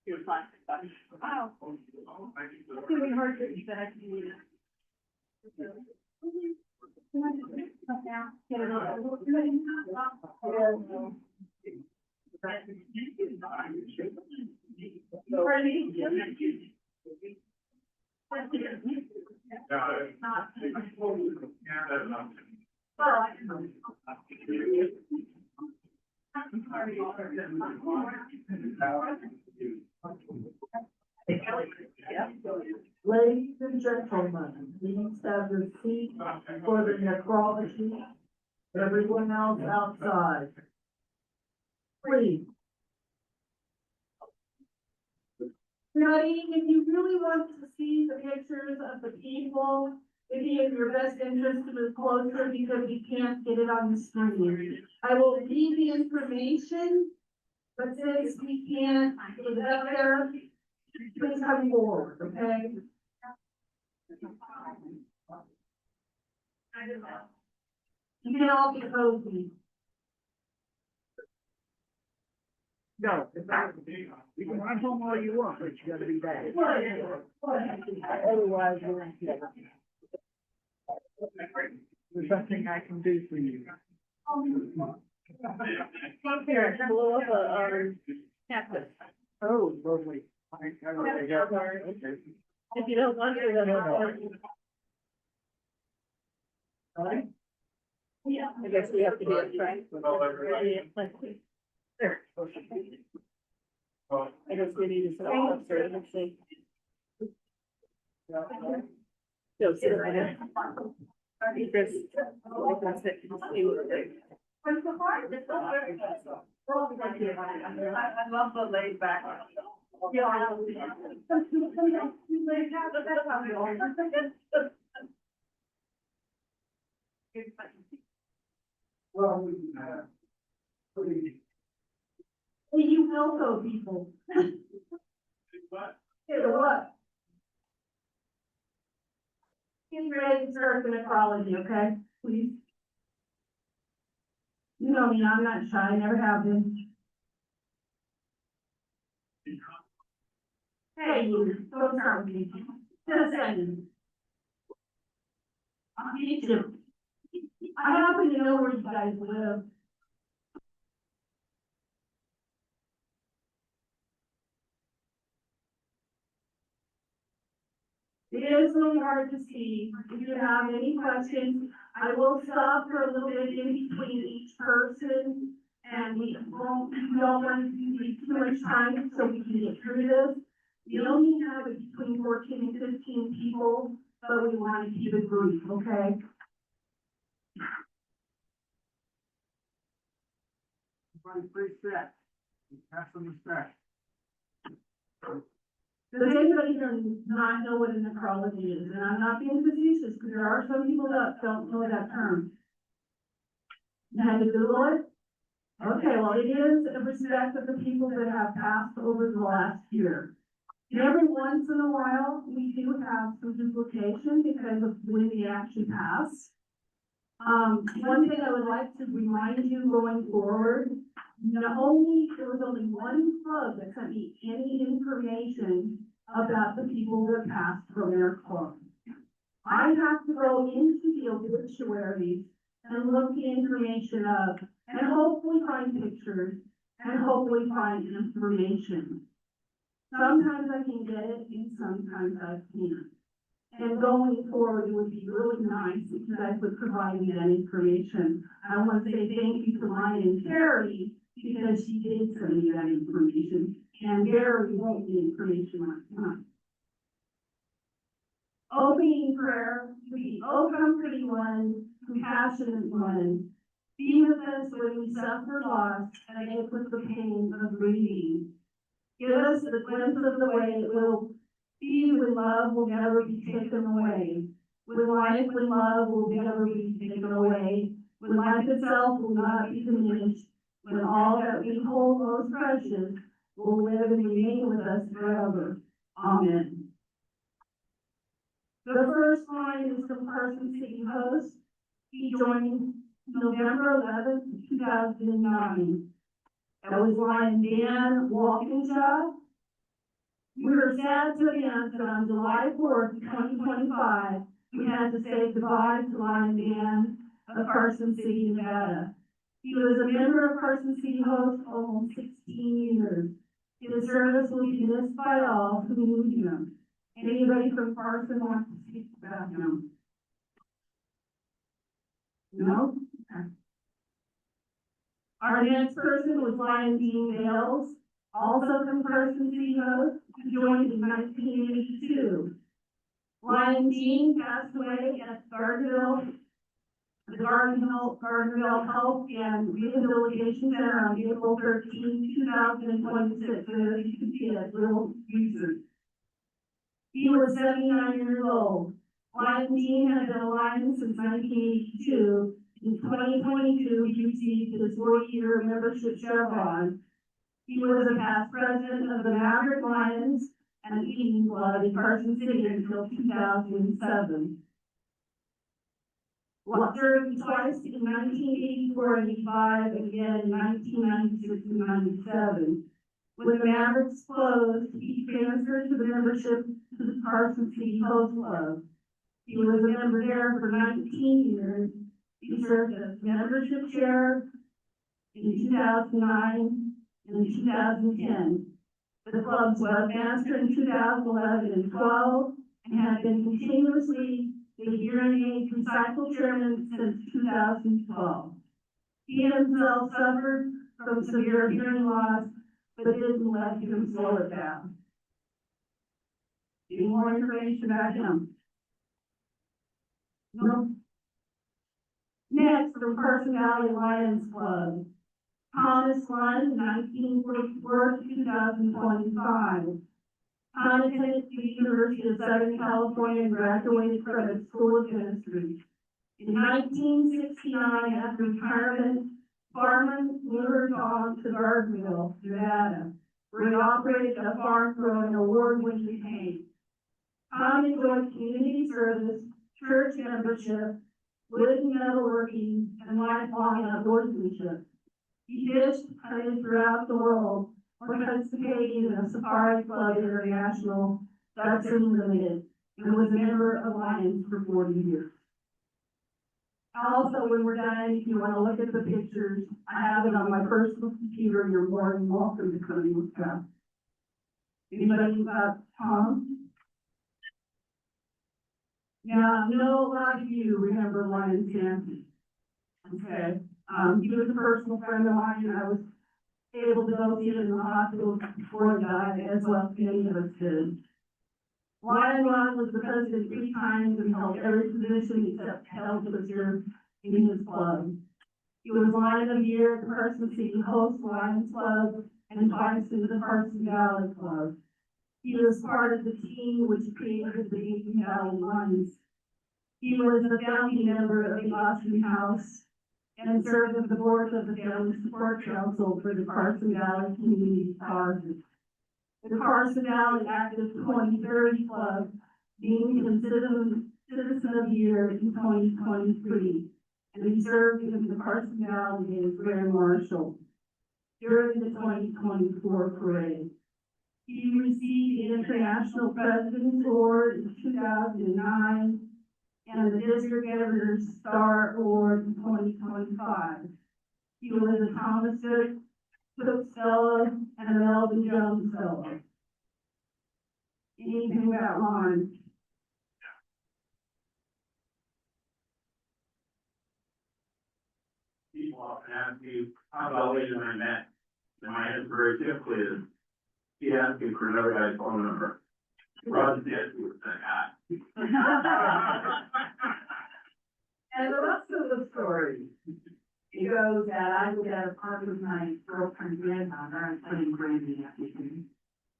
S4: Your plastic box. Wow. It's really hard to eat that.
S1: Ladies and gentlemen, please have your seat for the necrology. Everyone else outside. Please.
S5: Jody, if you really want to see the pictures of the people, it'd be in your best interest to move closer because you can't get it on the screen. I will read the information, but since we can't get it up there, please come forward, okay? You can all be cozy.
S1: No, you can run home all you want, but you gotta be back. Otherwise, we're in trouble. There's nothing I can do for you.
S4: Here, blow up a, cactus.
S1: Oh, lovely. Okay.
S4: If you don't want to, then. Yeah, I guess we have to be upfront. There. I guess we need to sit up there, let's see. Go sit right in. Chris, that's it. I love the laid back. Yeah.
S1: Well,
S5: You will go, people. What? Get ready to start the necrology, okay? Please. You know me, I'm not shy, never have been. Hey, you, don't start with me. Just a second. Me too. I happen to know where you guys live.
S2: is really hard to see. If you have any questions, I will stop for a little bit in between each person. And we don't want to take too much time so we can get through this. We only have between 14 and 15 people, but we want to keep it brief, okay?
S1: Please sit. Have some respect.
S2: Does anybody here not know what a necrology is? And I'm not being facetious, because there are some people that don't know that term. You had to Google it? Okay, well, it is a respect of the people that have passed over the last year. And every once in a while, we do have some duplication because of when they actually pass. One thing I would like to remind you going forward, there was only one club that sent me any information about the people that passed from their club. I have to go into the obituaries and look the information up and hopefully find pictures and hopefully find information. Sometimes I can get it and sometimes I can't. And going forward, it would be really nice if you guys would provide me that information. I want to say thank you to Ryan and Terry because she did send me that information. And Barry wrote the information last time. Opening prayer, we O comforting one, compassionate one. Be with us when we suffer loss and ache with the pain of grieving. Give us the glimpse of the way it will be when love will never be taken away. When life, when love will never be taken away. When life itself will not be diminished. When all that we hold most precious will live and remain with us forever. Amen. The first line is from Carson City Host. He joined November 11th, 2009. That was line Dan Walkinshaw. We were sad to announce that on July 4th, 2025, we had to say goodbye to Lion Dan of Carson City, Nevada. He was a member of Carson City Host for almost 16 years. His service will be missed by all who knew him. Anybody from Carson wants to speak about him? No? Okay. Our next person was Lion Dean Bales, also from Carson City Host, who joined in 1982. Lion Dean passed away at the Gardnerville Health and Rehabilitation Center on April 13, 2026. So you can see that little research. He was 79 years old. Lion Dean had been a lion since 1982. In 2022, he received his 40-year membership chevron. He was a past president of the Maverick Lions and Eating Blood in Carson City until 2007. Served twice in 1984 and 85, and again in 1996 and 97. When the Mavericks closed, he transferred to the membership to the Carson City Host Club. He was a member there for 19 years. He served as membership chair in 2009 and 2010. The club's webmaster in 2011 and 12, and had been continuously the hearing aid recycle chairman since 2012. He himself suffered from severe hearing loss, but didn't let him slow it down. Any more information about him? No. Next, from Carson Valley Lions Club, Thomas Lund, 1944 to 2025. Tom attended the University of Southern California and graduated from its School of Dentistry. In 1969, after retirement, Farman lured Tom to Gardnerville, Nevada, where he operated a farm growing award-winning cane. Tom enjoyed community service, church membership, wood and metalworking, and lifelong outdoorsmanship. He fished, hunted throughout the world, participating in the Safari Club International, Ducks Unlimited, and was a member of Lions for 40 years. Also, when we're done, if you want to look at the pictures, I have it on my personal computer. You're more than welcome to come and look up. Anybody about Tom?
S4: Now, I know a lot of you remember Ryan Sampson. Okay, he was a personal friend of mine, and I was able to go see him in the hospital before he died, as well as many of us did. Ryan was the president 3 times and held every position except health officer in his club. He was Lion of the Year at the Carson City Host Lions Club and twice in the Carson Valley Club. He was part of the team which created the Aiken Valley Lions. He was a founding member of the Austin House and served on the board of the Family Support Council for the Carson Valley Community Causes. The Carson Valley Active 2030 Club being considered Citizen of the Year in 2023, and he served in the Carson Valley as Grand Marshal during the 2024 parade. He received the International President's Award in 2009 and the District Governor's Star Award in 2025. He was a Thomas Cook Fellow and a Melvin Jones Fellow. Anything about Ron?
S9: People often ask me, how about later I met? And my answer very simply is, he asked me for another guy's phone number. Rather than answer with that guy.
S4: And the rest of the story, it goes that I was at a party with my girlfriend's granddaughter, I was playing Brandy that weekend.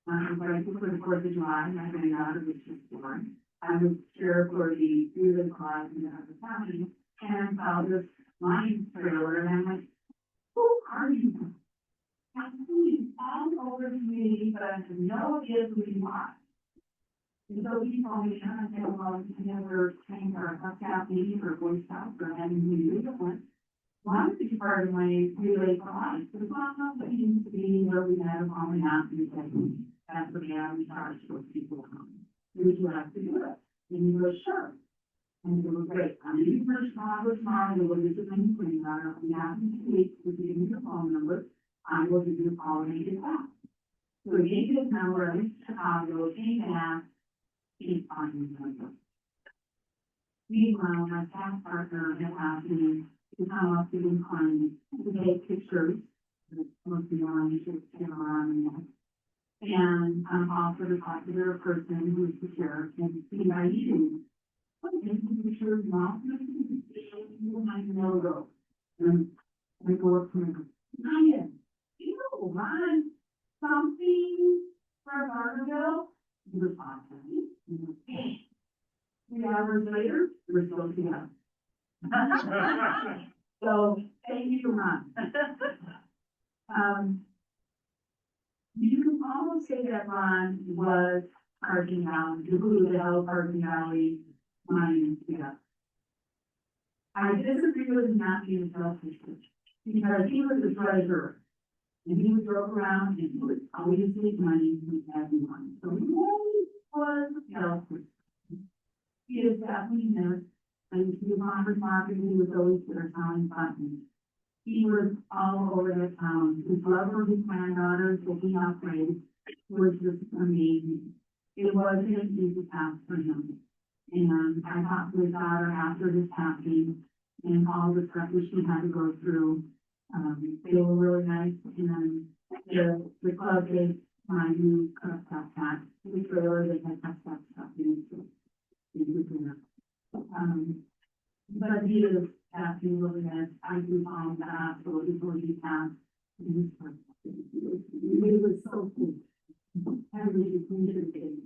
S4: I was grateful for the 4th of July, my granddaughter was just born. I was here for the Freedom Clause in the county, and I saw this lion trailer, and I'm like, who are you? I'm seeing all over the community, but I have no idea who you are. And so he told me, and I said, well, you never trained our Scout meeting or Boy Scouts or having any different. Why don't you be part of my relay for life? Because but he used to be where we had a common house and said, that's what we have in charge of people coming. Would you like to do it? And he goes, sure. And it was great. I mean, first tomorrow, we'll visit my granddaughter. We have to speak, we'll give you the phone number. I will give you a call and get back. So he gave his number, I went to Chicago, came back, he's on his number. Meanwhile, my staff partner had asked me to come up to the client to take pictures, mostly on the camera and also to talk to their person who is the sheriff and see how you do. What is the picture of mom? You might know. And I go up to him and go, Ryan, you know, Ron, something for Barberville? He was awesome. 3 hours later, we're still together. So, thank you, Ron. You can almost say that Ron was Carson Valley, the glue that held Carson Valley mine together. I disagree with him not being selfish, because he was the treasurer, and he would drove around and he would always take money from everyone. So he always was selfish. He is definitely missed. And he was farmer's market, he was always there selling buttons. He was all over the town. His love for his granddaughter, taking out grades, was just amazing. It wasn't an easy task for him. And I talked to his daughter after this happening and all the stuff that she had to go through. They were really nice. And the club gave my new stuff back. The trailer, they had stuff in it. But he is absolutely nice. I do find that absolutely before he passed. It was so cool. I really appreciate it.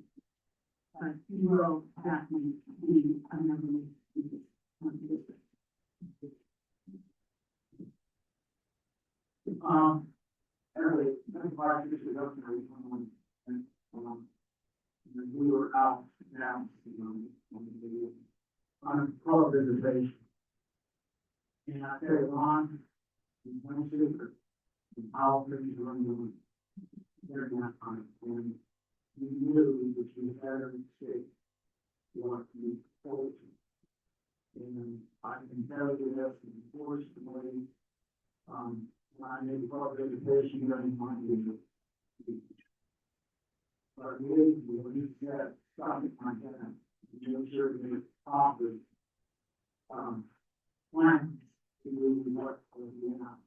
S4: But he will definitely be a memory.
S1: Anyway, that's why I just got up there and we were out now on a club visitation. And I said, Ron, one secret, how things are going, they're not on it. And we knew that we had a mistake. You want to be told. And I can tell you that unfortunately, when I made club visitation, you don't want to do it. But really, when you said, stop it, my head, make sure that it's properly. Plan to do what we have.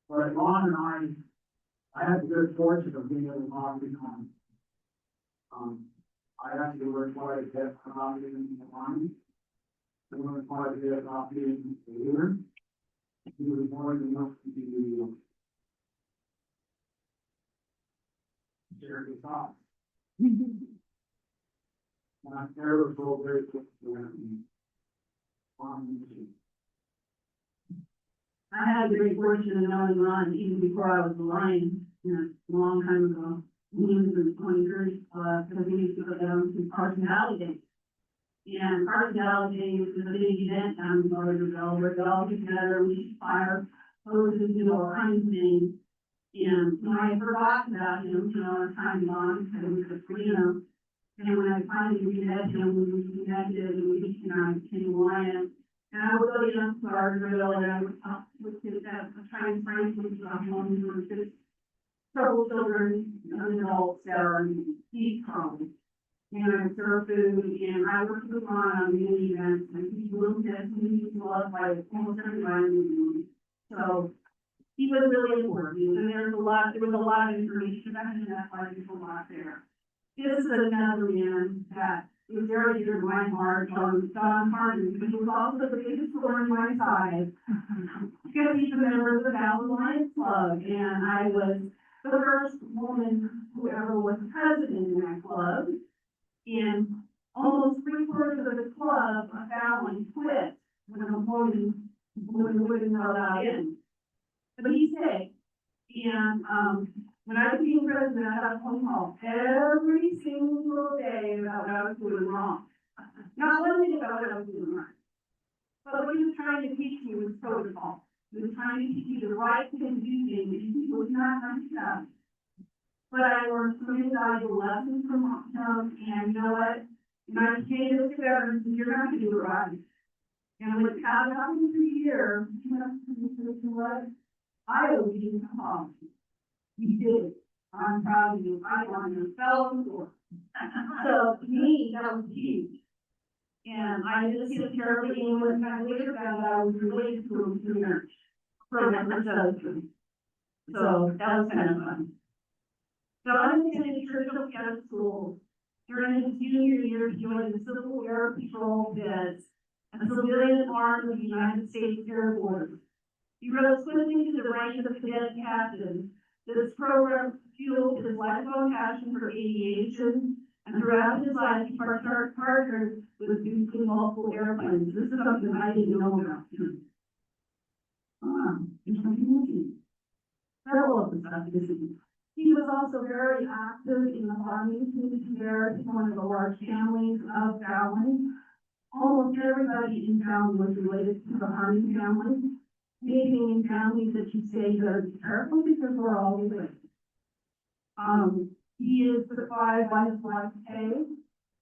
S1: But Ron and I had the good fortune of being able to talk to him. I actually worked quite a bit about it in the army. I learned quite a bit about being a leader. He was more than enough to be share his thoughts. And I'm ever so grateful for him.
S5: I had the great fortune of knowing Ron even before I was a Lion, a long time ago. He was in the 23rd Club, because we used to go down to Carson Valley Day. And Carson Valley Day was a big event down in Lauderdale, where they all get together, we fire hoses, do all kinds of things. And I forgot about him, as time gone, because it was a freedom. And when I finally met him, we reconnected, and we became Lion. And I would go to young Lauderdale, and I would talk with him at a time frame, which was homes were just troubled children, young adults that are in heat problems. And I served food, and I worked with Ron on many events, and he moved us, and he was loved by almost everybody in the room. So he was really important, and there was a lot of information about him, that's why there's a lot there. This is another man that was very dear to my heart, Don Harden, because he was also the biggest thorn in my side. Because he's a member of the Valley Lions Club, and I was the first woman who ever was president in that club. And almost 3/4 of the club, a Fallon, quit when a woman wouldn't allow in. But he stayed. And when I became president, I got a phone call every single day about what I was doing wrong. Not limited about what I was doing right. But what he was trying to teach me was protocol. He was trying to teach me the right thing to do things, and he was not understanding. But I learned so many valuable lessons from him, and you know what? When I came to discover, you're not going to do it right. And when it happened for a year, you know what? I owe you an apology. You did it. I'm proud of you. I want to fell on the floor. So to me, that was huge. And I just feel terribly, and when I later found out I was related to him through marriage from my first husband. So that was kind of fun. So I was in a Churchill Cadet School. During his junior year, he joined the Civil Air Patrol Bids, a civilian arm of the United States Air Force. He rose quickly to the rank of cadet captain. This program fueled his lifelong passion for aviation, and throughout his life, he partnered with producing multiple airplanes. This is something I didn't know about. Several of the stuff you see. He was also very active in the farming community there. He's one of the large families of Fallon. Almost everybody in Fallon was related to the Harmon family. Maybe in families that you say you gotta be careful because we're all related. He is survived by his wife Kay,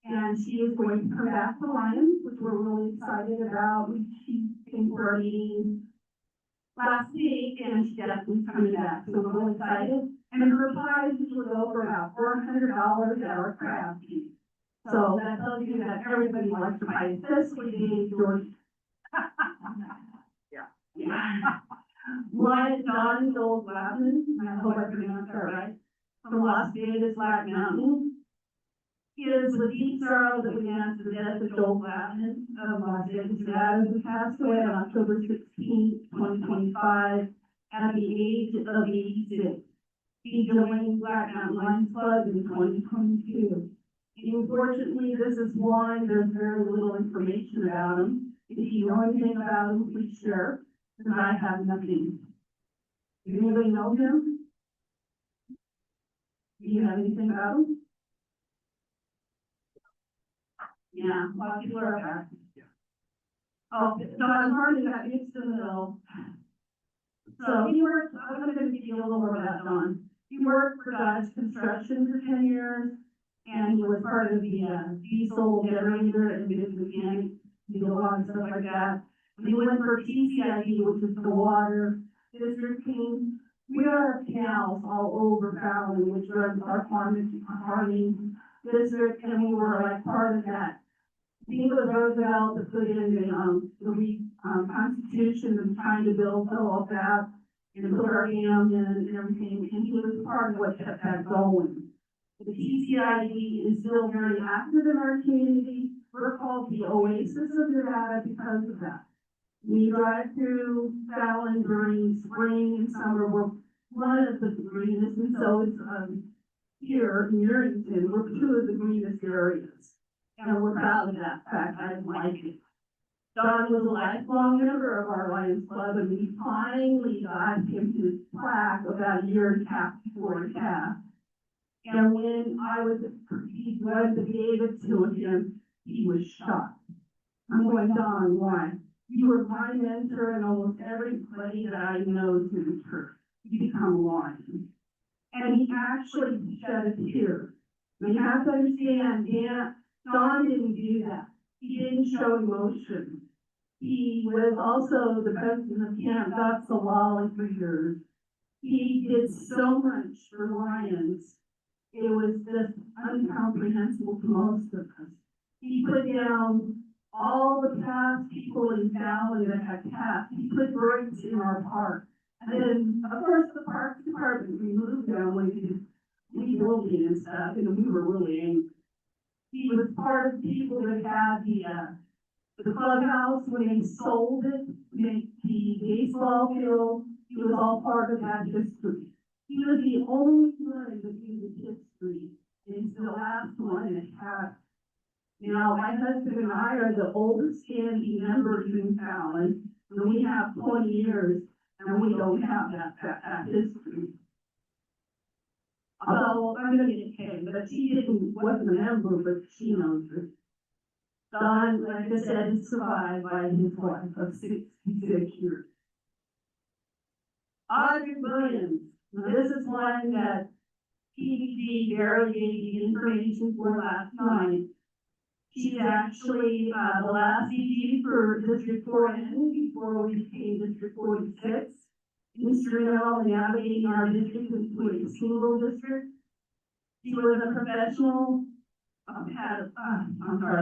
S5: and she is going to come back to Lions, which we're really excited about. She came for our meeting last week, and she definitely coming back, so we're really excited. And her prize will go for about $400 at our craft team. So that tells you that everybody likes to buy this, we need George. Yeah. One, Don Gold Latin, I hope I pronounced that right, from Las Vegas, Black Mountain. He is the deep sorrow that we announced the death of Joel Latin of Las Vegas, Nevada, who passed away on October 16, 2025, at the age of 86. He joined Black Mountain Lions Club in 2022. And unfortunately, this is one, there's very little information about him. If you know anything about him, please share, because I have nothing. Does anybody know him? Do you have anything about him? Yeah, a lot of people are there. Oh, Don Hardy got mixed in the middle. So he worked, I'm going to give you a little more about Don. He worked for Dodge Construction for 10 years, and he was part of the diesel generator and business mechanic, you know, a lot of stuff like that. And he went for TCID, which is the water district team. We have canals all over Fallon, which runs our farming district, and we were like part of that Theodore Roosevelt to put in the Constitution and trying to build all of that and put our dam in and everything, and he was part of what kept that going. The TCID is still very active in our community. We're called the oasis of Nevada because of that. We drive through Fallon during spring and summer. We're one of the greenest, and so it's here in Yerington, we're two of the greenest areas. And we're proud of that fact. I like it. Don was a lifelong member of our Lions Club, and we finally got him his plaque about a year and a half before he passed. And when he went to give it to him, he was shocked. I'm going, Don, why? You were my mentor, and almost everybody that I know to the church. You become a lion. And he actually shed a tear. You have to understand, Don didn't do that. He didn't show emotion. He was also the president of Camp Dotsalali for years. He did so much for Lions. It was just incomprehensible to most of us. He put down all the past people in Valley that had passed. He put breaks in our park. And then, of course, the park department removed them when he did rebuilding and stuff, and we were really angry. He was part of the people that had the clubhouse when they sold it, the baseball field. He was all part of that history. He was the only one that used history. He's the last one that had. Now, my husband and I are the oldest standing members in Fallon, and we have 20 years, and we don't have that history. So I'm gonna get Kay, but she wasn't a member, but she knows it. Don, like I said, is survived by his wife of 66 years. Audrey Williams, now this is one that PDD barely gave the information for last night. She's actually the last ED for District 4N before we became District 46. Instrumental in navigating our district into a single district. She was a professional,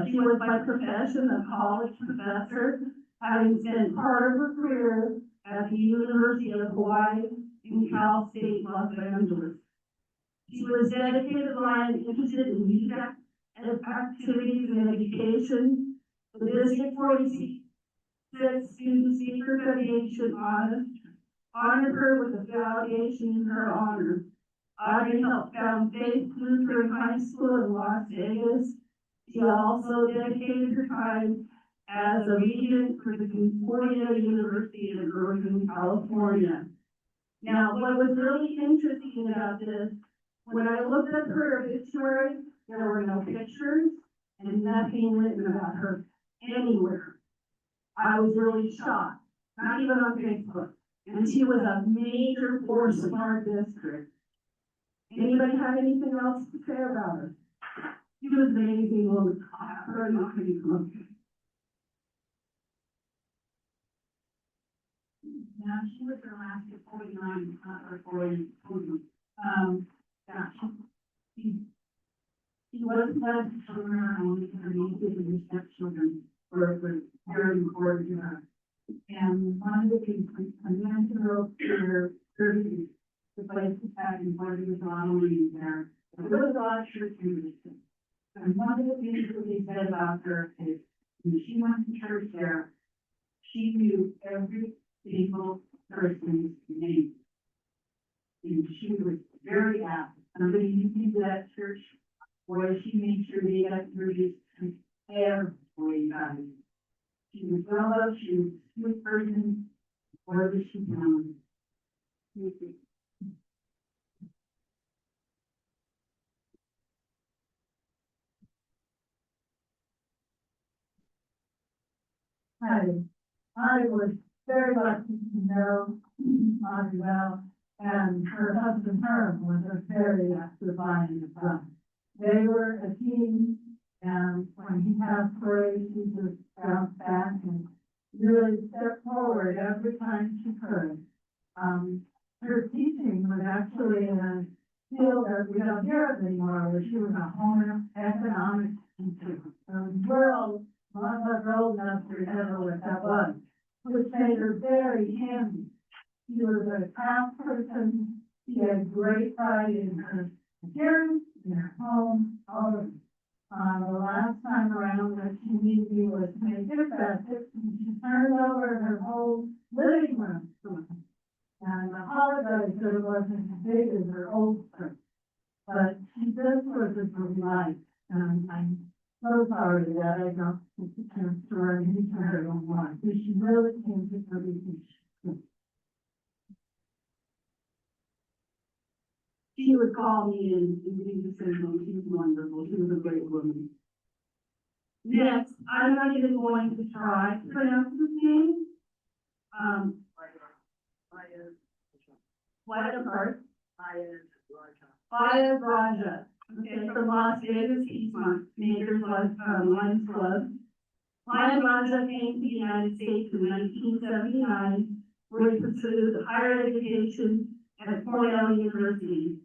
S5: she was by profession a college professor, having spent part of her career at the University of Hawaii in Cal State, Los Angeles. She was dedicated and interested in youth activities and education. The District 46 Student Speaker Foundation honored her with a foundation in her honor. Audrey helped found Faith Lutheran High School in Las Vegas. She also dedicated her time as a regent for the Concordia University in Irvine, California. Now, what was really interesting about this, when I looked at her obituary, there were no pictures and nothing written about her anywhere. I was really shocked, not even on Facebook. And she was a major force in our district. Anybody have anything else to say about her? She was an amazing woman. Her not to be close. Now, she was her last at 49, or 40. She wasn't left to children only, her nieces and stepchildren were very important to her. And one of the things I mentioned earlier, the place to pack and what was on there. There was a lot of church music. And one of the things that they said about her is when she went to church there, she knew every single person's name. And she was very apt. Somebody you came to that church where she made sure they got introduced to everybody. She was well loved, she was a sweet person, wherever she found. I was very lucky to know Audrey well, and her husband Herb was a very active Lion as well. They were a team, and when he passed away, she just bounced back and really stepped forward every time she could. Her teaching was actually in a field that we don't hear of anymore, where she was a home economics teacher. We're all I'm not old enough to remember what that was, which made her very handy. She was a craft person, she had great pride in her appearance, in her home, all of it. The last time around that she needed me was to make gift baskets, and she turned over her whole living room to me. And I apologize that it wasn't as big as her old stuff, but she just was a delight, and I'm so sorry that I don't get the chance to run into her on one, because she really came to everything she could. She would call me and be the same. She was wonderful. She was a great woman. Next, I'm not even going to try to pronounce his name. Fayez Raja. Okay, from Las Vegas, he's my Majors Lions Club. Fayez Raja came to the United States in 1979, where he pursued higher education at Cornell University.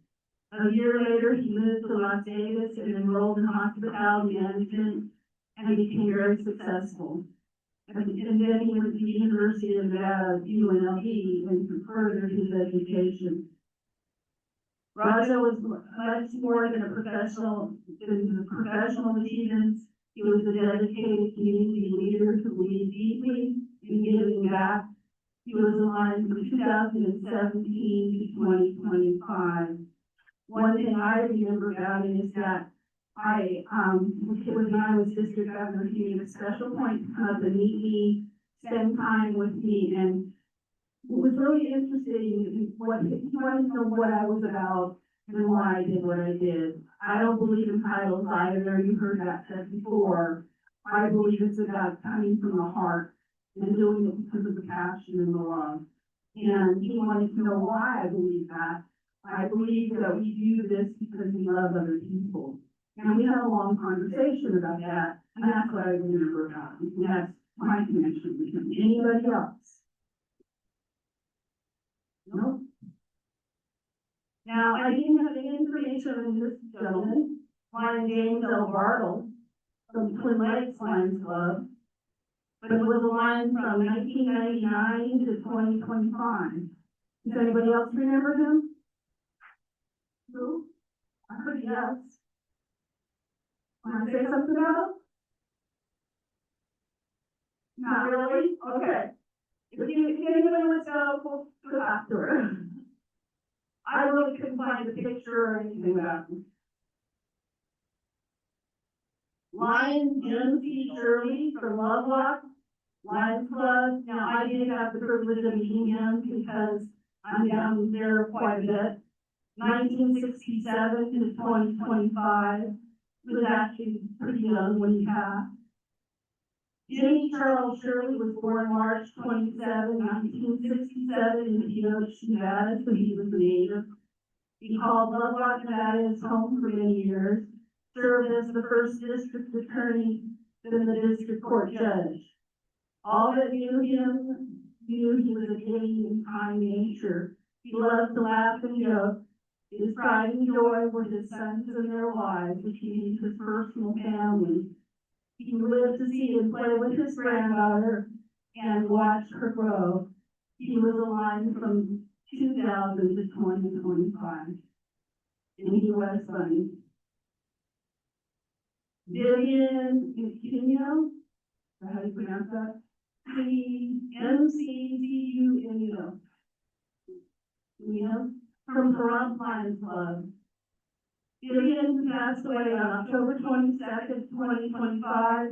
S5: A year later, he moved to Las Vegas and enrolled in hospitality management and became very successful. And then he went to the University of Nevada, UNLV, and furthered his education. Raja was much more than a professional achievements. He was a dedicated community leader who believed deeply in giving back. He was aligned from 2017 to 2025. One thing I remember about it is that when I was district governor, he made a special point to come up and meet me, spend time with me, and it was really interesting. He wanted to know what I was about and why I did what I did. I don't believe in titles either. You heard that said before. I believe it's about coming from the heart and doing it because of the passion and the love. And he wanted to know why I believe that. I believe that we do this because we love other people. And we had a long conversation about that, and that's what I remember about it. And that's my connection with him. Anybody else? No? Now, I didn't have any information on this gentleman, Lion James L. Bartle, from Twin Lakes Lions Club, but it was a line from 1999 to 2025. Does anybody else remember him? No? I heard yes. Want to say something about him? Not really? Okay. If anybody wants to go after her. I really couldn't find a picture or anything about him. Lion Jim C. Shirley from Lovelock Lions Club. Now, I did have the privilege of meeting him because I'm down there quite a bit. 1967 to 2025. He was actually pretty young when he passed. Jimmy Charles Shirley was born March 27, 1967 in Pinoche, Nevada, so he was a native. He called Lovelock, Nevada his home for many years, served as the first district attorney, then the district court judge. All that knew him knew he was a giving and kind nature. He loved to laugh and joke. His pride and joy were his sons and their wives, which means his personal family. He lived to see and play with his granddaughter and watch her grow. He was alive from 2000 to 2025. And he was funny. Vivian Coutinho, how do you pronounce that? MCCUNO. From Toronto Lions Club. Vivian passed away on October 22nd, 2025,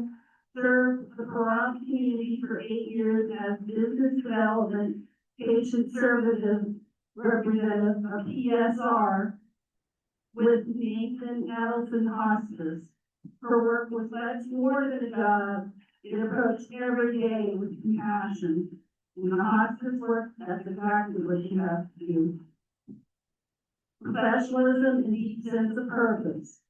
S5: served the Toronto community for 8 years as business development patient services representative of PSR with Nathan Adelson Hospice. Her work was much more than a job. It approached every day with compassion. In the hospice work, that's exactly what you have to do. Professionalism and deep sense of purpose.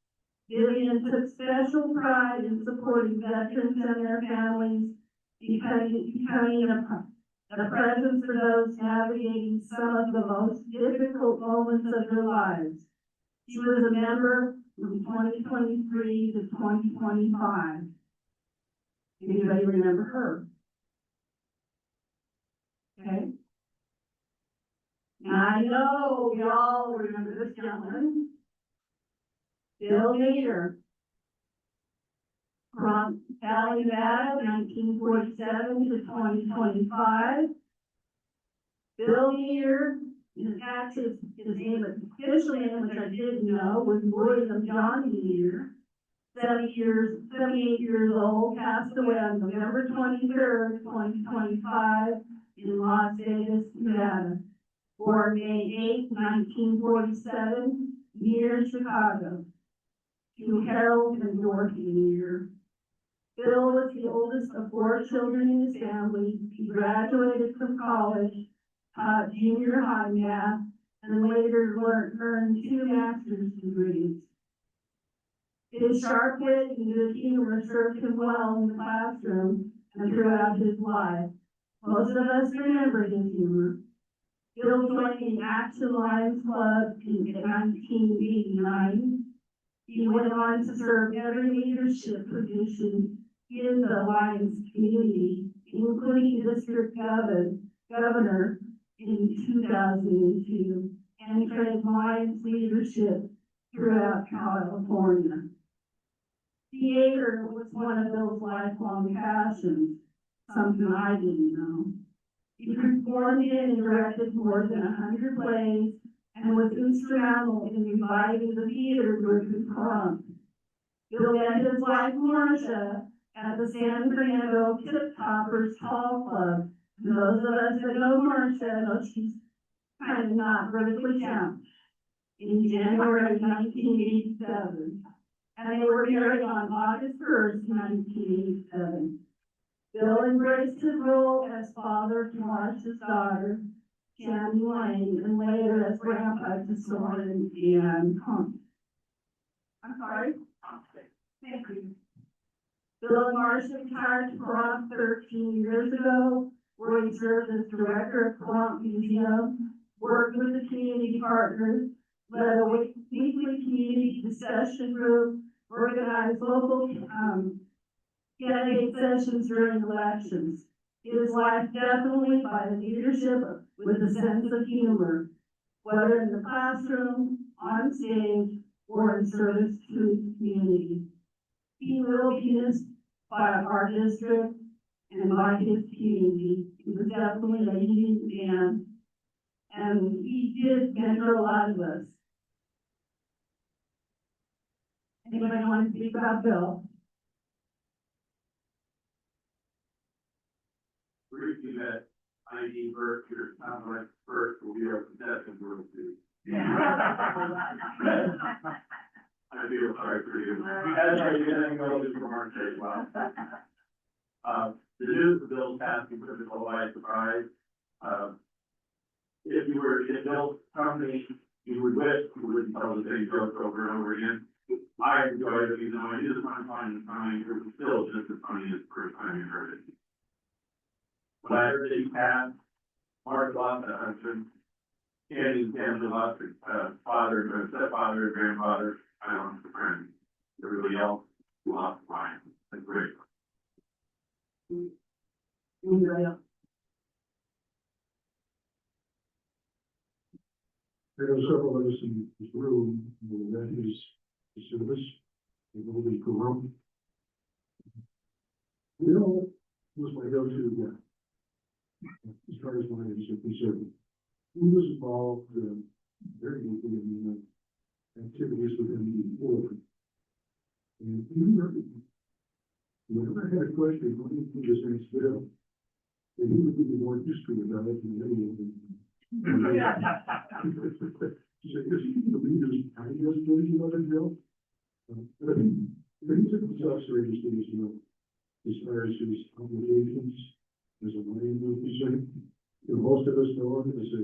S5: Vivian took special pride in supporting veterans and their families, becoming a presence for those navigating some of the most difficult moments of their lives. She was a member from 2023 to 2025. Anybody remember her? Okay. Now I know we all remember this gentleman. Bill Nader. From Valley, Nevada, 1947 to 2025. Bill Nader, his name, official name, which I didn't know, was William John Nader. 78 years old, passed away on November 23rd, 2025 in Las Vegas, Nevada. Born May 8, 1947, near Chicago. To Harold and Dorothy Nader. Bill was the oldest of 4 children in his family. He graduated from college, taught junior high math, and later earned 2 master's degrees. His sharp wit and good humor served him well in the classroom and throughout his life. Most of us remember his humor. Bill joined the Action Lions Club in 1989. He went on to serve every leadership position in the Lions community, including district governor in 2002, and trained Lions leadership throughout California. Theater was one of Bill's lifelong passions, something I didn't know. He performed in and directed more than 100 plays and was instrumental in reviving the theater group in Toronto. Bill met his wife Marcia at the San Fernando Tip Toppers Hall Club. And those of us that know Marcia know she's kind of not vertically challenged. In January 1987. And they were married on August 1st, 1987. Bill embraced his role as father to Marcia's daughter, Shannon Lane, and later as grandpa to Soren and Hunt. I'm sorry? Thank you. Bill and Marcia retired to Toronto 13 years ago, where he served as director of Toronto Museum, worked with the community partners, led a weekly community discussion group, organized local candidate sessions during elections. His life definitely by the leadership with a sense of humor, whether in the classroom, on stage, or in service to the community. He will be missed by our district and by his community. He was definitely a unique man, and he did mentor a lot of us. Anybody want to speak about Bill?
S9: Briefly that ID birth, your sound like birth will be our possession birth too. I feel sorry for you. As I didn't go to March as well. The news of Bill's passing took us all by surprise. If you were in Bill's company, you would wish you wouldn't tell the same joke over and over again. I enjoyed it, even though I didn't find it funny, it was still just as funny as the first time you heard it. When I heard that he passed, Mark lost a husband, Andy's family lost a father, a stepfather, a grandfather, I lost a friend. Everybody else lost mine. That's great.
S19: There are several of us in this room who read his service, in Holy Quorum. Bill was my go-to guy, as far as my is concerned. He was involved very deeply in activities within the board. And whenever I had a question, when he just asked Bill, and he would give me more history about it than any of them. He said, "Yes, you believe there's kind of version of it, Bill." But he took himself seriously, as far as his obligations as a Lion officer. Most of us know him as a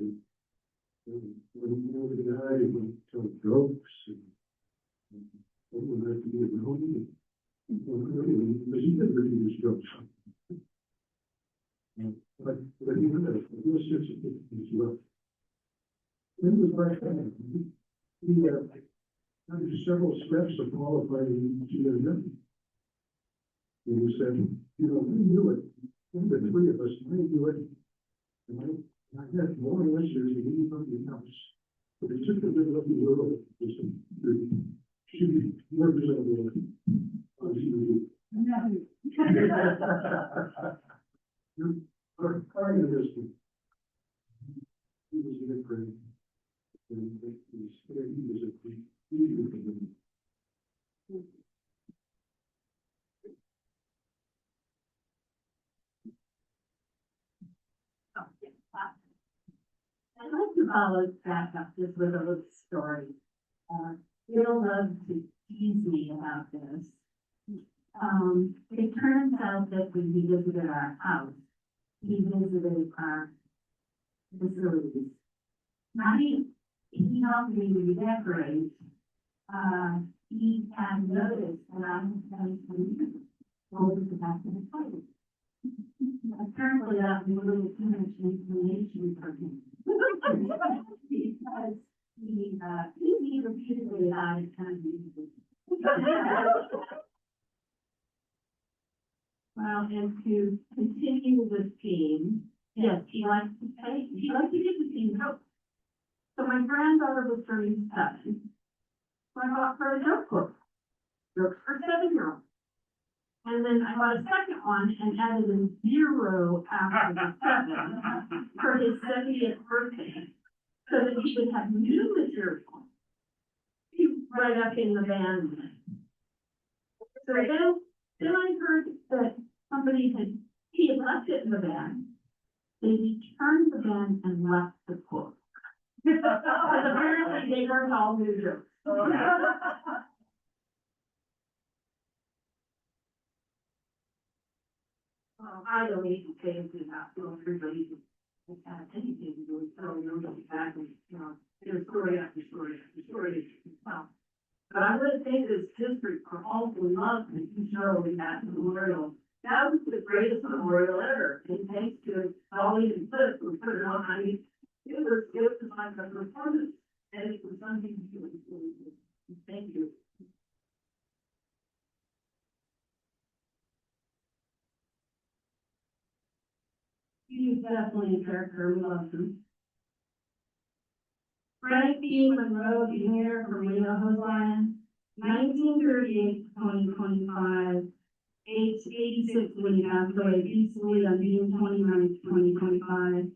S19: when he was a guy who would tell jokes and what would like to be a movie. But he didn't really use jokes. But he was sensitive as well. Then he was right back. He had several steps of qualifying to get a And he said, you know, we knew it, the three of us, we knew it. And I had more answers than anybody else. But it took a bit of the world, just to she represented on TV. You're part of history. He was a good friend. And he was a good friend.
S5: I'd like to follow back up just with a little story. Bill loves to tease me about this. It turns out that when he visited our house, he visited our facilities. Now he helped me redecorate. He had noticed that I had some over the back of the toilet. Apparently that was a little too much information for him. Because he repeatedly had it kind of well, and to continue the theme, yes, he likes to get the theme out. So my granddaughter was turning 7. So I bought her a notebook. For 7-year-old. And then I bought a second one and added a 0 after the 7 for his 70th birthday, so that he would have new material to write up in the band. So then I heard that he had left it in the van. They returned the van and left the book. Because apparently they weren't all new jokes. I don't even say anything about feeling everybody to have anything to do with telling them exactly, you know, there's story after story after story. But I would say this district for all who love to show that memorial. That was the greatest memorial ever. And thanks to Dolly and Cliff who put it on. I mean, it was like a performance, and it was something to do with. Thank you. He's definitely a character. We love him. Frank B. Monroe Jr. from Reno, Hawaii, 1938 to 2025, age 86 when he passed away peacefully on June 29th, 2025.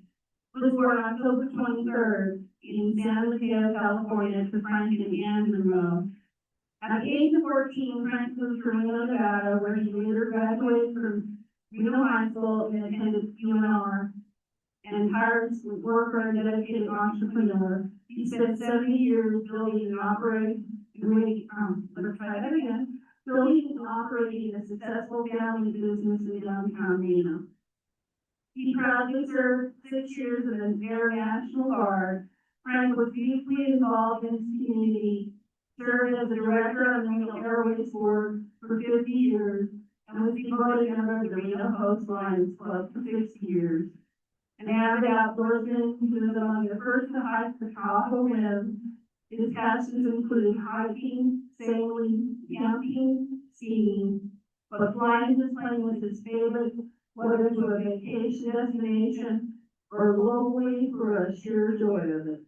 S5: Was born October 23rd in San Mateo, California to Frank and Ann Monroe. At the age of 14, Frank moved to Reno, Nevada, where he later graduated from Reno High School and attended UNR. And tirelessly worker and dedicated entrepreneur. He spent 70 years building and operating, building and operating a successful family business in downtown Reno. He proudly served 6 years in the Air National Guard. Frank was deeply involved in his community, served as the director of the Reno Airways Board for 50 years, and was a devoted member of the Reno Host Lions Club for 6 years. An avid outdoorsman who was among the first to hike the Tahoe Rim. His passions included hiking, sailing, camping, skiing, but flying his plane was his favorite, whether to a vacation destination or locally for a sheer joy of it.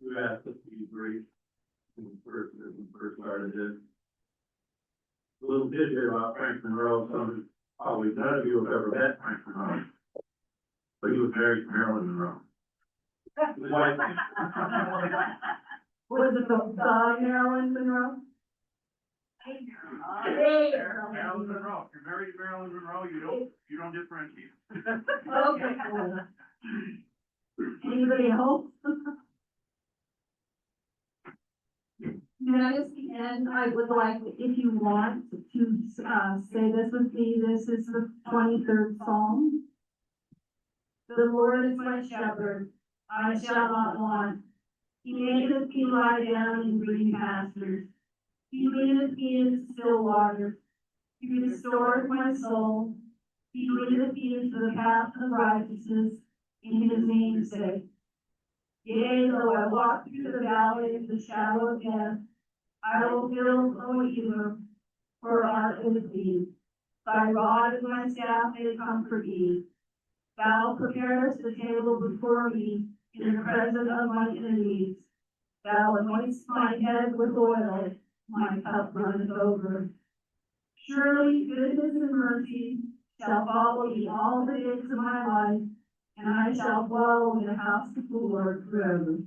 S9: We asked us to be brief when we first started this. A little tidbit about Frank Monroe, some probably none of you have ever met Frank Monroe, but he was married to Marilyn Monroe. His wife.
S5: Was it the Marilyn Monroe?
S9: Marilyn Monroe. If you're married to Marilyn Monroe, you don't differentiate.
S5: Okay. Anybody else? That is the end. I would like, if you want to say this with me, this is the 23rd Psalm. The Lord is my shepherd, I shall not want. He maketh me lie down in green pastures. He leadeth me into still waters. He restoreth my soul. He leadeth me into the path of righteousness in his name's sake. Yea, though I walk through the valley of the shadow of death,
S4: I will fill no either, for art is thee. Thy rod and my staff may comfort me. Thou preparest the table before me in the presence of my enemies. Thou anointest my head with oil, my cup runneth over. Surely goodness and mercy shall follow me all the days of my life, and I shall dwell in the house of the Lord forever.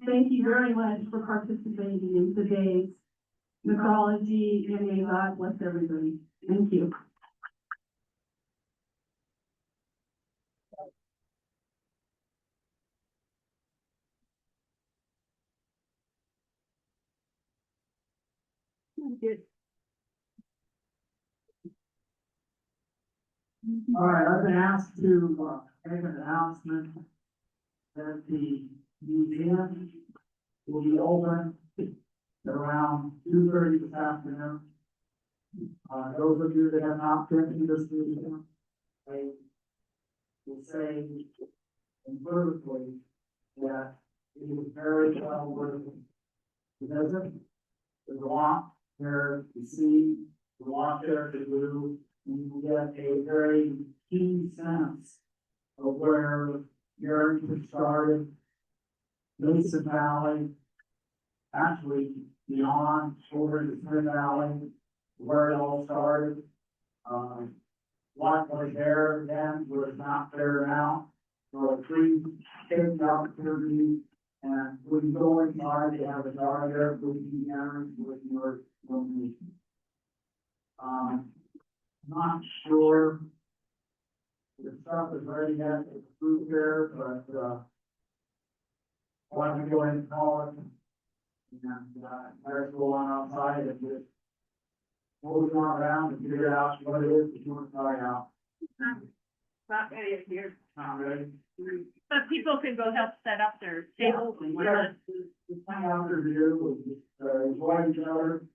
S4: Thank you very much for participating in today's mythology, and may God bless everybody. Thank you.
S1: All right, I've been asked to, make an announcement that the museum will be open at around 2:30 this afternoon. Those of you that have not been to this museum, I will say unequivocally that it is very well worth the visit. There's a lot there to see, a lot there to do, and you get a very keen sense of where Yerington started, Mason Valley, actually beyond over to Smith Valley, where it all started. What was there then was not there now. So a free take opportunity, and when you go inside, they have a jar there for you to enter with your donation. Not sure the stuff is ready yet, it's food there, but why don't you go ahead and call it? And let's go on outside and just move on around and figure out what it is that you want to try out.
S4: Not ready here.
S1: Not ready?
S4: But people can go help set up their tables and
S1: Yeah,
S4: whatever.
S1: just hang out there, do, enjoy each other.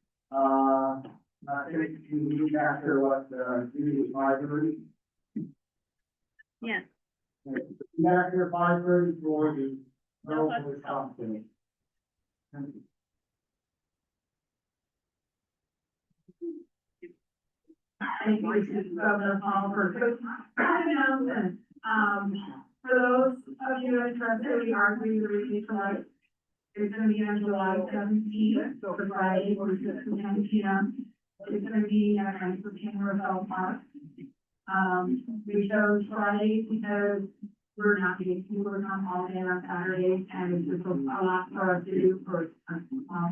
S1: I think you meet after what, usually 5:30.
S4: Yeah.
S1: Back here 5:30 for you. No, for company.
S4: Thank you, Governor Paul, for quick announcement. For those of you interested, we are doing the release tonight. It's gonna be on July 17th, so for Friday, or 6 to 10 p.m. It's gonna be at King Roselle Park. We chose Friday because we're not getting people to come all day on Saturday, and it's just a lot for us to do for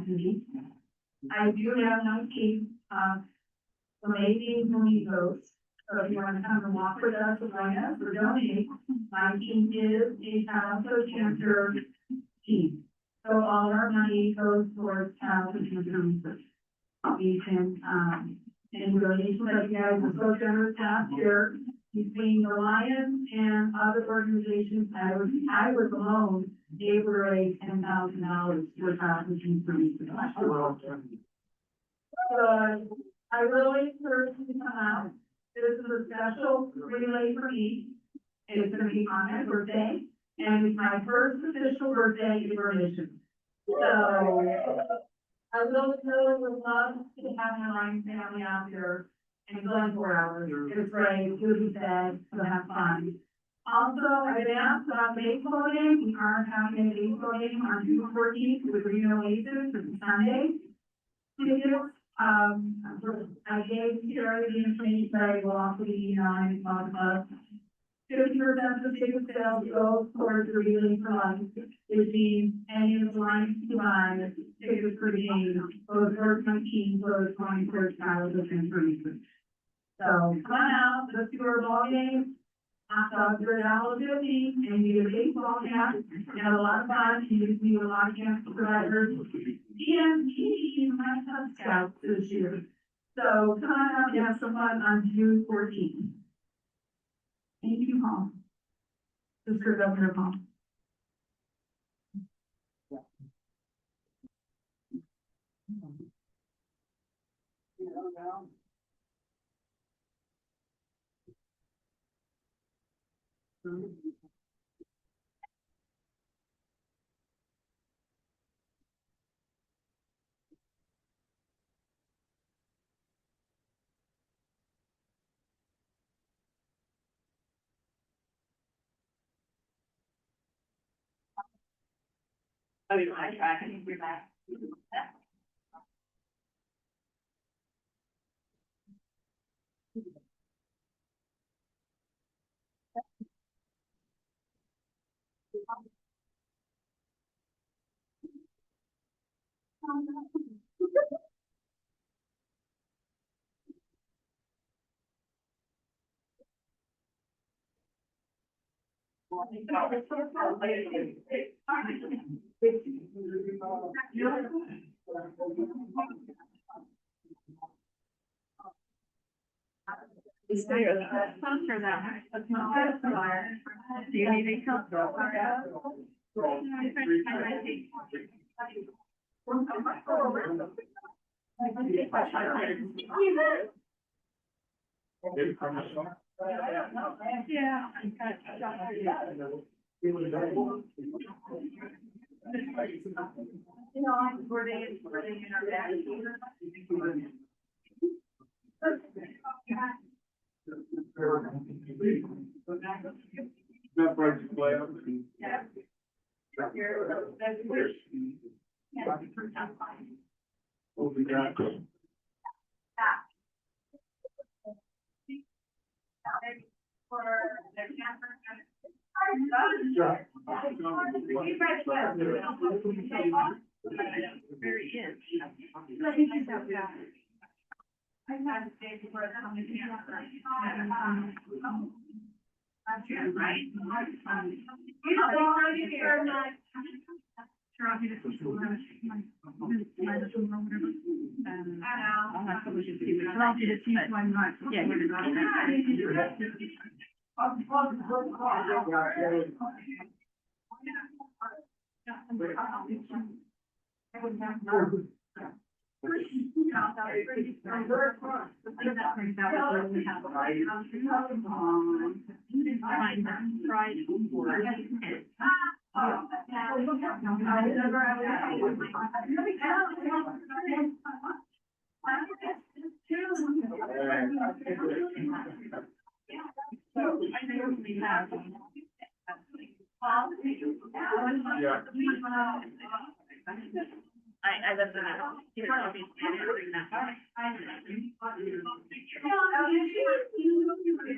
S4: me. I do have no key, amazing movie votes. So if you want to come and walk with us or join us or donate, my team is a childhood cancer team. So all our money goes towards childhood cancer research. We can, and donations that you guys were so generous last year between the Lions and other organizations, I was alone able to raise $10,000 for childhood cancer research. So I really encourage you to come out. This is a special relay for me. It's gonna be on my birthday, and it's my first official birthday information. So, I really would love to have my Lions family out here and going 4 hours. It's great, you'll be fed, you'll have fun. Also, I've asked about baseball game. We are having a baseball game on June 14th with Reno Aces on Sunday. Tickets, I gave Terry the information that I will also be on club. 50% of ticket sales goes towards the Relay for Life, which means any of the lines combined, tickets per game, goes towards my team, goes going towards childhood information. So come out, let's do our ball game. Hot dogs are $1.50, and you get a baseball cap, you have a lot of fun, you get to meet a lot of cancer providers. And he might have scouts this year. So come on out and have some fun on June 14th. Thank you, Paul. Mr. Governor Paul. Oh, you want to try? Can you do that? Is there a sponsor that? Do you need a help? Yeah. You know, were they in our bag?
S11: Not for to play up.
S4: Yeah.
S11: What we got?
S4: Very in. I've had to stay for a time. Right. You know, you're not. I'll have to look and see, but I'll get it to you, so I'm not. Yeah, you're not. I live in a.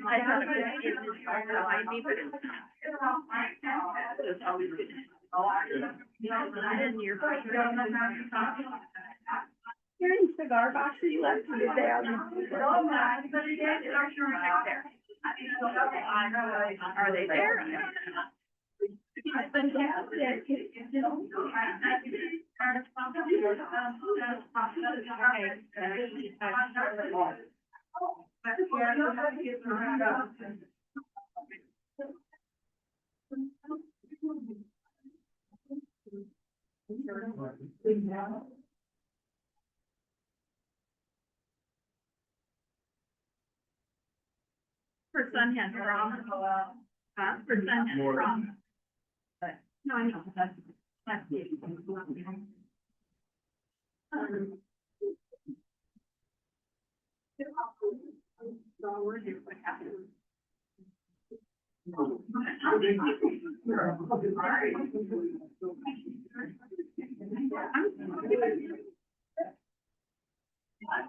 S4: I thought it was behind me, but it's always good. And your hearing cigar boxes left today. Are they there? It's fantastic. Her son has prom. Her son has prom. No, I know, that's the.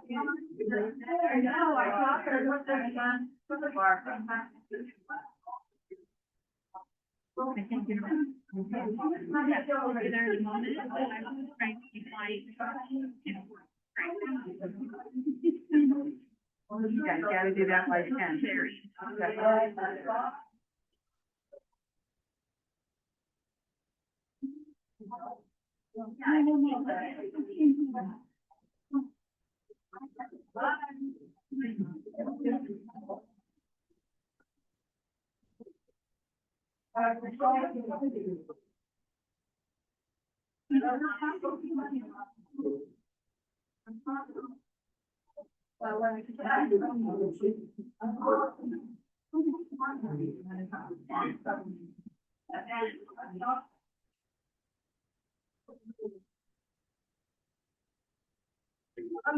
S4: I know, I thought there was a bar. I think you're right. I have to go over there in a moment, but I'm trying to keep my. Yeah, you gotta do that by 10.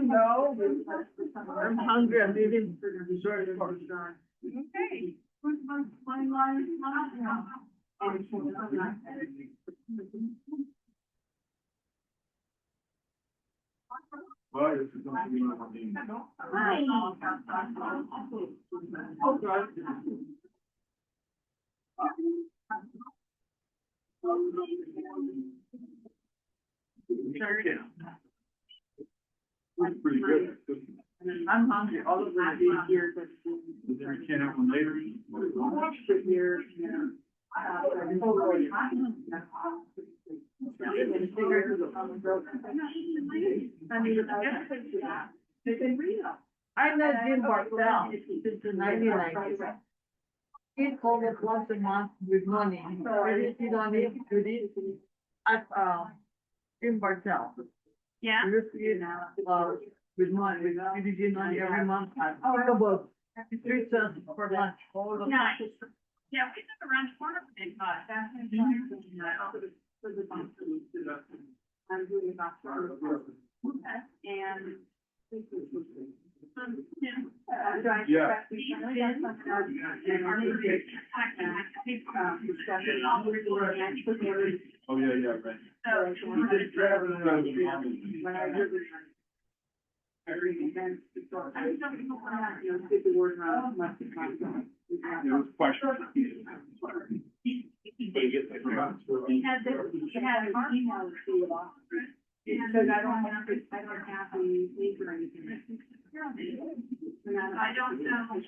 S4: No, I'm hungry. I'm leaving for the resort. Okay.
S19: Well, it's not me. That's pretty good.
S4: I'm hungry, all of that years.
S19: Then we can't have one later.
S4: Years, I know Jim Bartel since the 1990s. He called us once a month with money. You don't need to do this. Jim Bartel.
S6: Yeah.
S4: We used to get, with money, with you money every month. About 3 cents for lunch.
S6: Nice. Yeah, we live around the corner from Big Pot.
S4: I'm doing about and.
S19: Yeah. Oh, yeah, yeah, right.
S4: He had an email to you off. Because I don't have the link or anything.
S6: I don't know.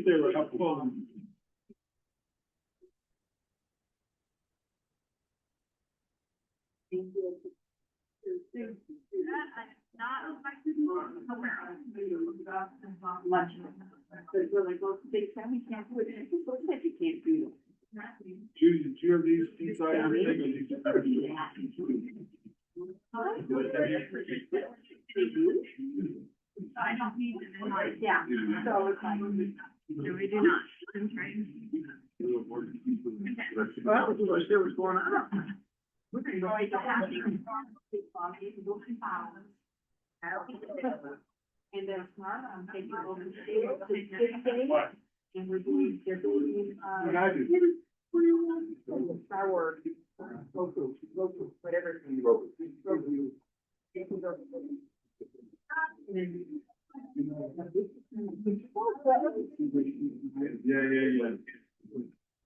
S19: They were helpful.
S4: Lunch. But we're like, well, they said we can't do it. And who said you can't do it?
S19: Do you have these inside
S6: I don't need them in my,
S4: Yeah, so it's like.
S6: no, we do not. I'm trying.
S4: Well, let's see what's going on. We're gonna go eat the happy. And then tomorrow, I'm taking over the state. And we're doing, they're doing, Star Wars. Whatever.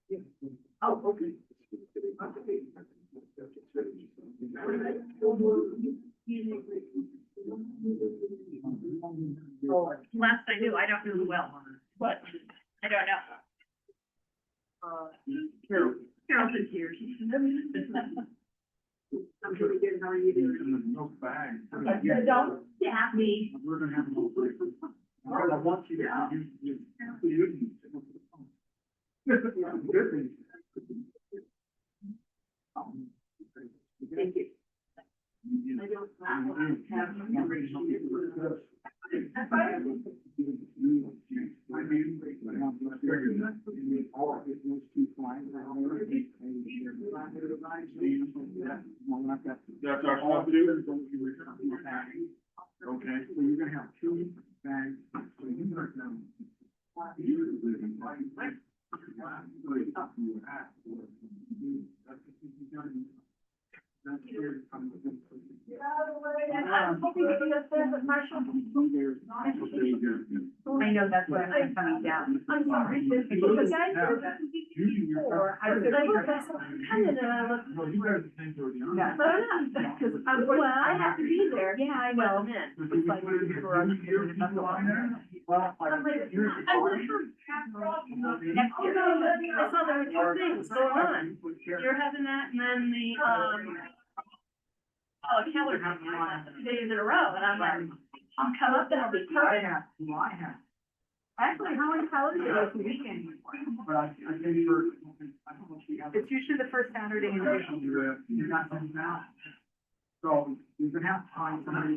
S19: Yeah.
S4: Oh, okay.
S6: Last I knew, I don't know well, but I don't know. Carol's in tears.
S4: I'm really good, how are you doing?
S19: No bag.
S6: Don't tap me.
S19: We're gonna have a little break. I want you to. Good.
S4: Thank you. I don't
S19: That's our top two. Okay, so you're gonna have 2 bags. So you are down.
S4: I'm hoping to be upstairs with Marshall. I know that's why I'm coming down. I'm sorry. Because I heard that before. I was like, look, that's kind of
S19: No, you guys are saying already.
S4: yeah, so I'm not, because well, I have to be there. Yeah, I will. It's like, for us to do it, that's why.
S19: Well,
S4: I'm like, I saw there were 2 things going on. You're having that, and then the, Keller having one 2 days in a row, and I'm like, I'll come up and I'll be tired. Actually, how many calories are those weekend?
S19: But I think you're.
S4: It's usually the first Saturday in June.
S19: You're not coming out. So you're gonna have to find somebody.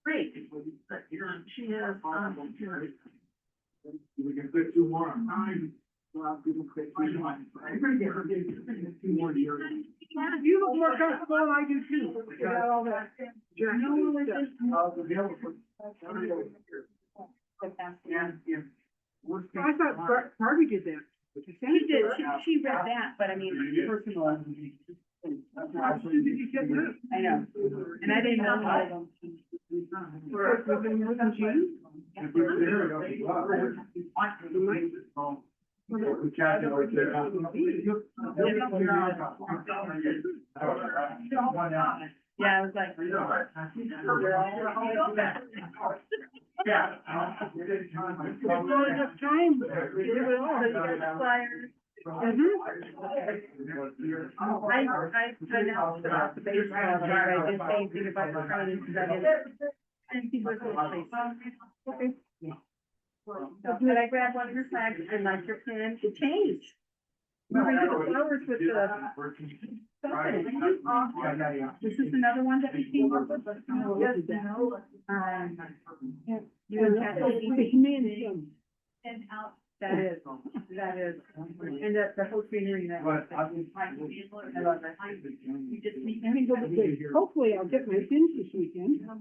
S4: Great. She is,
S19: We can fit 2 more on time.
S5: You look more comfortable than I do too. You got all that. I thought Barbie did that. She did, she read that, but I mean, personal. I know, and I didn't know all of them. Yeah, I was like. Yeah. There's not enough time. Flyers. I know about the baseball, but I didn't say anything about the training because I didn't see what place. Okay. So did I grab one of your flags and like your pen to change? Moving to the flowers with the. This is another one that we came up with. You and Kathy. And out. That is, and the whole scenery that. I love it. I mean, hopefully I'll get my pins this weekend. I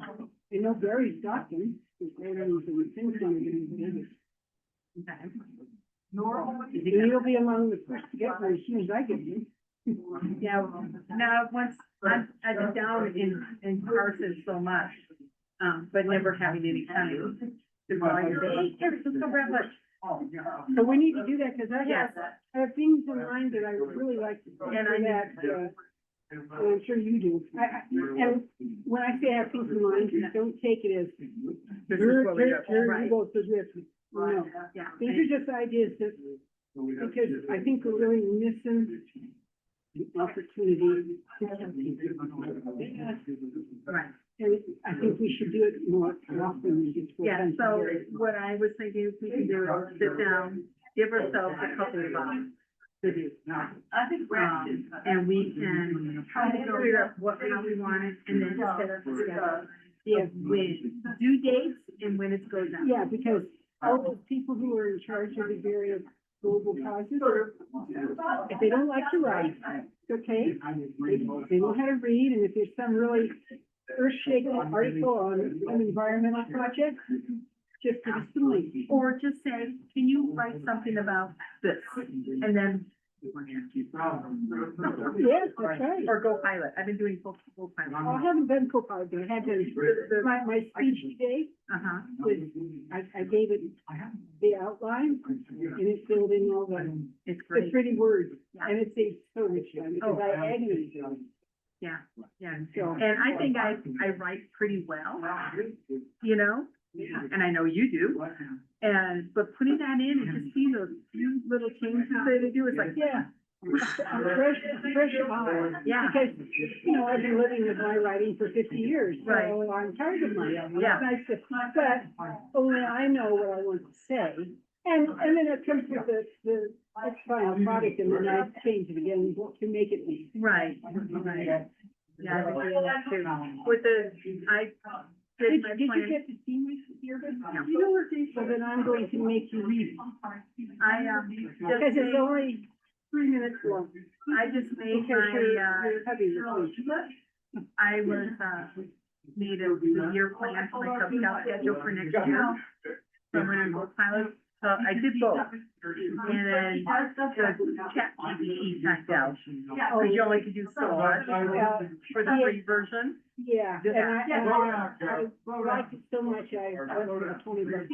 S5: know Barry's got them. And you'll be among the first to get one as soon as I get them. Yeah, now, once, I've been down in Carson so much, but never having any time. To go and say, hey, Terry, let's go grab lunch. So we need to do that, because I have things in mind that I would really like to do that, and I'm sure you do. And when I say I have things in mind, don't take it as, you go to this. No, these are just ideas that, because I think we're really missing the opportunity. Right. And I think we should do it more often. Yeah, so what I was thinking is we can do is sit down, give ourselves a couple of hours to do. I think and we can try to figure out what we want it and then just set up the schedule. Yeah, when due dates and when it goes out. Yeah, because all those people who are in charge of the various global causes, if they don't like to write, it's okay. They know how to read, and if there's some really earth-shaking article on an environmental project, just give us the link. Or just say, can you write something about this? And then. Yes, that's right. Or go pilot. I've been doing full pilot. Oh, I haven't done co-pilot, but I had done my speech today. I gave it the outline and it filled in all the pretty words. And it saves so much time because I agonize on it. Yeah, so, and I think I write pretty well, you know, and I know you do. And, but putting that in and just seeing those few little changes that they do, it's like, yeah. Fresh eye. Yeah. Because, you know, I've been living with my writing for 50 years, so I'm tired of my writing. Yeah. It's nice to, but only I know what I want to say. And then it comes with the final product, and then I change it again to make it me. Right. Yeah, I've been doing that too. With did you get to see my yearbook? You know what, so then I'm going to make you read it. Because it's only 3 minutes long. I just made I was made a year plan for my Cub Scout schedule for next year. So I'm gonna go pilot. So I did both. And then the chat GPT typed out. Because you only can do so much for the free version. Yeah, and I liked it so much, I went for the 20 bucks.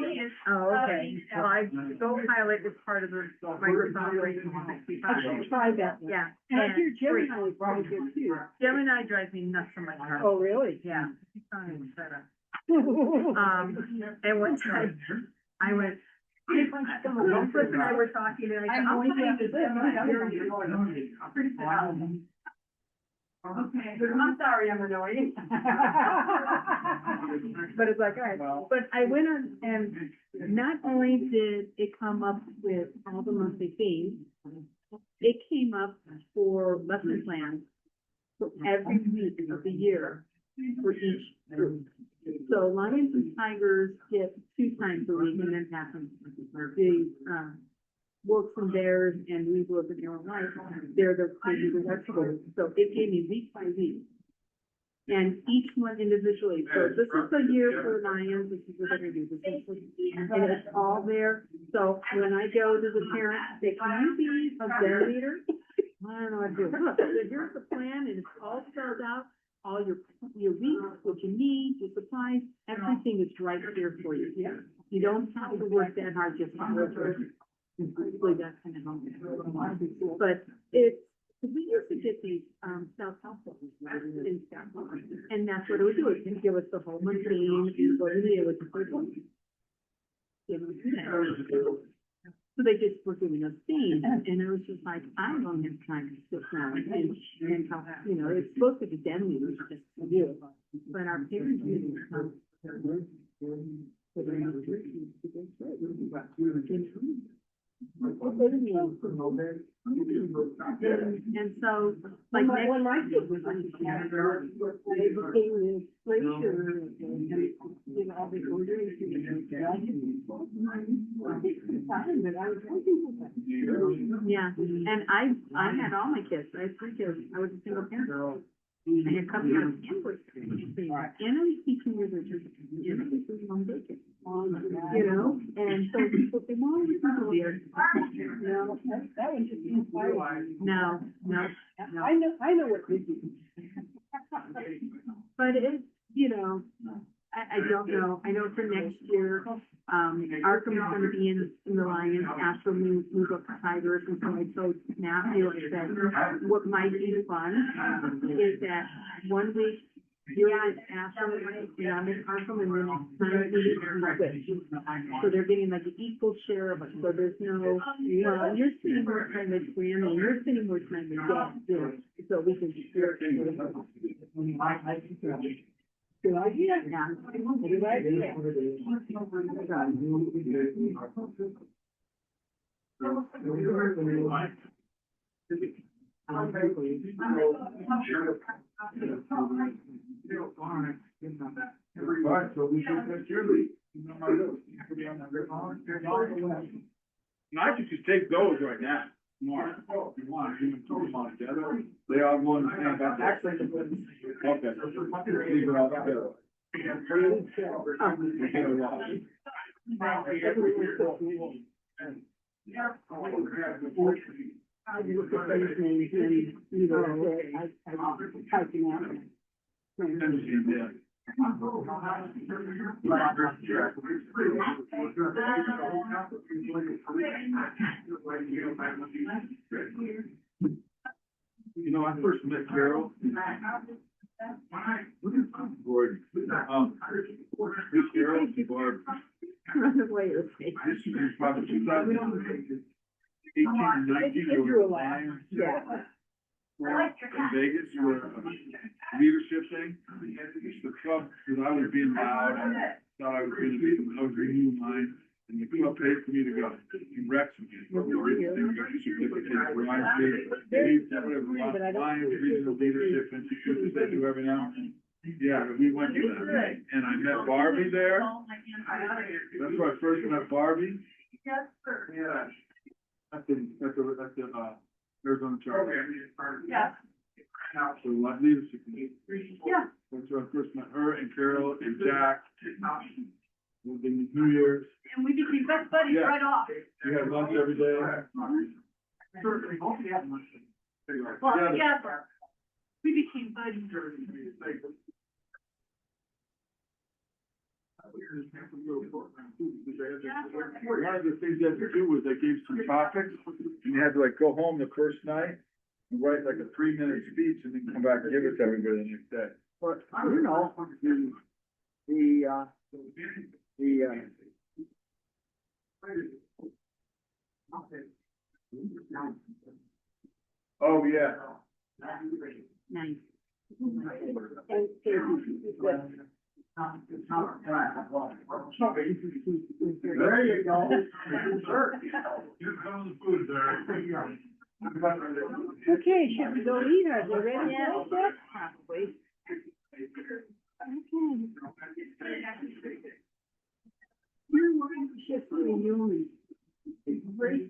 S5: Oh, okay. Well, Go Pilot is part of the Microsoft 365. I should try that. Yeah. And I hear Gemini is probably good too. Gemini drives me nuts from my car. Oh, really? Yeah. And one time, I went, one person and I were talking, and I said, I'm going to this. Okay, I'm sorry, I'm annoying. But it's like, all right, but I went on, and not only did it come up with all the monthly fees, it came up for lesson plans for every week of the year for each group. So Lions and Tigers get 2 times a week, and then happens the
S4: work from theirs and we work in their own life, they're the experts. So it gave me week by week. And each one individually, so this is the year for Lions, this is what they're gonna do, and it's all there. So when I go to the parents, say, can you be a den leader? I don't know what to do. Look, so here's the plan and it's all spelled out, all your weeks, what you need, your supplies, everything is right there for you. Yeah. You don't have to work that hard just to work for it. Really, that's kind of hard. But it's, we used to get these, self-help books and stuff, and that's what it would do, it would give us the whole mundane, what it is, what the book. So they just were giving us themes, and it was just like, I don't have time to sit down and how, you know, it's supposed to be den leaders just to do, but our parents didn't come. And so, like, when my kids was they became an inspiration, you know, all the ordering. Yeah, and I had all my kids, I had 3 kids, I was a single parent. I had come here and was, and I was teaching you the just, you know, this is one bacon. You know, and so people say, Mom, you're not weird. No, that one just inspired. No. I know what they do. But it's, you know, I don't know. I know for next year, Arkham is gonna be in the Lions after we move up to Tigers, and so I told Matthew, I said, what might be fun is that 1 week you're on Ashland, and I'm in Arkham, and then next time we switch. So they're getting like an equal share of it, so there's no, you're spending more time with Grammy, you're spending more time with Dad, so we can share. Good idea, yeah. Good idea.
S11: And I could just take those right now. Tomorrow, if you want, you can throw them all together. They all go in the same bucket. Okay. Leave it all together.
S4: I look at those things and, you know, I typing out.
S11: You know, I first met Carol. Gordon. This Carol, Barb.
S4: Run away with me.
S11: This is probably 2018, 19.
S4: Yeah.
S11: In Vegas for a leadership thing. It's the club, because I was being loud, and thought I was going to be, I was renewing mine, and the club paid for me to go. In Wrexham. Got your certificate, Lions Regional Leadership Institute, they do every now and then. Yeah, we went to that, and I met Barbie there. That's where I first met Barbie. Yeah. That's the Arizona Charter.
S4: Yeah.
S11: So what leadership?
S4: Yeah.
S11: That's where I first met her and Carol and Jack. In New Year's.
S4: And we became best buddies right off.
S11: We had lunch every day.
S4: Certainly, both of us. Well, together. We became buddies.
S11: One of the things they had to do was they gave some topics, and you had to like go home the first night and write like a 3-minute speech and then come back and give it to everybody the next day.
S1: But, you know,
S11: Oh, yeah.
S4: Nice.
S1: there you go.
S4: Okay, should we go eat? Are they ready to eat yet? Probably. Okay. You're one shift for you. Great.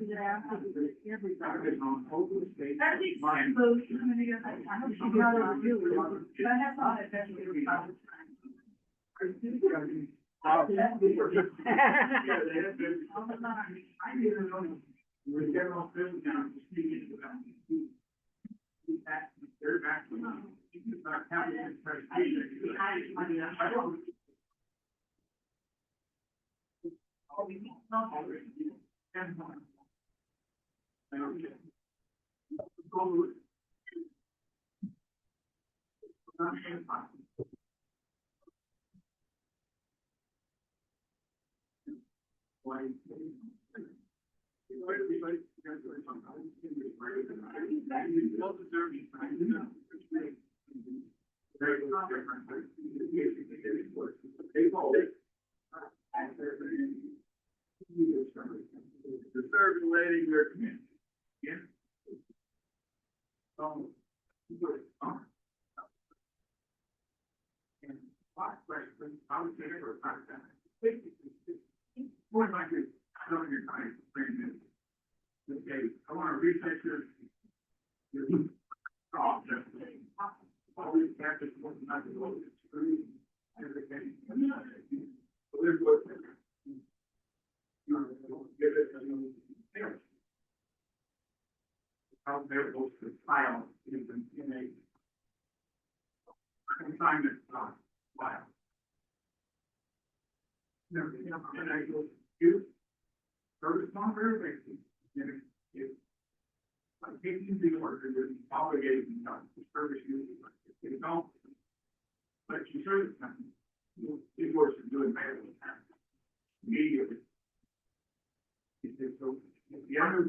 S11: Deserving lady in your community. Yeah. And last question, I would say for a fact that more than likely, some of your time spent in okay, I want to reset your process. Always have to go to the road, screw, everything. So there's what you give it a how they're supposed to file in a consignment file. Never, and I go, you, service non-verification, if I'm taking the order, you're obligated to service you, if you don't, but you service them, you'll be forced to do it manually, immediately. So, if the other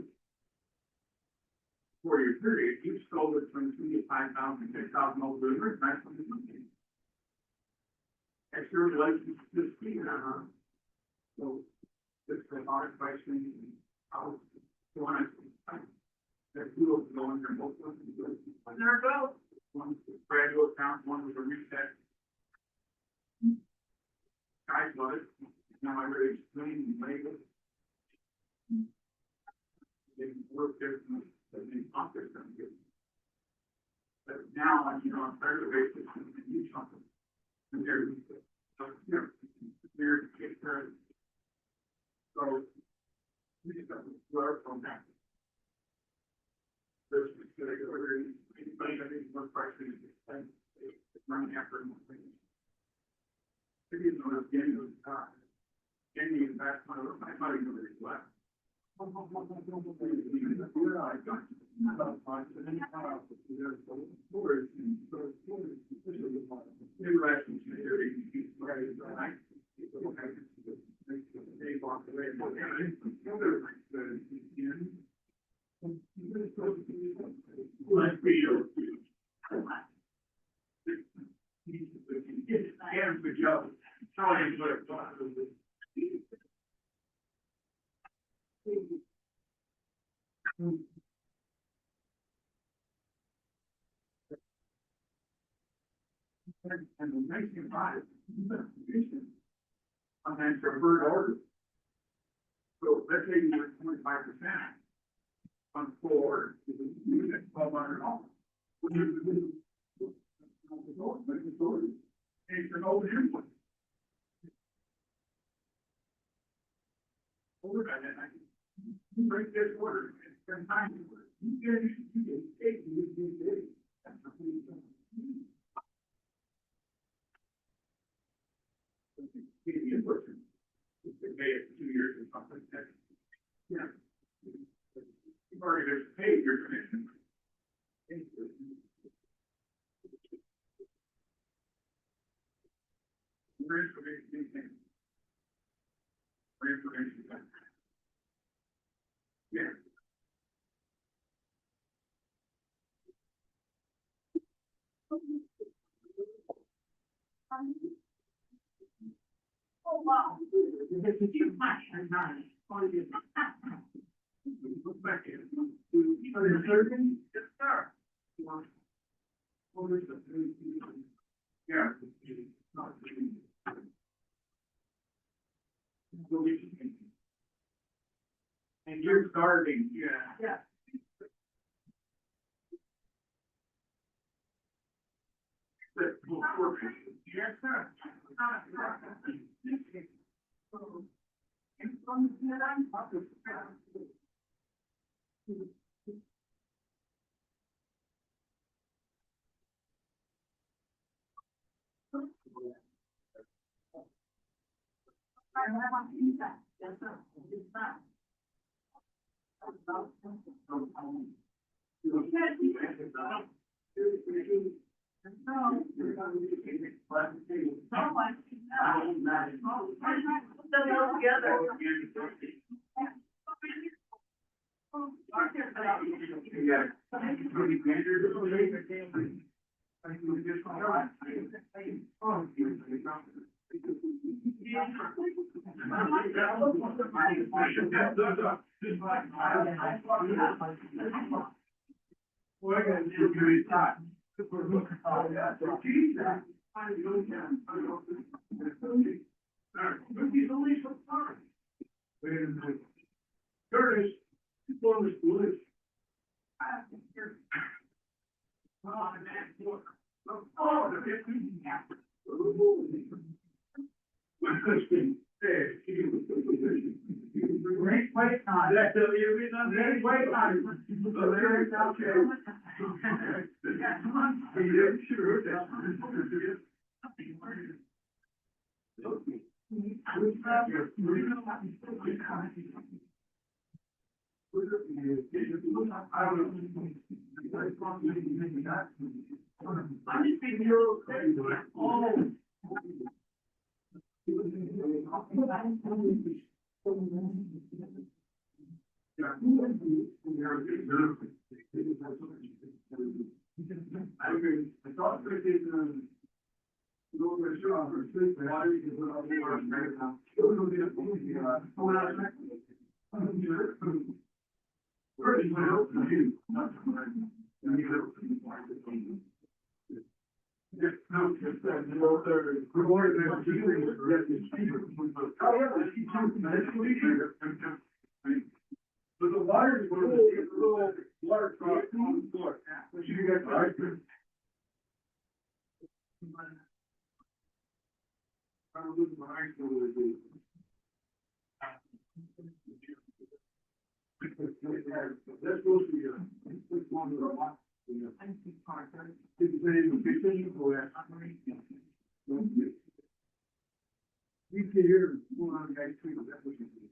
S11: 4-year period, you stole it from 2 to 5,000, 6,000 over the years, that's what it's looking. That's your relationship to the speaker, So, this is a hard question, how, you want to, there's two of them going, they're both of them. There we go. One was a graduate account, one was a reset. Guys love it, now I really explain and label. They work differently. But now, on a regular basis, you chunk them. And they're take care of it. So, we just have to learn from that. There's anybody that is more pricing, it's running after more things. Maybe it's not getting those cars. Getting the investment, I might even really left. Good job. Sorry, and the nation body, and then preferred order. So let's say you're 25% on full order, you get $1,200. When you it's an old input. Over by that, you break this order, it's 10 times. You get 8, you get 8. That's what we do. The person, if they pay it 2 years or something, that, yeah. You've already just paid your commission. More information, yeah. Oh, wow. You might have done it. Look back here. Are you serving? Yes, sir. What is the yeah. Not And you're starting, yeah.
S4: Yeah.
S11: Yes, sir. Curtis, for the school is. Oh, the 15. Great weight on. That you been on great weight on. But the water is going to take a little water drop on the floor. What you get right there? I'm losing my eyes a little bit. That's supposed to be a, this one is a lot. It's very efficient for that. You can hear one of the guys too, that's what you do.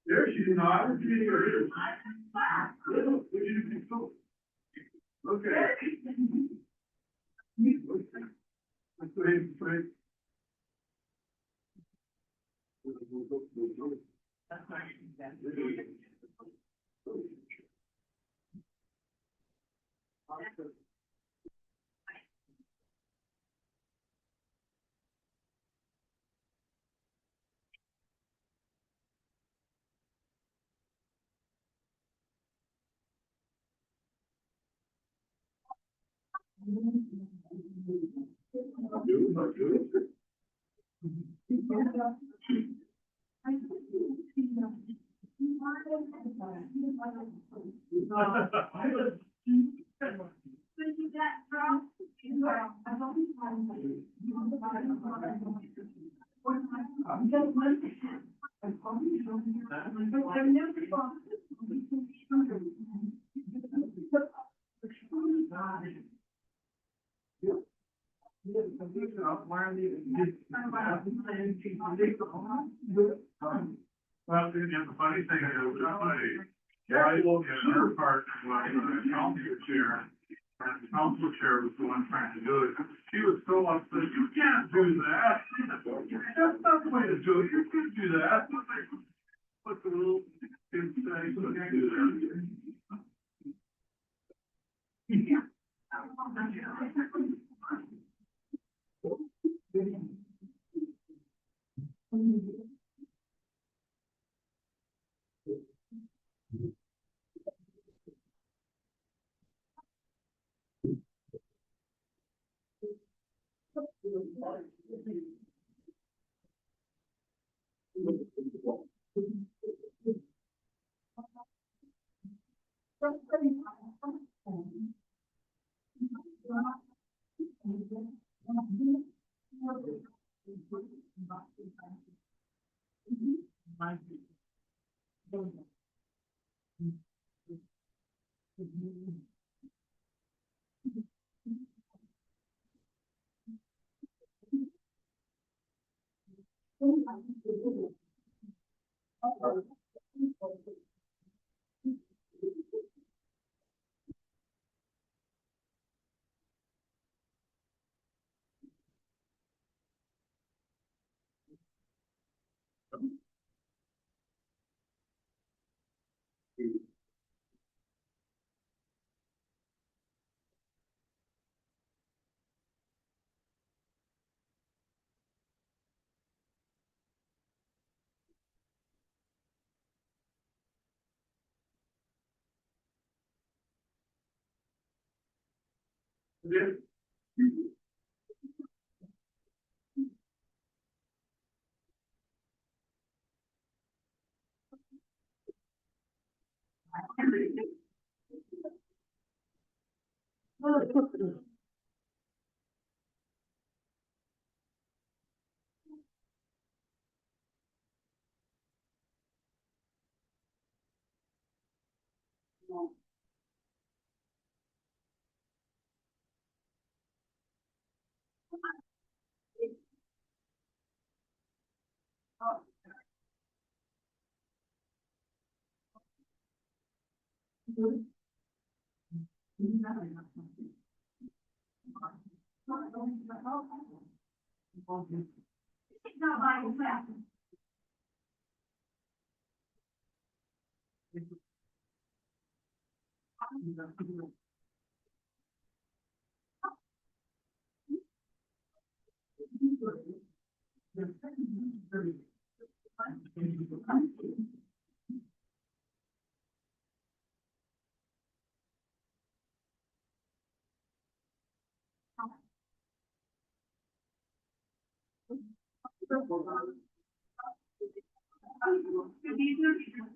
S11: There she is. Not. Okay.
S19: Well, the funny thing is, I look at her part was council chair, and the council chair was the one trying to do it. She was so upset, you can't do that. That's not the way to do it, you can't do that. What's the little kid say, you can't do that.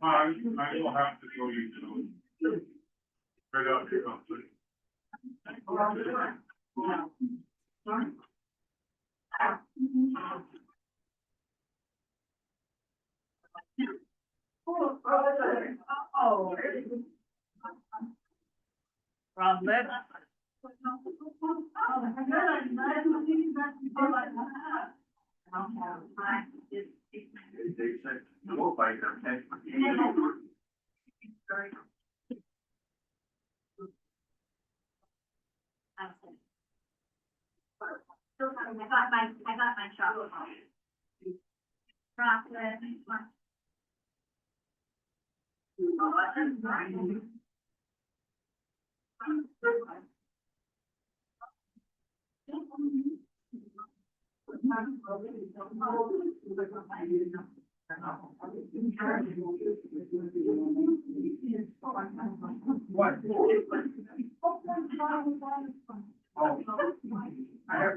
S19: I will have to go use it. Right up here, I'll put it.
S4: Problem.
S19: We'll fight them.
S4: I got my chocolate. Chocolate.
S19: What? I have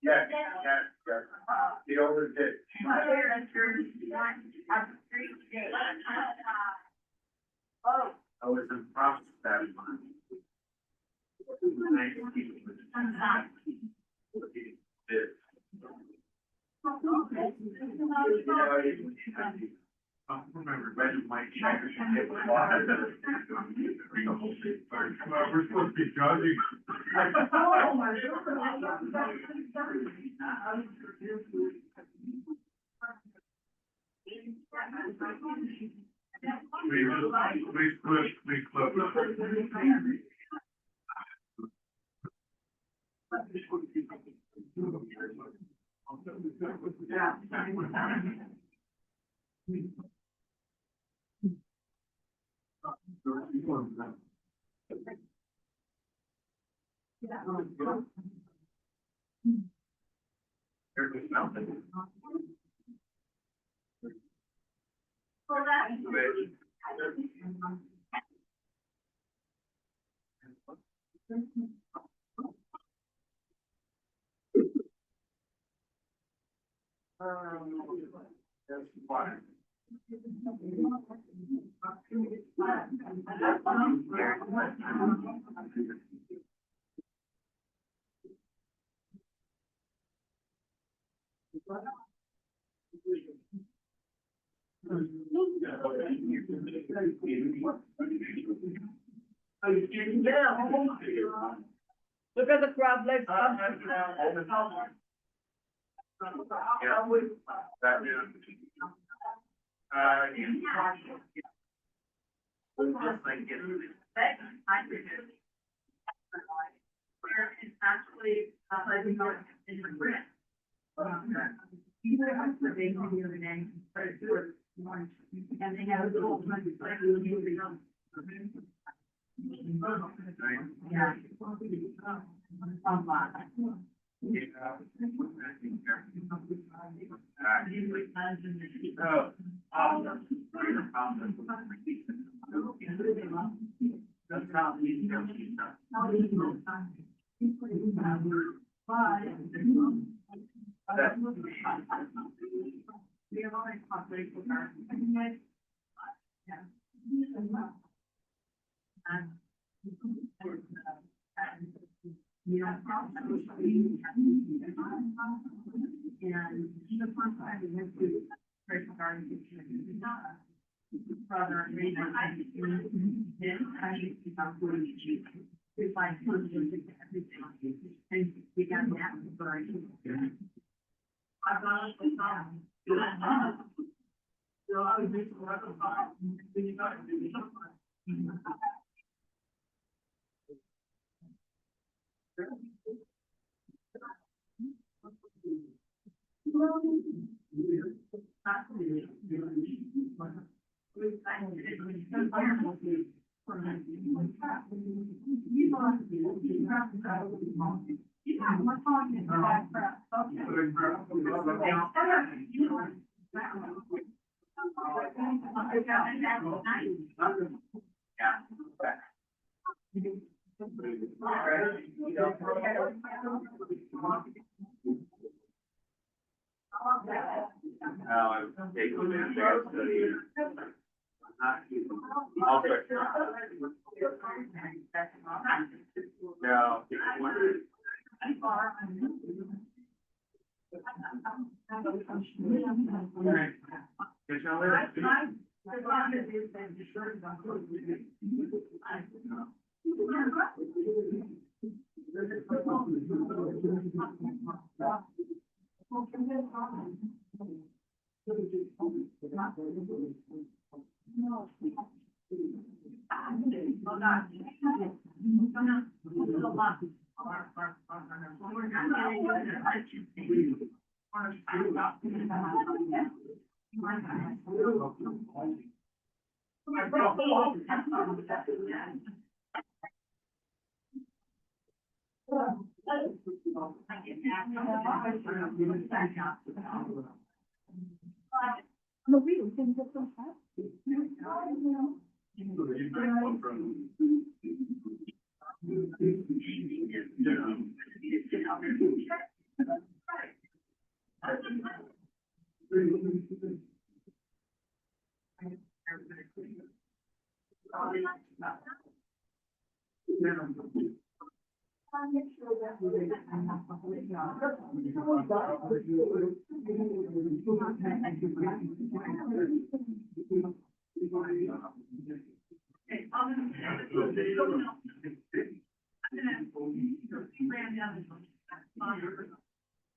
S9: Yeah. The older kid.
S4: Oh.
S9: I was in process that month. I remember when my checkers. We're supposed to be judging. Please clip. There's nothing. That's fine.
S4: Look at the crowd, let's. Where it's actually, like, we go in the grant. Even if the big one the other day, but it's good. And they have a little, like, yeah.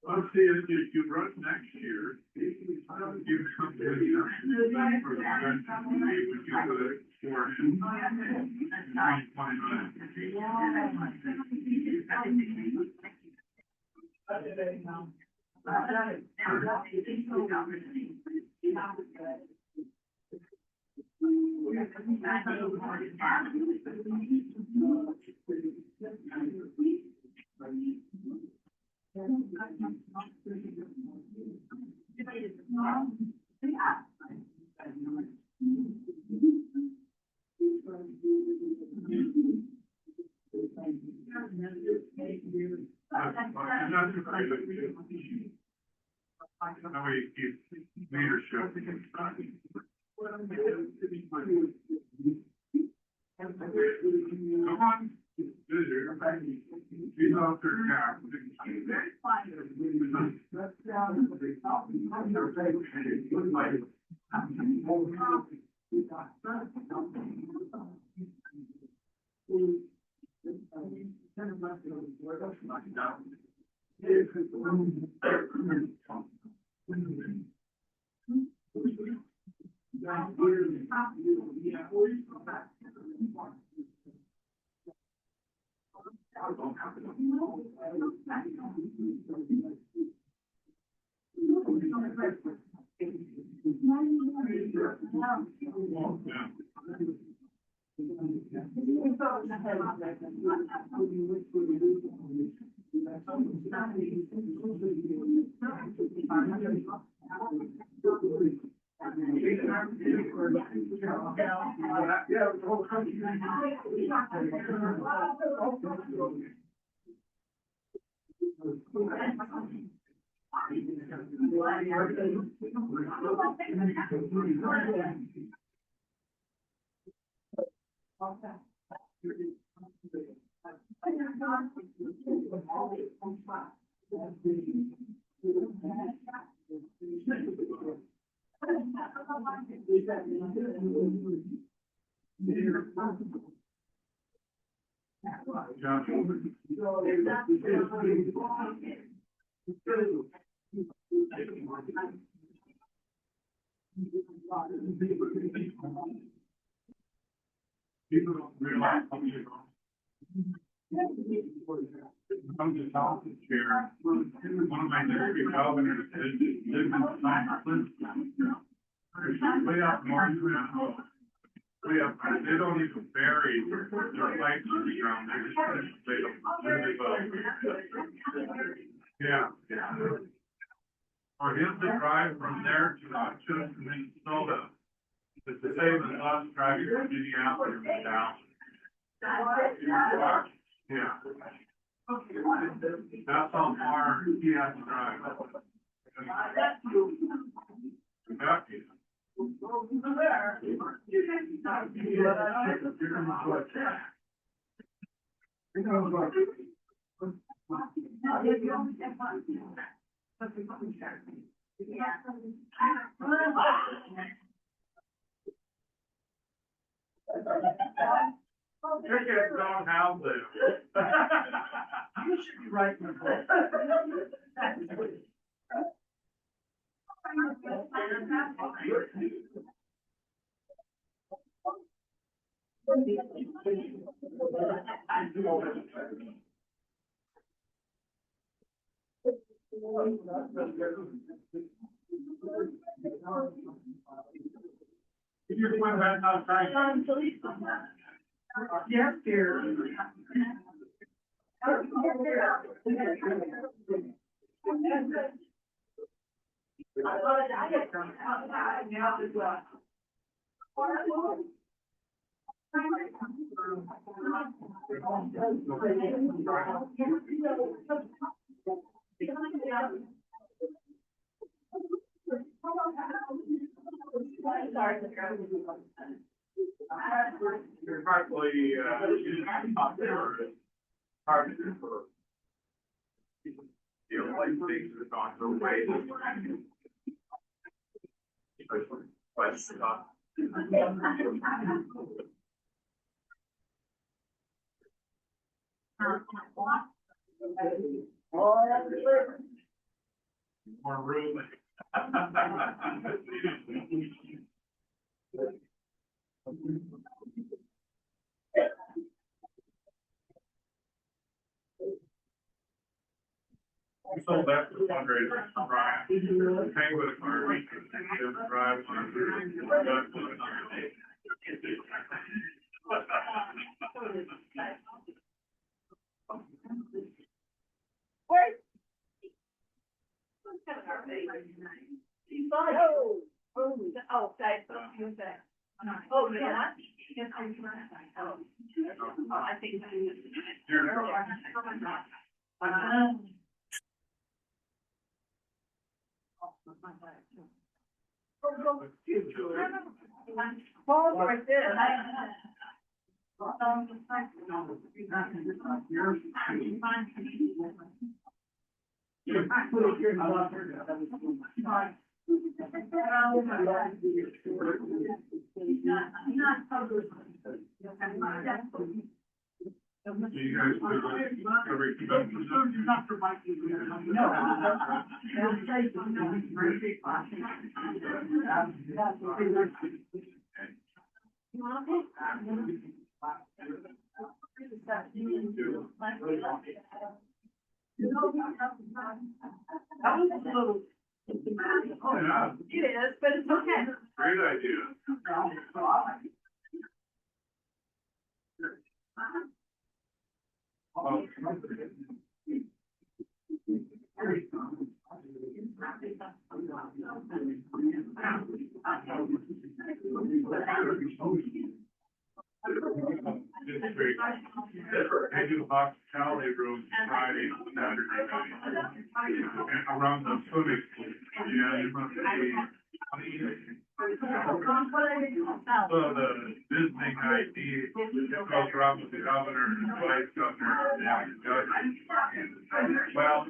S19: Let's see if you run next year. You come to leadership. Come on. She's out there now. People don't realize how much I'm the council chair. One of my deputy governors is living in Franklin. Way up north, way up, they don't even bury their pipes in the ground, they just, they don't really well. Yeah, yeah. For him to drive from there to Rochester, Minnesota, it's the same as us driving from Minneapolis to down. Yeah. That's how far he has to drive. Tickets don't have them. You should be writing a book. You just went back outside. Yes, dear.
S9: You're probably, hard to do for. You know, like things that have gone through way. More room. We sold that for fundraiser, Brian. Penguin Party, Drive.
S4: Where? Oh, that, oh, yeah. Oh, I think. Paul's right there.
S9: You guys
S4: Oh, yeah. It is, but it's okay.
S9: Great idea. It's great. They do hospitality rooms Friday, Saturday night. And around the swimming pool. Yeah, you must be. So the visiting ID, it goes around with the governor and the vice governor and the judge. Well,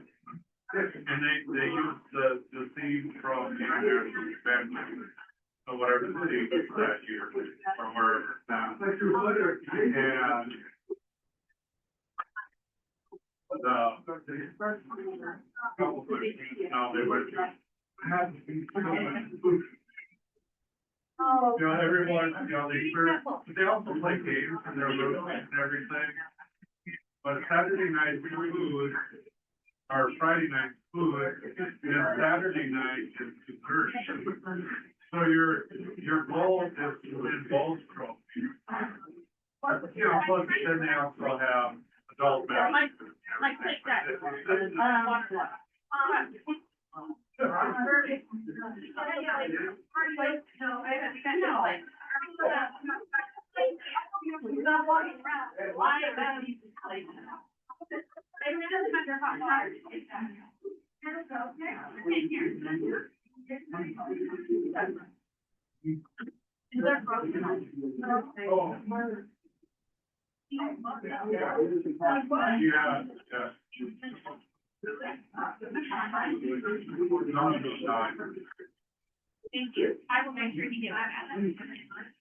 S9: and they use the theme from the international convention. So whatever the theme is that year, or wherever it's now. And couple of things, now they went to. You know, everyone, you know, they also play games in their rooms and everything. But Saturday night food, or Friday night food, and Saturday night is dessert. So your goal is to win both trophies. You know, plus then they also have adult beverages.
S4: Like take that.
S9: Yeah.
S4: Thank you. I will make sure you get that.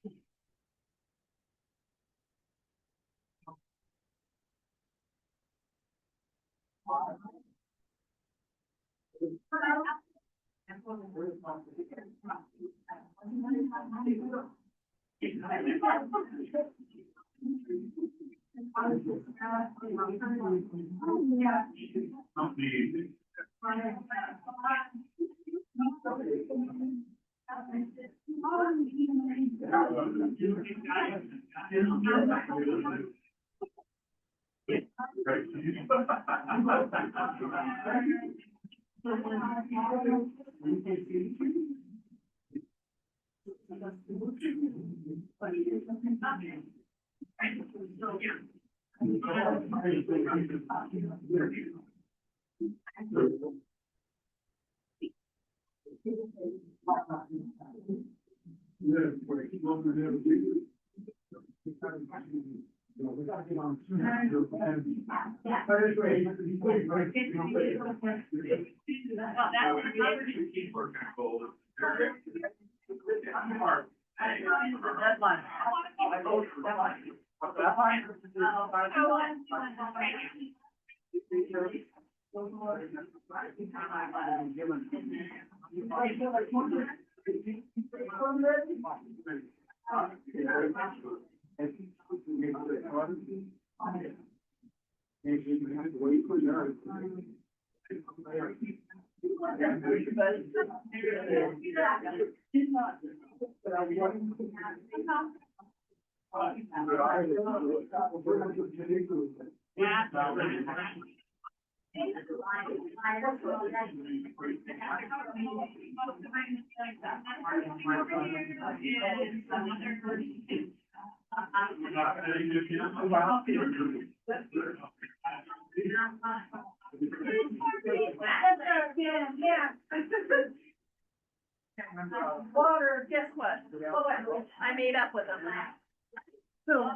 S4: Water, guess what? I made up with them. So.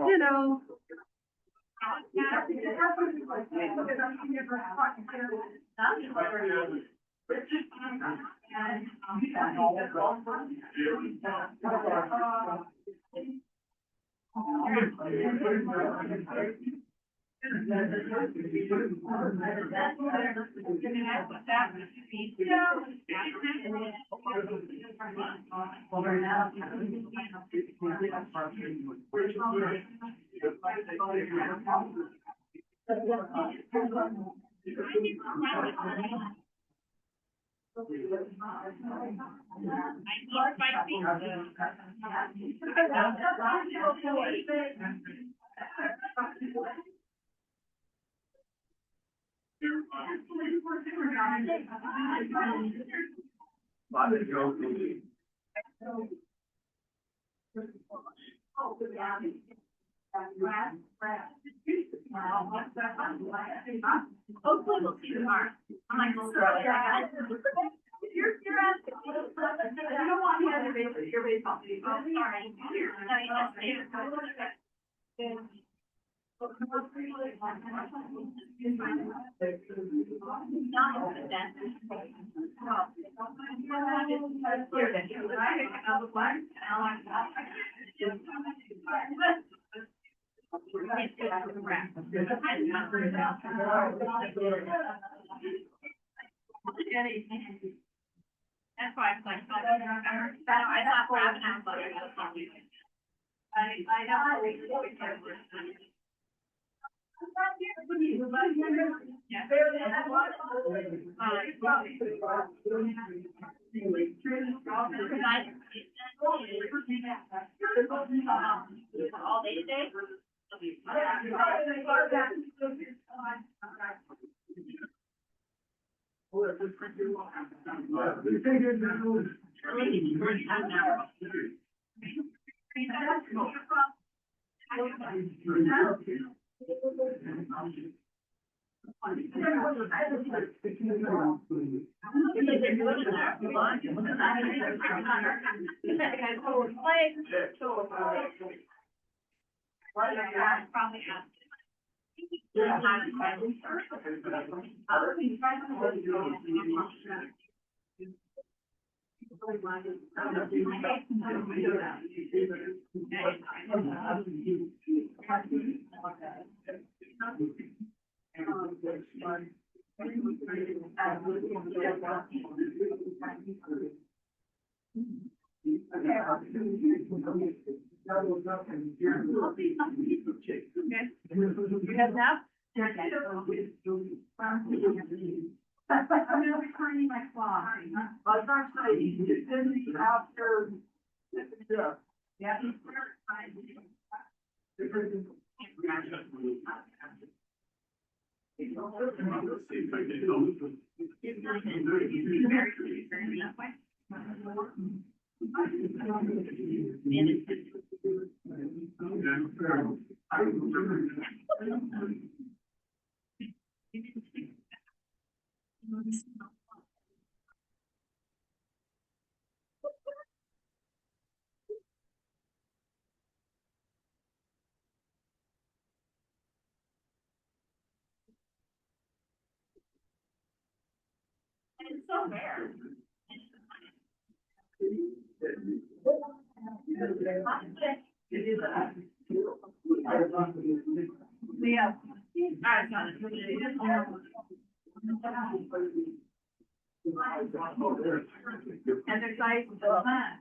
S4: You know. Hopefully we'll see you tomorrow. I'm like, you're I don't want you to have your baseball team. Oh, sorry. That's why I was like, I thought Robin had butter. I know. All day today. You have that? I'm gonna be cleaning my cloth. I was actually, after. Yeah. It's so rare. Yeah. And there's like so much.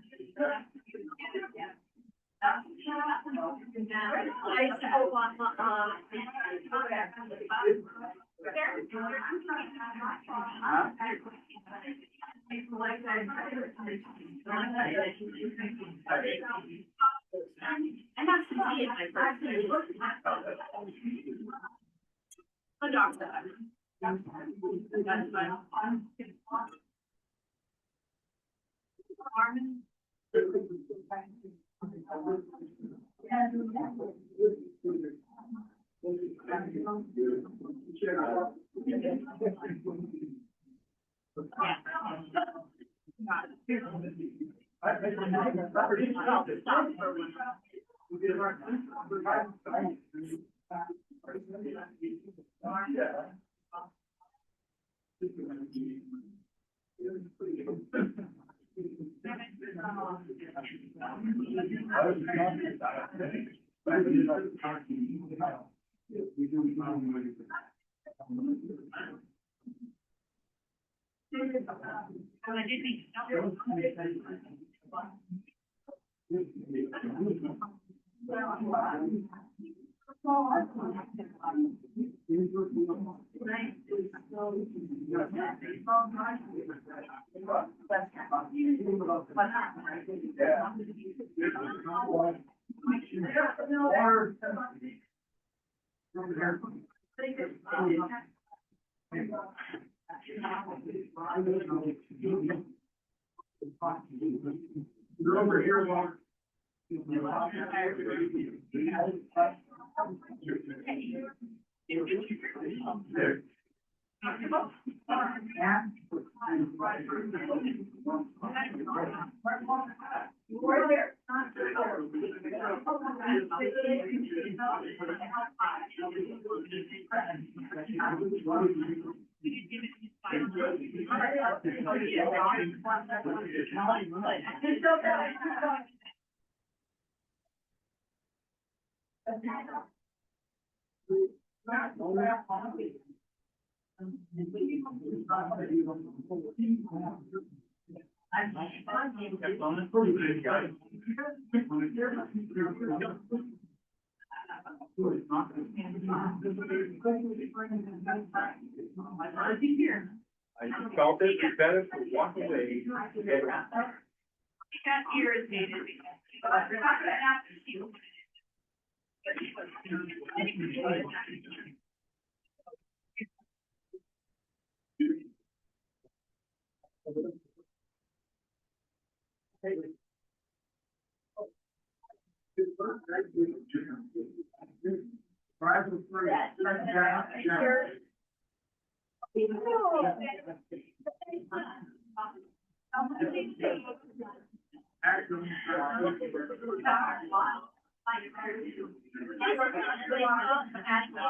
S4: You're over here, Mark. I felt it was better to walk away. Got irritated.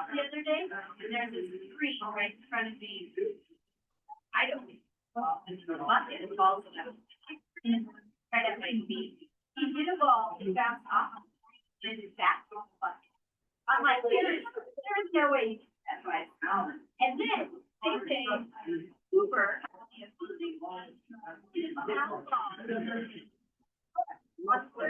S4: The other day, there's this tree right in front of me. I don't. It falls right at my feet. He hit a ball, he bounced off, and his back on the bucket. I'm like, there's no way that's why it's out. And then they say, Uber, is losing one. It is now gone. What's the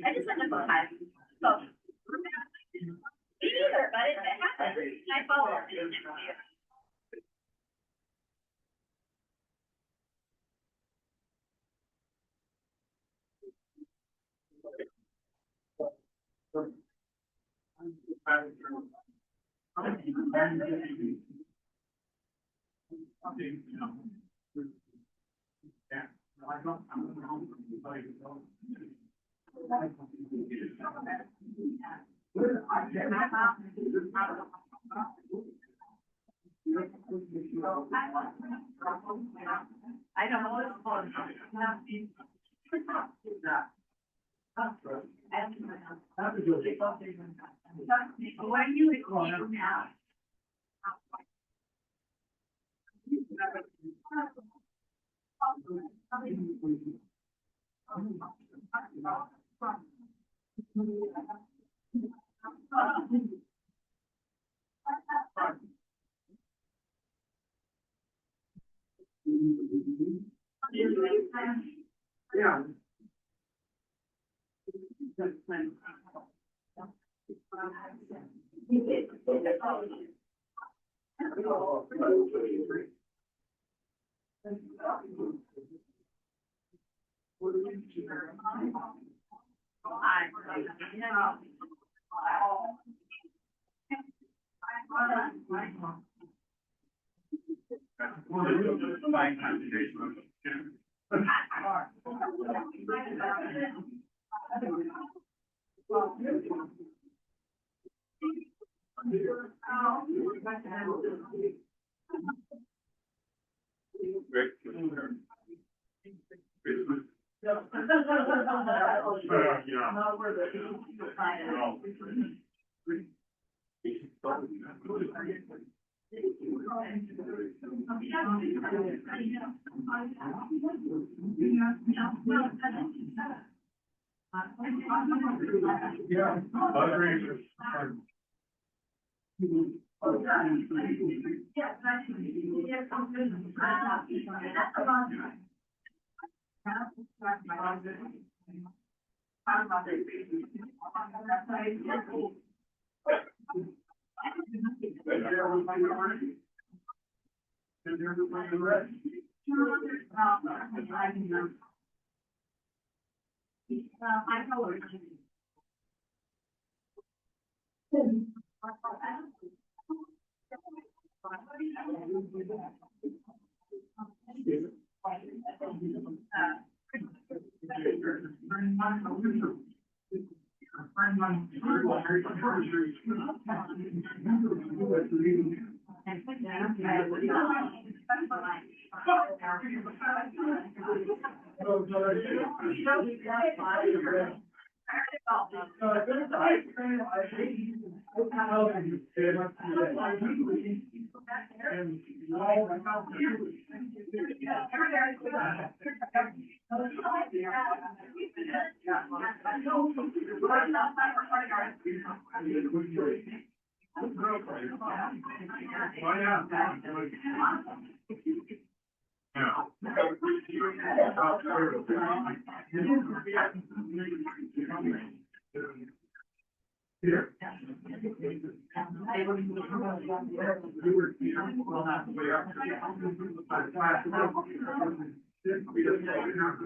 S4: I just went to five. So. Me neither, but it happened. I follow it. I don't know what it's called. Where are you going now?
S11: Yeah.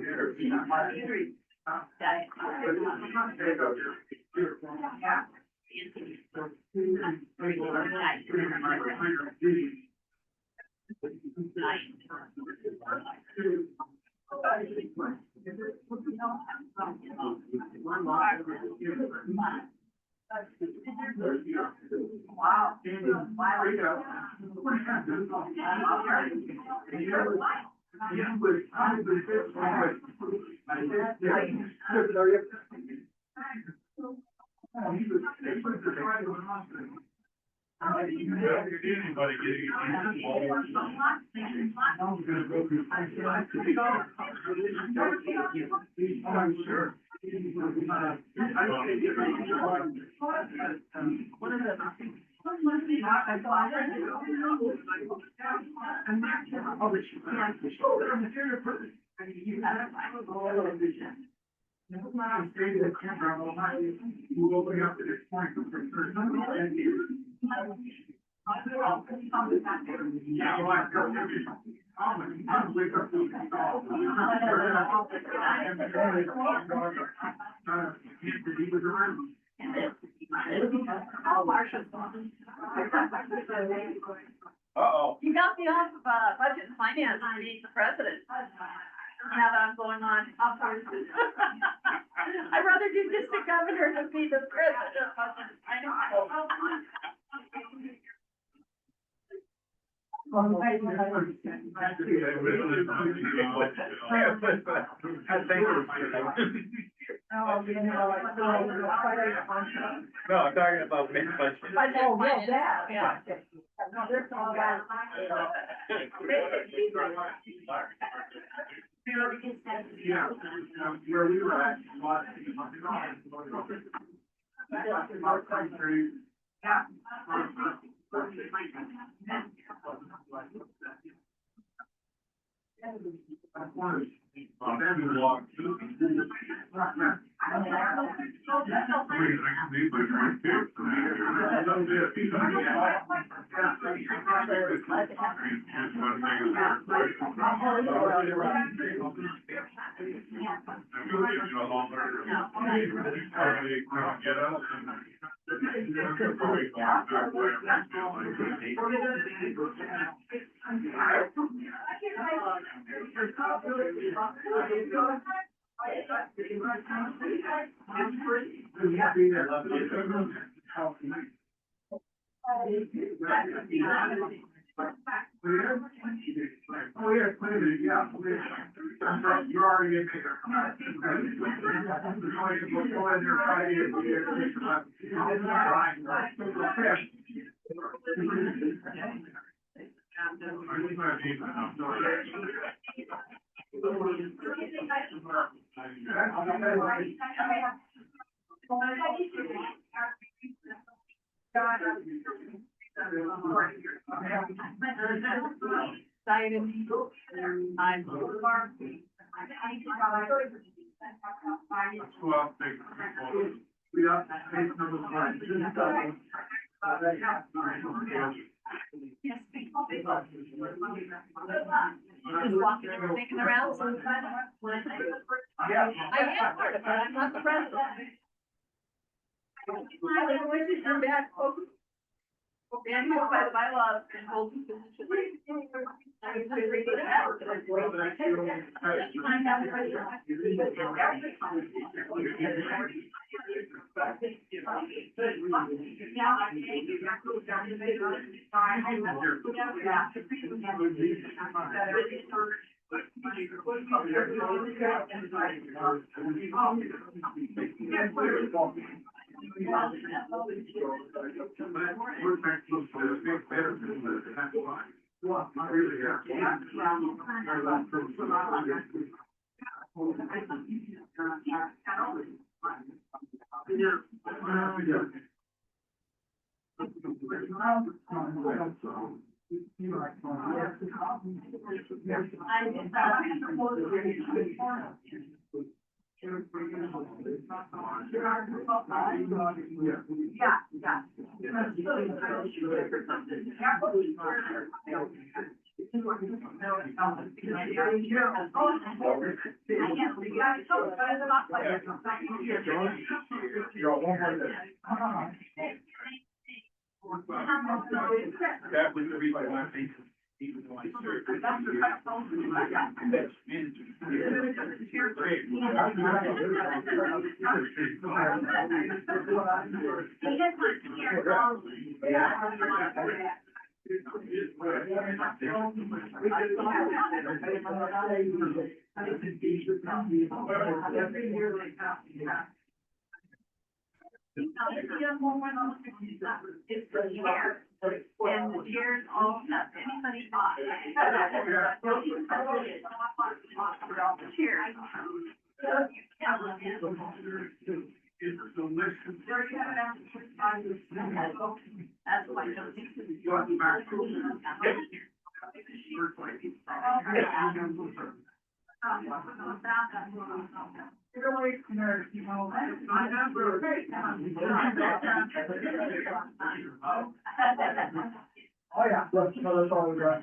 S11: Yeah, I agree.
S4: Uh-oh. You got me off of, budget and finance, I need the president. Now that I'm going on. I'd rather do district governor than be the president. I know.
S9: No, I'm talking about big budget.
S4: Oh, well, that, yeah. No, there's all that.
S19: Yeah, where we were at, you're already in
S4: Just walking and thinking around. I am part of it, I'm not the president. I wish to come back. And by the bylaws and hold position.
S9: That was the reason why I think even though I served.
S4: It's the chair, and the chair's all up, anybody bought. Chairs. That's why I don't think.
S1: Oh, yeah, that's all we got.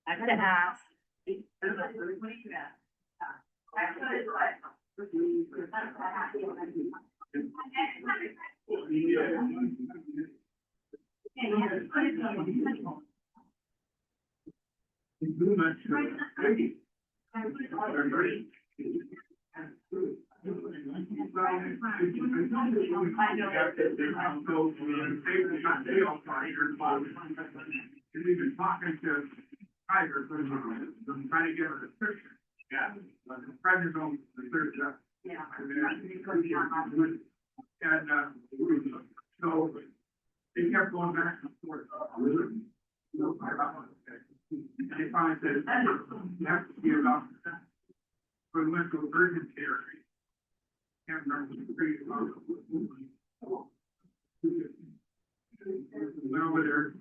S4: I'm gonna ask,
S19: We've been talking to Tiger, I'm trying to get her a picture. Yeah. The president owns the third job. Yeah. And, so they kept going back and forth. And they finally said, you have to be about, so we went to a virgin territory. Can't remember the street. Went over there.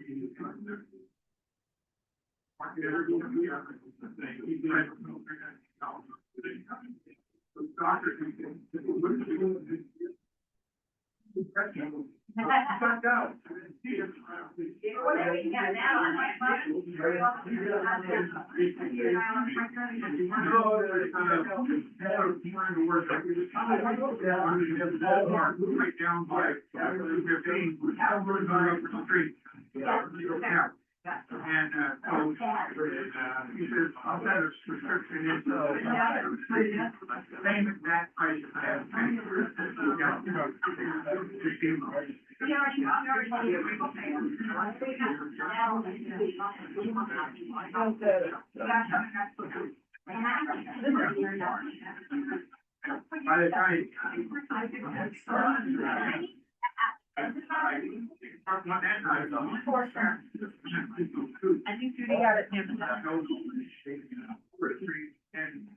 S19: And, so, he says, I'll set a prescription in, so, same exact price I have. By the time.
S4: I think Judy got it.
S19: And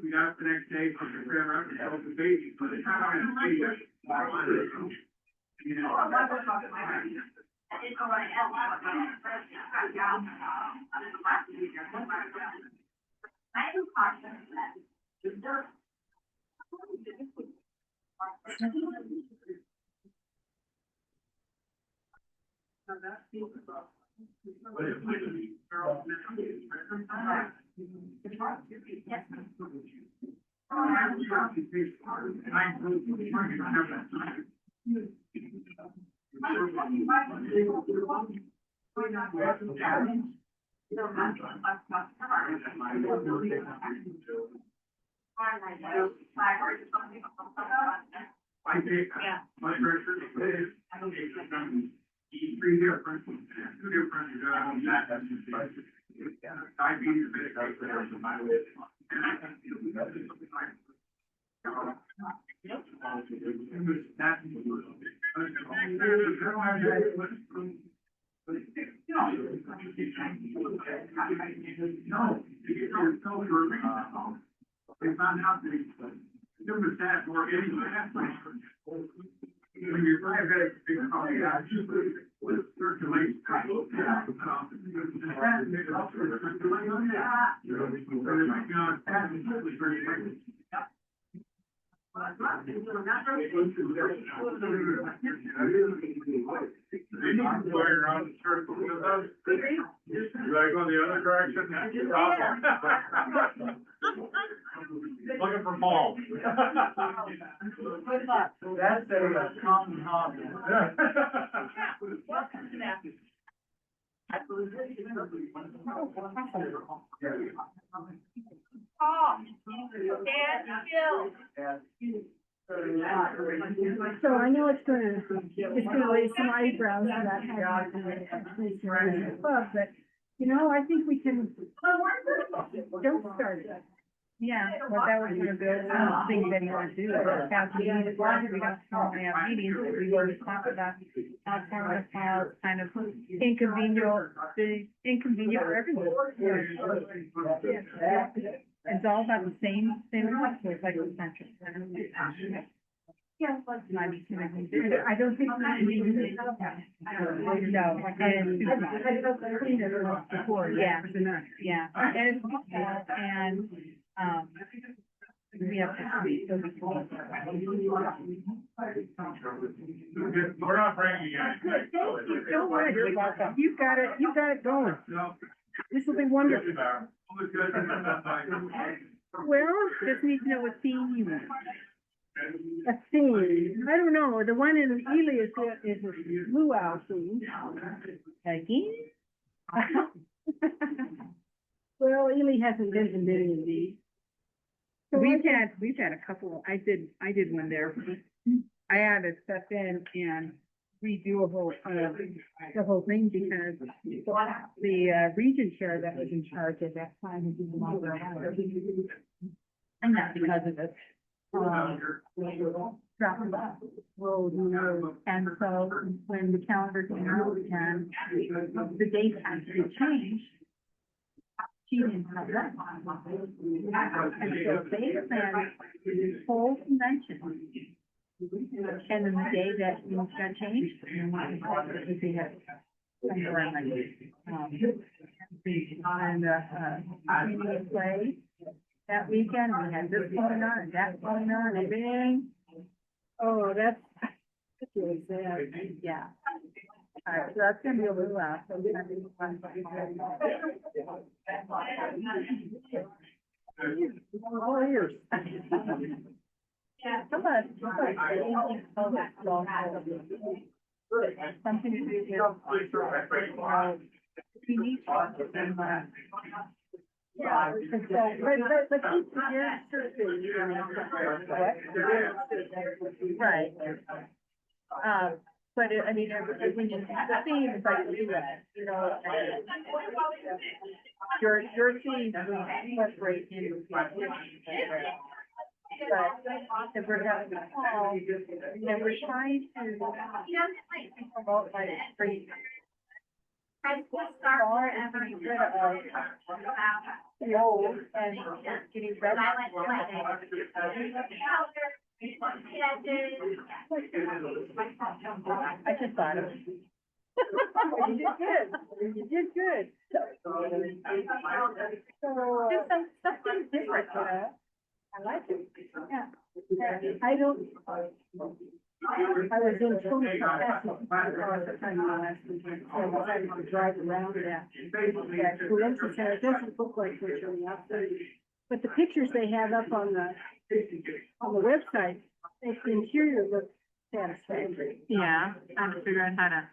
S19: we got up the next day from the grandma and held the baby, but it's not going to be that. I take my pressure is three different, two different, diabetes medication. No, they found out that different stats work anyway. When you're diabetic, with circulation. Around the circle. You gotta go the other direction. Looking for Paul.
S4: Good luck.
S1: That's a common hobby.
S5: So I know it's gonna raise some eyebrows for that club, but I think we can jumpstart it.
S4: Yeah, well, that was one of the things that you want to do, is have meetings, as long as we don't normally have meetings, that we want to talk about how part of how it's kind of inconvenient for everyone. It's all about the same stuff, so it's like the central. Yeah, I don't think we need to. No, and we have to so
S19: we're not bringing you guys.
S5: Don't worry, you've got it going. This will be wonderful.
S4: Well, just need to know what theme you want. A theme, I don't know, the one in Ely is a luau theme. Again? Well, Ely hasn't been to many of these. So we've had a couple, I did one there. I had to step in and redo the whole thing because the region chair that was in charge at that time was no longer around. And not because of it. Dropping off road, and so when the calendar came out and the dates actually changed, she didn't have that. And so they planned this whole convention. And then the day that things got changed, they had somewhere like, play that weekend, we had this going on and that going on, and everything. Oh, that's really sad, yeah. All right, so that's gonna be a little loud. So we're gonna do one. All ears. Yeah, come on. Something to do with. We need to. Yeah, so, but right. But I mean, when you, the theme is like, your theme was great. But if we're having a call, and we're trying to promote like free. Star and getting rid of the old and getting rid of I just thought of it. You did good. You did good. So do something different, I like it. Yeah. I don't. I was in Tony last weekend, so I had to drive around that. Convention Center, it doesn't look like much on the outside, but the pictures they have up on the website, the interior looks satisfactory. Yeah, I'm figuring out how to.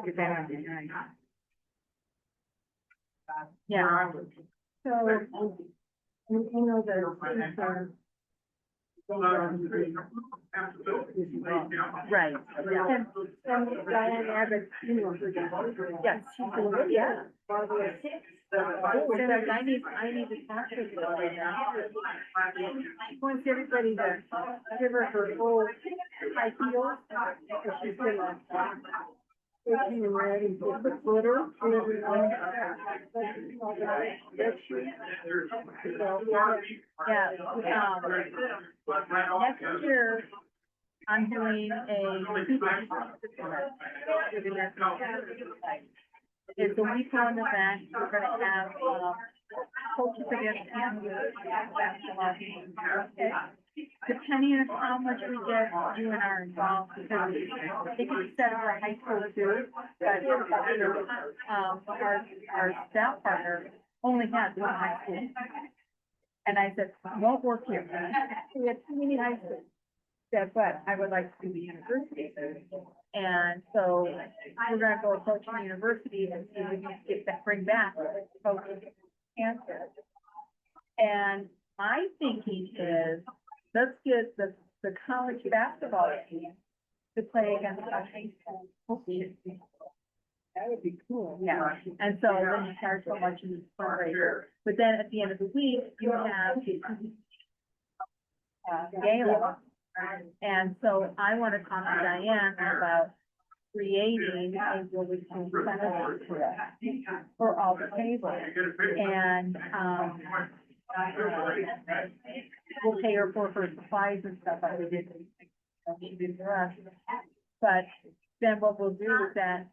S4: Get that on there, right. Yeah. So, you know, the things are. Right. Yeah. And Diane Abbott, yes, she's doing, yeah. I need to talk to her. She wants everybody to give her her full high heels. She's gonna taking and writing the glitter. Yeah. Next year, I'm doing it's a week-long event. We're gonna have coaches against basketball. Depending on how much we get, you and I are involved, because they can set up a high school too. But our staff partner only has one high school. And I said, won't work here. We have too many high schools. Said, but I would like to do the university. And so we're gonna go approach the university and see if we can get that, bring back coaches cancer. And my thinking is, let's get the college basketball team to play against our high school coaches. That would be cool. Yeah, and so then you charge so much in the fundraiser, but then at the end of the week, you have gala. And so I want to talk to Diane about creating a really cool for all the tables. And we'll pay her for her supplies and stuff like we did. She did for us. But then what we'll do is that,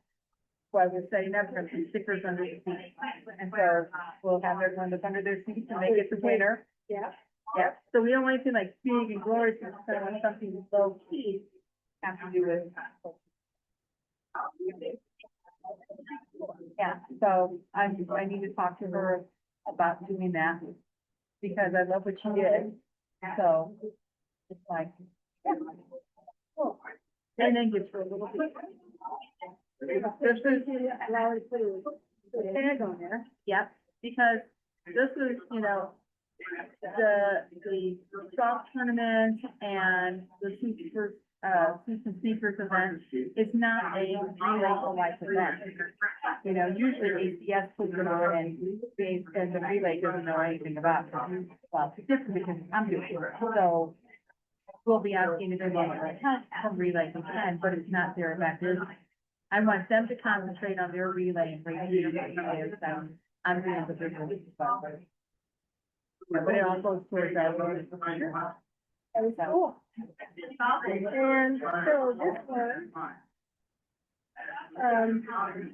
S4: while we're setting up, we're gonna put stickers under the seats. And so we'll have everyone look under their seats and they get the winner. Yeah. Yeah. So we don't want anything like big and glorious, we just want something low key, have to do with. Yeah. So I need to talk to her about doing that, because I love what she did, so it's like, yeah. Cool. And then gives her a little bit. This is, allow her to put a tag on there. Yep, because this is, you know, the golf tournament and the super, Suits and Sneakers event is not a relay for life event. You know, usually ACS puts it on and the relay doesn't know anything about it. Well, it's different because I'm doing it, so we'll be asking if they want to help from relay to ten, but it's not their event. I want them to concentrate on their relay and bring it so I'm doing the big one. But it all goes towards our. That was cool. And so this one,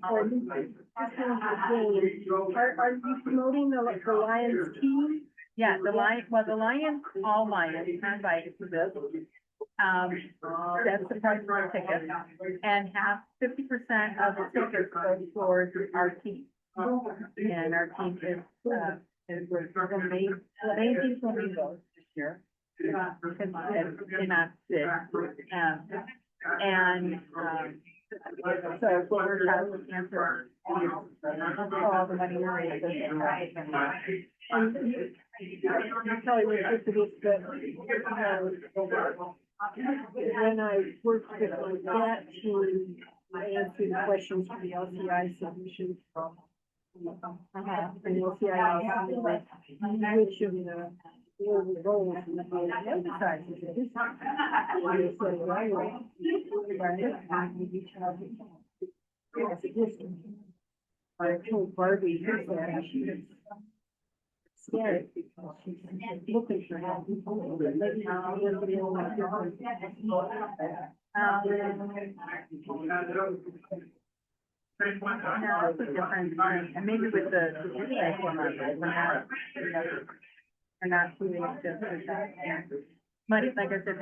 S4: or this game, are you promoting the Lions team? Yeah, the Lions, all Lions, are invited to this. That's the price for the ticket, and half, 50% of the tickets go towards our team. And our team is amazing for me this year. Because they're not sick. So we're trying to answer all the money we're raising. You probably went to this, but when I worked with that team, I answered the questions for the LCI submission. And LCI, which of the roles and the emphasizes it. I told Barbie that she was scared because she's looking for help. No, it's a different thing, and maybe with the we're not doing it just for that. Money, like I said,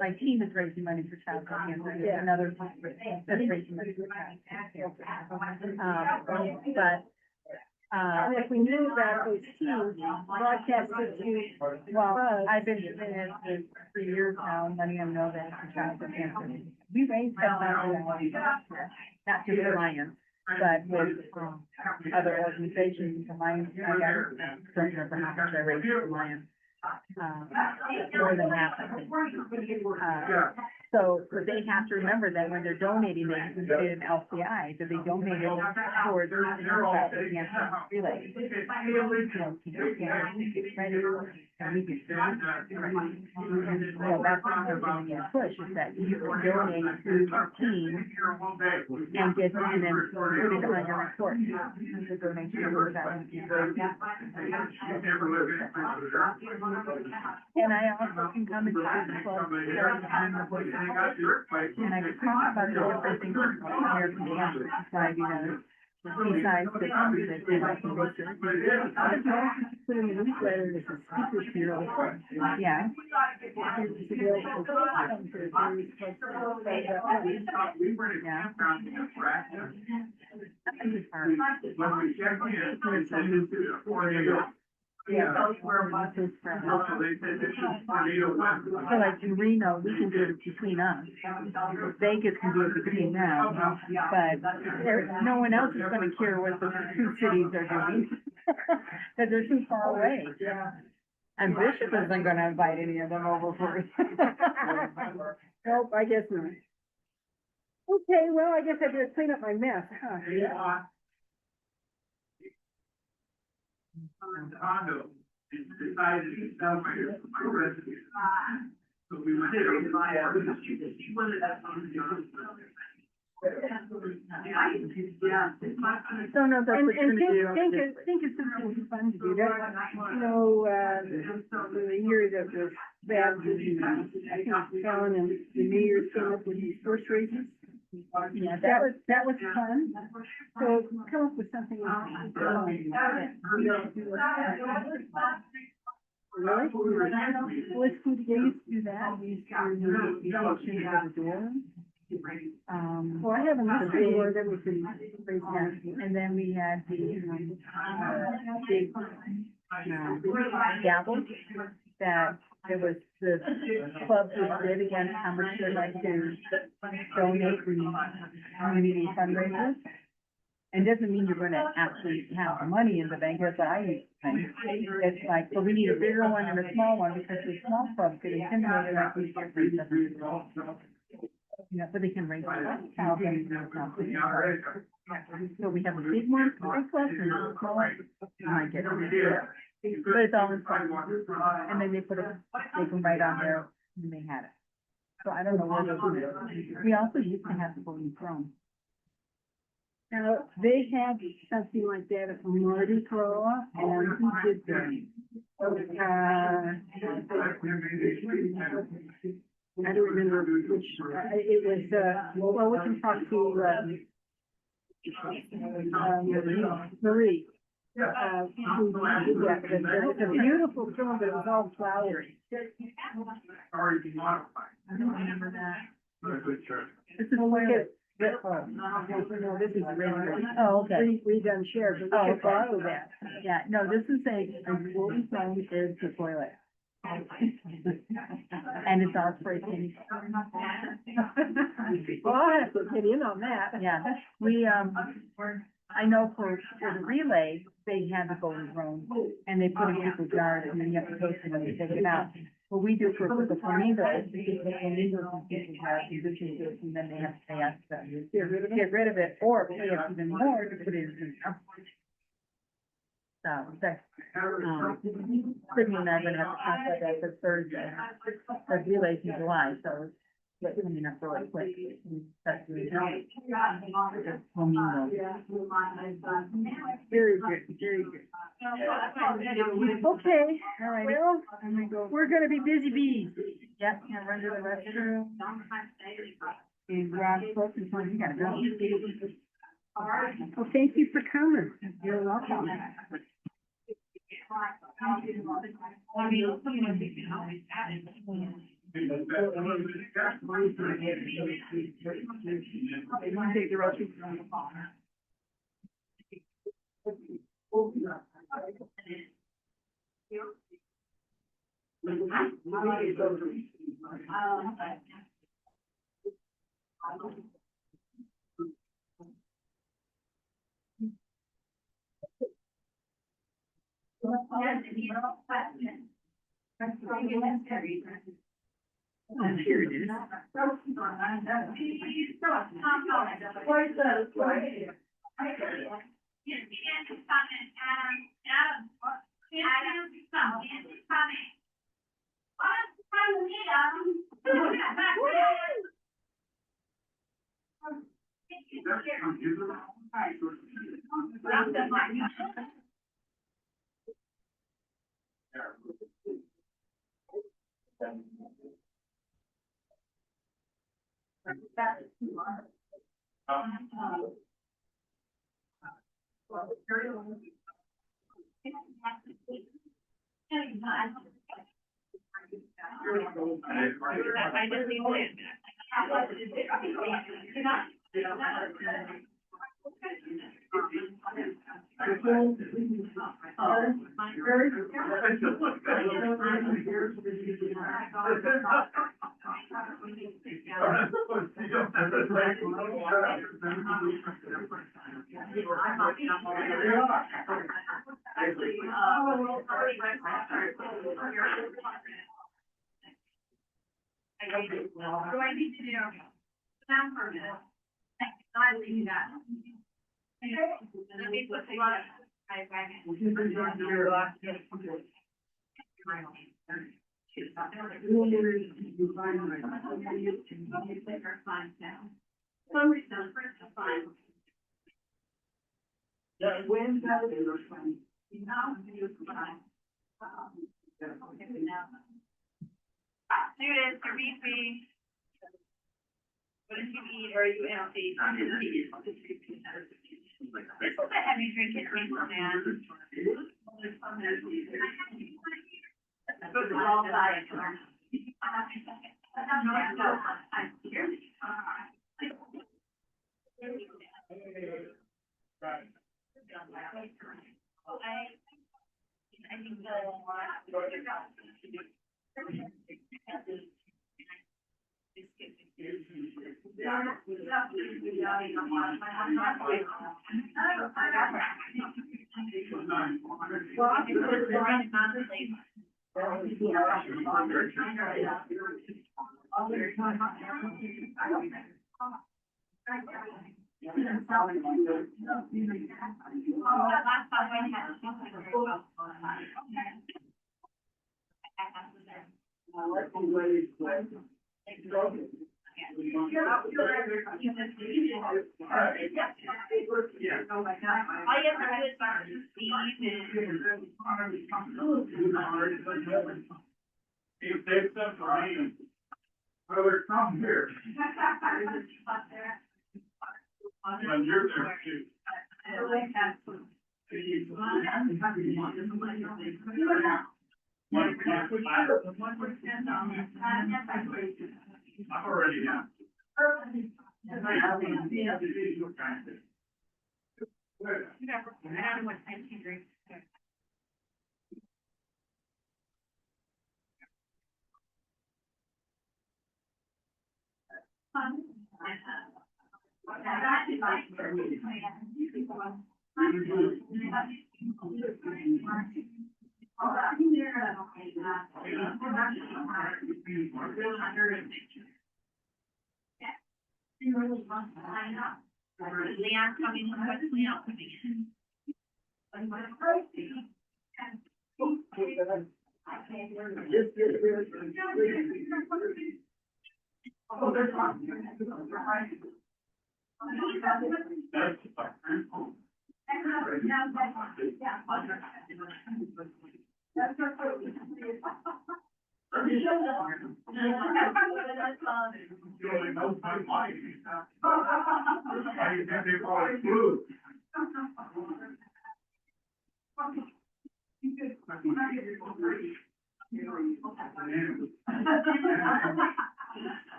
S4: my team is raising money for child cancer. There's another that's raising money for child cancer. If we knew about those teams, broadcasted to, well, I've been doing it for 3 years now, letting them know that it's for child cancer. We raised $7,000, not just the Lions, but with other organizations. The Lions, I got, don't remember how much I raised for the Lions. More than half, I think. So they have to remember that when they're donating, they can get an LCI, that they donate it towards the cancer relay. Well, that's what we're going to push, is that you can donate to the team and get, and then put it on your report. The donation goes out. And I also can come into the club and I can talk about the different things that the American Cancer Society does. Besides the things that they like to research. Put in the newsletter, there's a speakers bureau. Yeah. Yeah. So like in Reno, we can do it between us. Vegas can do it between them, but no one else is going to care what the two cities are doing because they're too far away. And Bishop isn't going to invite any of them over for it. Nope, I guess not. Okay, well, I guess I better clean up my mess, huh? Yeah.
S8: Condo, and decided to sell my residence. So we went there. She wanted that on the other side.
S4: So no, that's what you're gonna do. Think it's something fun to do. That, you know, the year that was bad, I think Fallon and the mayor came up with these horse races. Yeah, that was fun. So come up with something. Really? Let's do that. We used to do the election at the door. Well, I have another video that we can raise that, and then we had the, big, gavel that there was the club that did against how much they'd like to donate in community fundraisers. And doesn't mean you're gonna actually have the money in the bank, as I think. It's like, well, we need a bigger one and a small one, because the small club could intimidate like we get for but they can raise $1,000 or something. So we have a big one, a big club, and a small one. You might get it. But it's all in fun. And then they can write on there, and they had it. So I don't know where they'll do it. We also used to have the Golden Throne.
S5: Now, they had something like that at Mardi Gras, and who did that? I don't remember which, it was, well, we can talk to, Marie. Who did that, but it's a beautiful film, but it was all flowery.
S9: Already modified.
S5: I don't remember that.
S9: This
S5: is look no, this is really. Oh, okay. We done shared, but we can follow that.
S4: Yeah, no, this is a Golden Throne is the toilet. And it's all spray painted.
S5: Well, I'll have to get in on that.
S4: Yeah, we, I know for the relay, they have the Golden Throne, and they put it in people's yards, and then you have to pay for them to take it out. What we do for the flamingos, we get the flamingos in people's yards, and then they have to pay us to get rid of it, or pay us even more to put it in. So, that's, Brittany and I are gonna have to talk about that for Thursday, the relays in July, so it's coming up really quick. That's really the flamingo.
S5: Very good, very good. Okay, all right, well, we're gonna be busy bees.
S4: Yep, and run to the restroom. And grab books and so you gotta go.
S5: Well, thank you for coming. You're welcome.
S4: Take the rest.
S5: Here it is.
S4: What do I need to do? Sound permit. I leave that. Let me put the lot. Students, to read me. What did you eat or are you healthy? Have you drinking people, man? I think the.
S19: If they stuff for me, brother, come here. And you're there too. I'm already down.
S4: Leon coming, what's Leon coming in?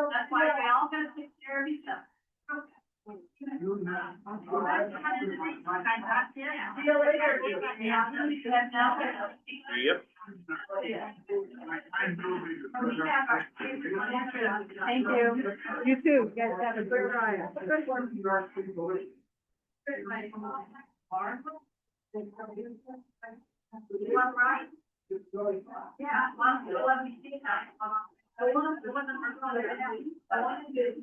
S4: That's why we all gotta take care of each other. See you later.
S9: Yep.
S4: Thank you. You too. You guys have a good ride. Good one. You want to ride? Yeah, well, let me see that. I want to, I want to do.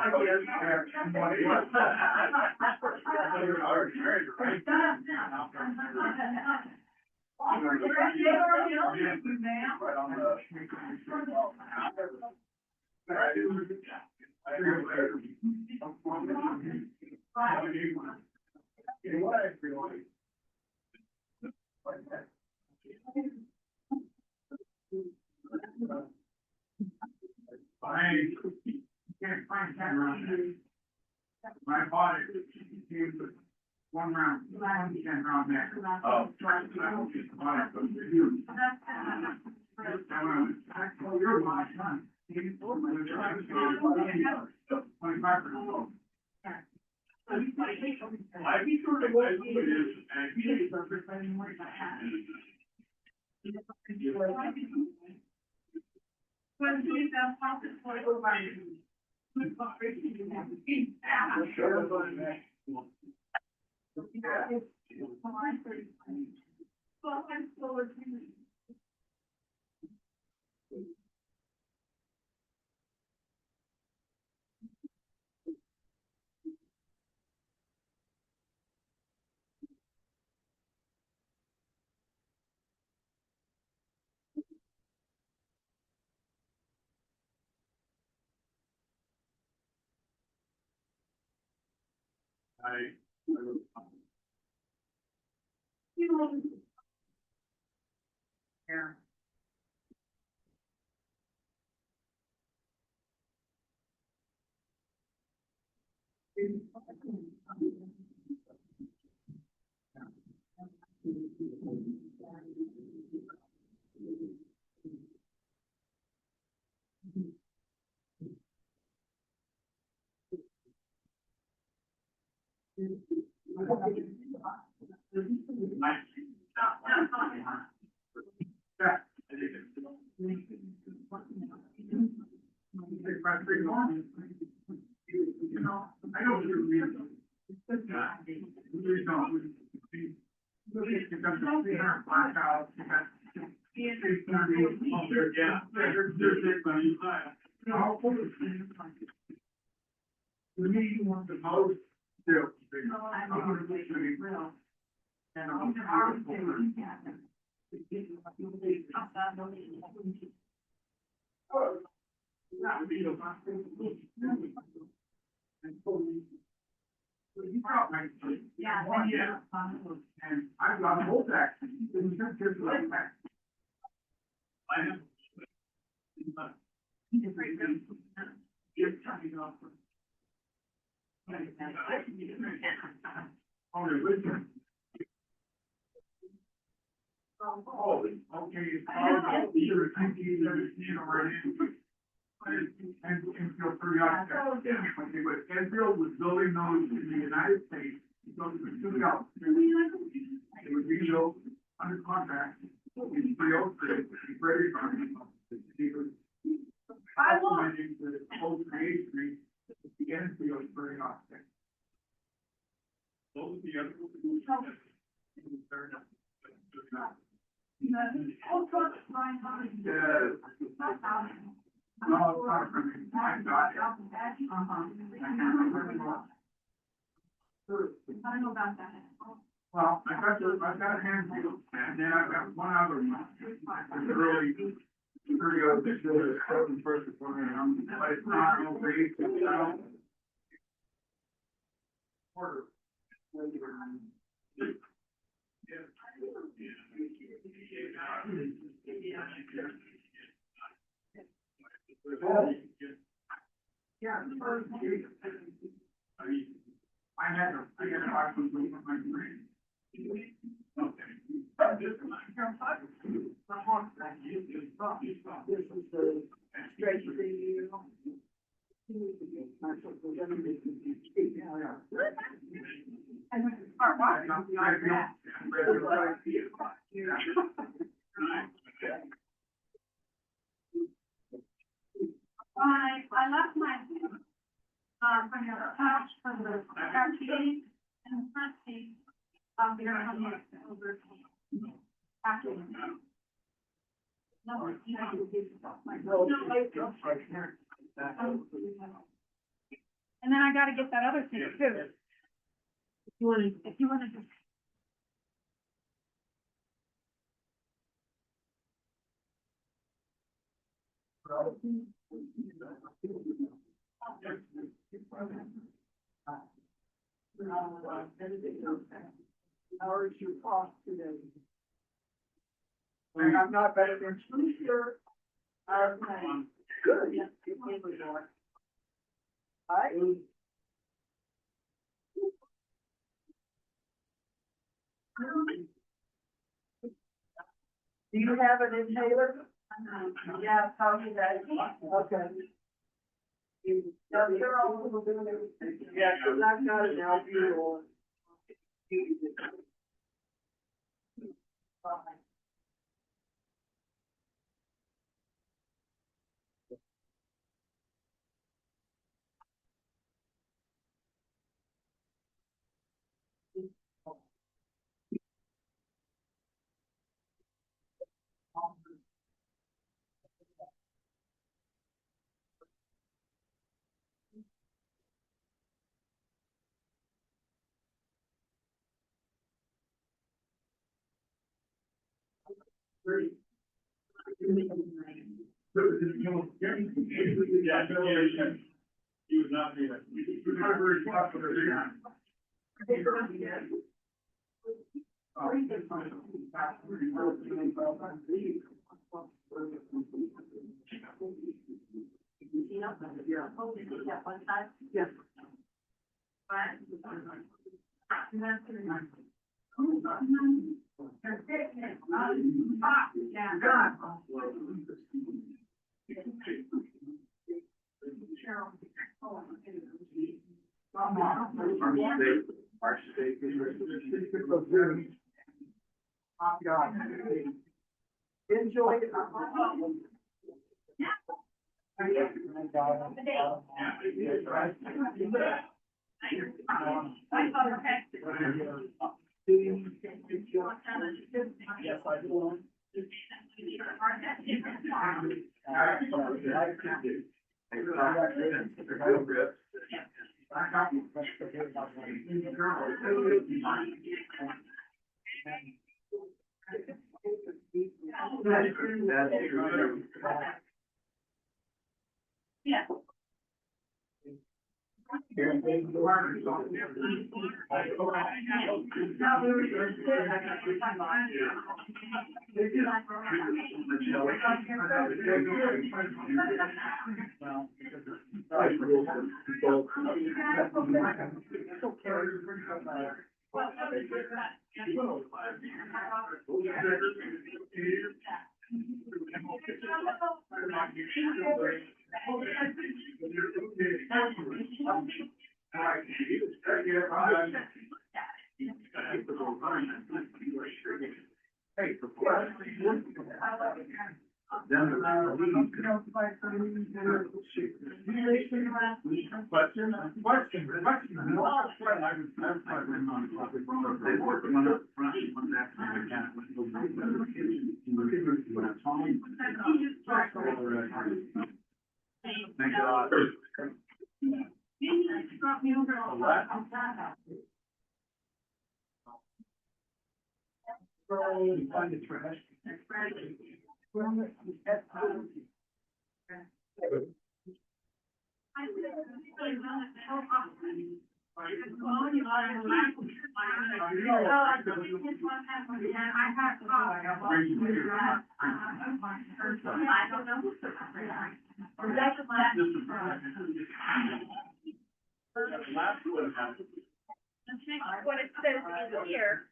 S19: I don't really care for the counter. I can't find that around here. My body came with one round, and around there. Oh. You're my son. 25%. I be sure to what it is, and he is representing what I have. When he does something for everybody. Yeah. I don't the meeting was the most still. Yeah. And I've got both actions. I am. Only with him. Oh, okay. You're thinking that it's, already. And feel pretty optimistic. Okay, but Enfield was building those in the United States. Those were two out. It would be built under contract. It's 303. It's ready for it. I want the whole creation. The Enfield is very optimistic. Those are the other ones. No, I got it. I don't know about that. Well, I've got a handful, and then I've got one other one. It's really, this is the first one, but it's not over 8. Order. Yeah. I had a talk with my friend. Okay. This is the straight to you. I left my from your house from the back seat and the front seat. You're gonna come over after. No, you have to give and then I gotta get that other thing too.
S4: If you wanna just.
S1: Hours you off today. I'm not better than two sure. Good. Hi. Do you have an inhaler? Yeah, how do you guys? Okay. They're all doing everything. Yeah, because I've got an albuterol.
S19: He was not me. He was not very popular.
S4: Yes.
S1: Enjoy it. Yes, I do.
S4: Yeah.
S19: Thank God. Find the trash.
S10: What it says in here,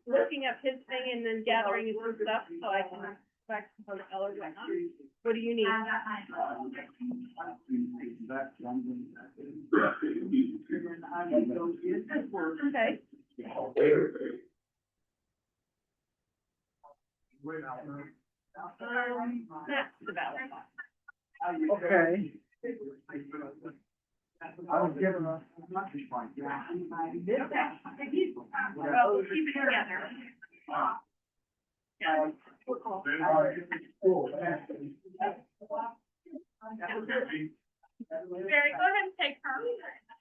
S10: looking up his thing and then gathering his stuff so I can back on the Eller. What do you need? Okay. That's about it.
S1: Okay. I was given a.
S4: Well, we'll keep it together. Yeah. Barry, go ahead and take her.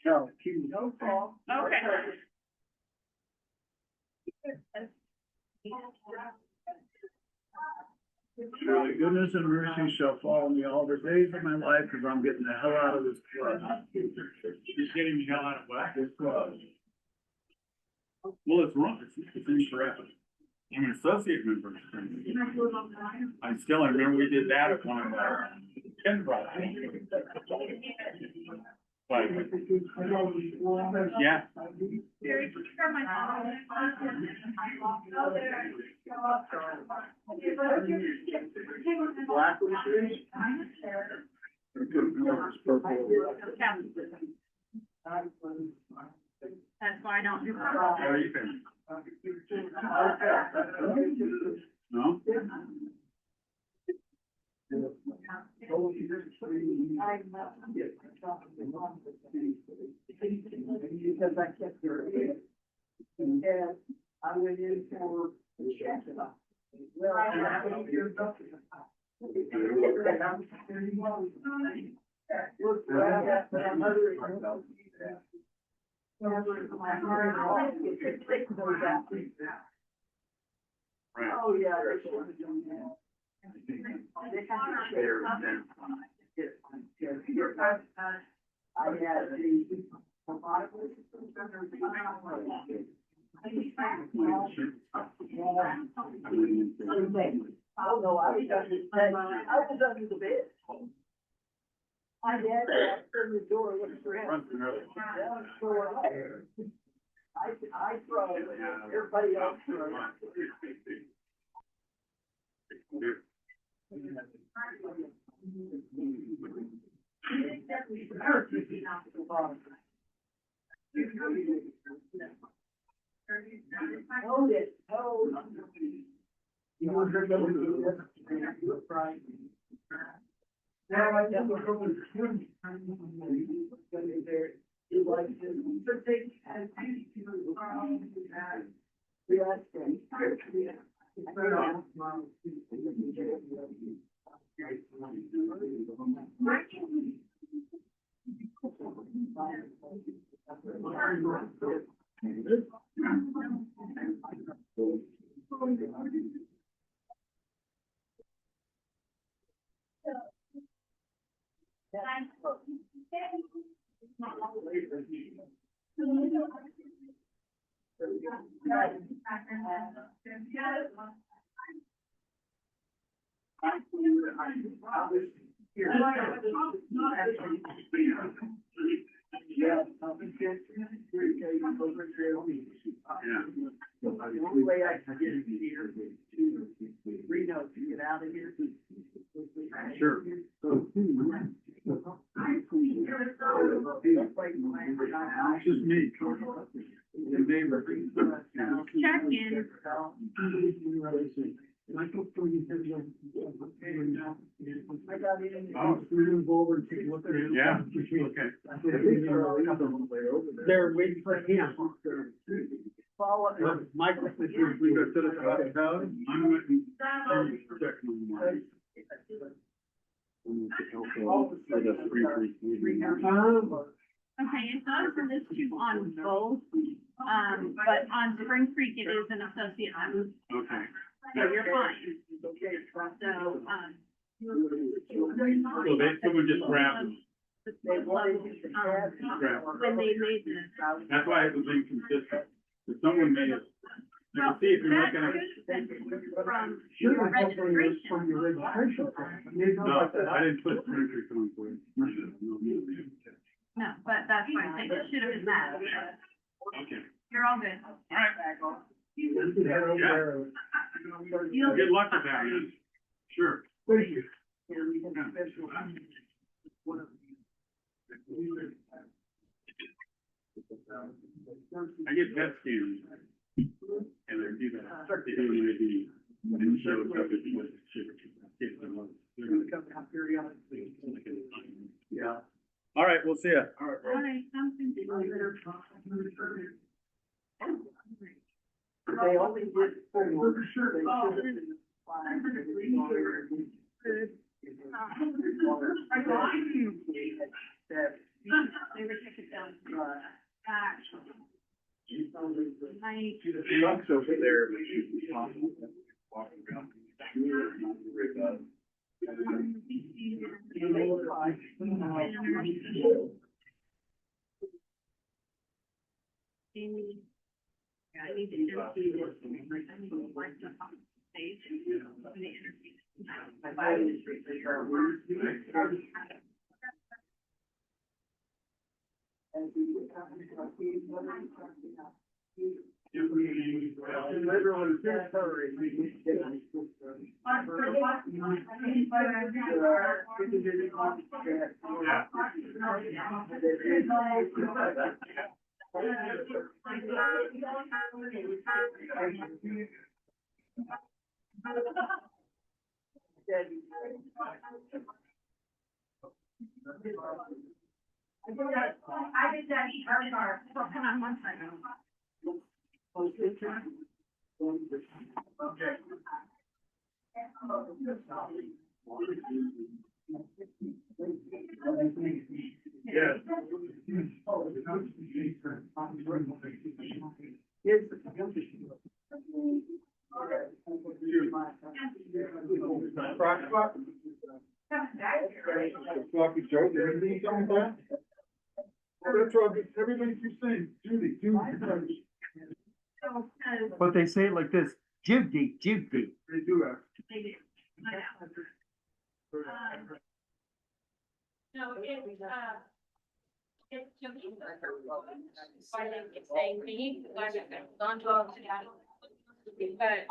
S13: No.
S4: No call. Okay.
S13: Surely goodness and mercy shall follow me all the days of my life, because I'm getting the hell out of this club.
S16: You're getting the hell out of what?
S13: This club. Well, it's wrong, it's incorrect. I'm an associate member. I remember we did that at one of our kindergarten. But, yeah. Black
S4: That's why I don't do.
S13: How are you feeling? No?
S5: Because I kept your ear. And I went in for the check. Well, I your doctor. Oh, yeah. I had oh, no, I was under the bed. My dad opened the door, looked for him. I throw it, everybody else throws Hold it, hold. You want to go to the right. Now I just go to the student. You like this. But they had the only way I can get here is to Reno to get out of here.
S13: Sure. It's just me. The neighbor.
S4: Check in.
S13: Over and take a look at it. Yeah. Okay. They're waiting for him. Michael, we got to the town. I'm going to check on mine.
S4: Okay, it does list you on both, but on Spring Creek, it is an associate member.
S13: Okay.
S4: So you're fine. So,
S13: So someone just grabbed them.
S4: when they made this.
S13: That's why it was inconsistent. If someone made it. You can see if you're looking at.
S4: From your registration.
S13: No, I didn't put surgery on for it.
S4: No, but that's fine. It should have been that.
S13: Okay.
S4: You're all good.
S13: All right. Yeah. Good luck with that, man. Sure.
S5: Thank you.
S13: I get PET scans. And they do that. They do an ID. And show up at the yeah. All right, we'll see ya.
S4: All right, something.
S5: They only did for sure.
S4: They were taken down.
S13: trucks over there.
S4: I need to empty this. I need to wipe the stage. The interview. I did that eat our car. Well, come on one second.
S11: Okay. Yes. Sloppy Joe, did everything come with that? That's what everybody keeps saying, Judy.
S13: But they say it like this, Judy.
S11: They do that.
S10: No, it's Jimmy. Why they keep saying me, why they've gone to all the. But.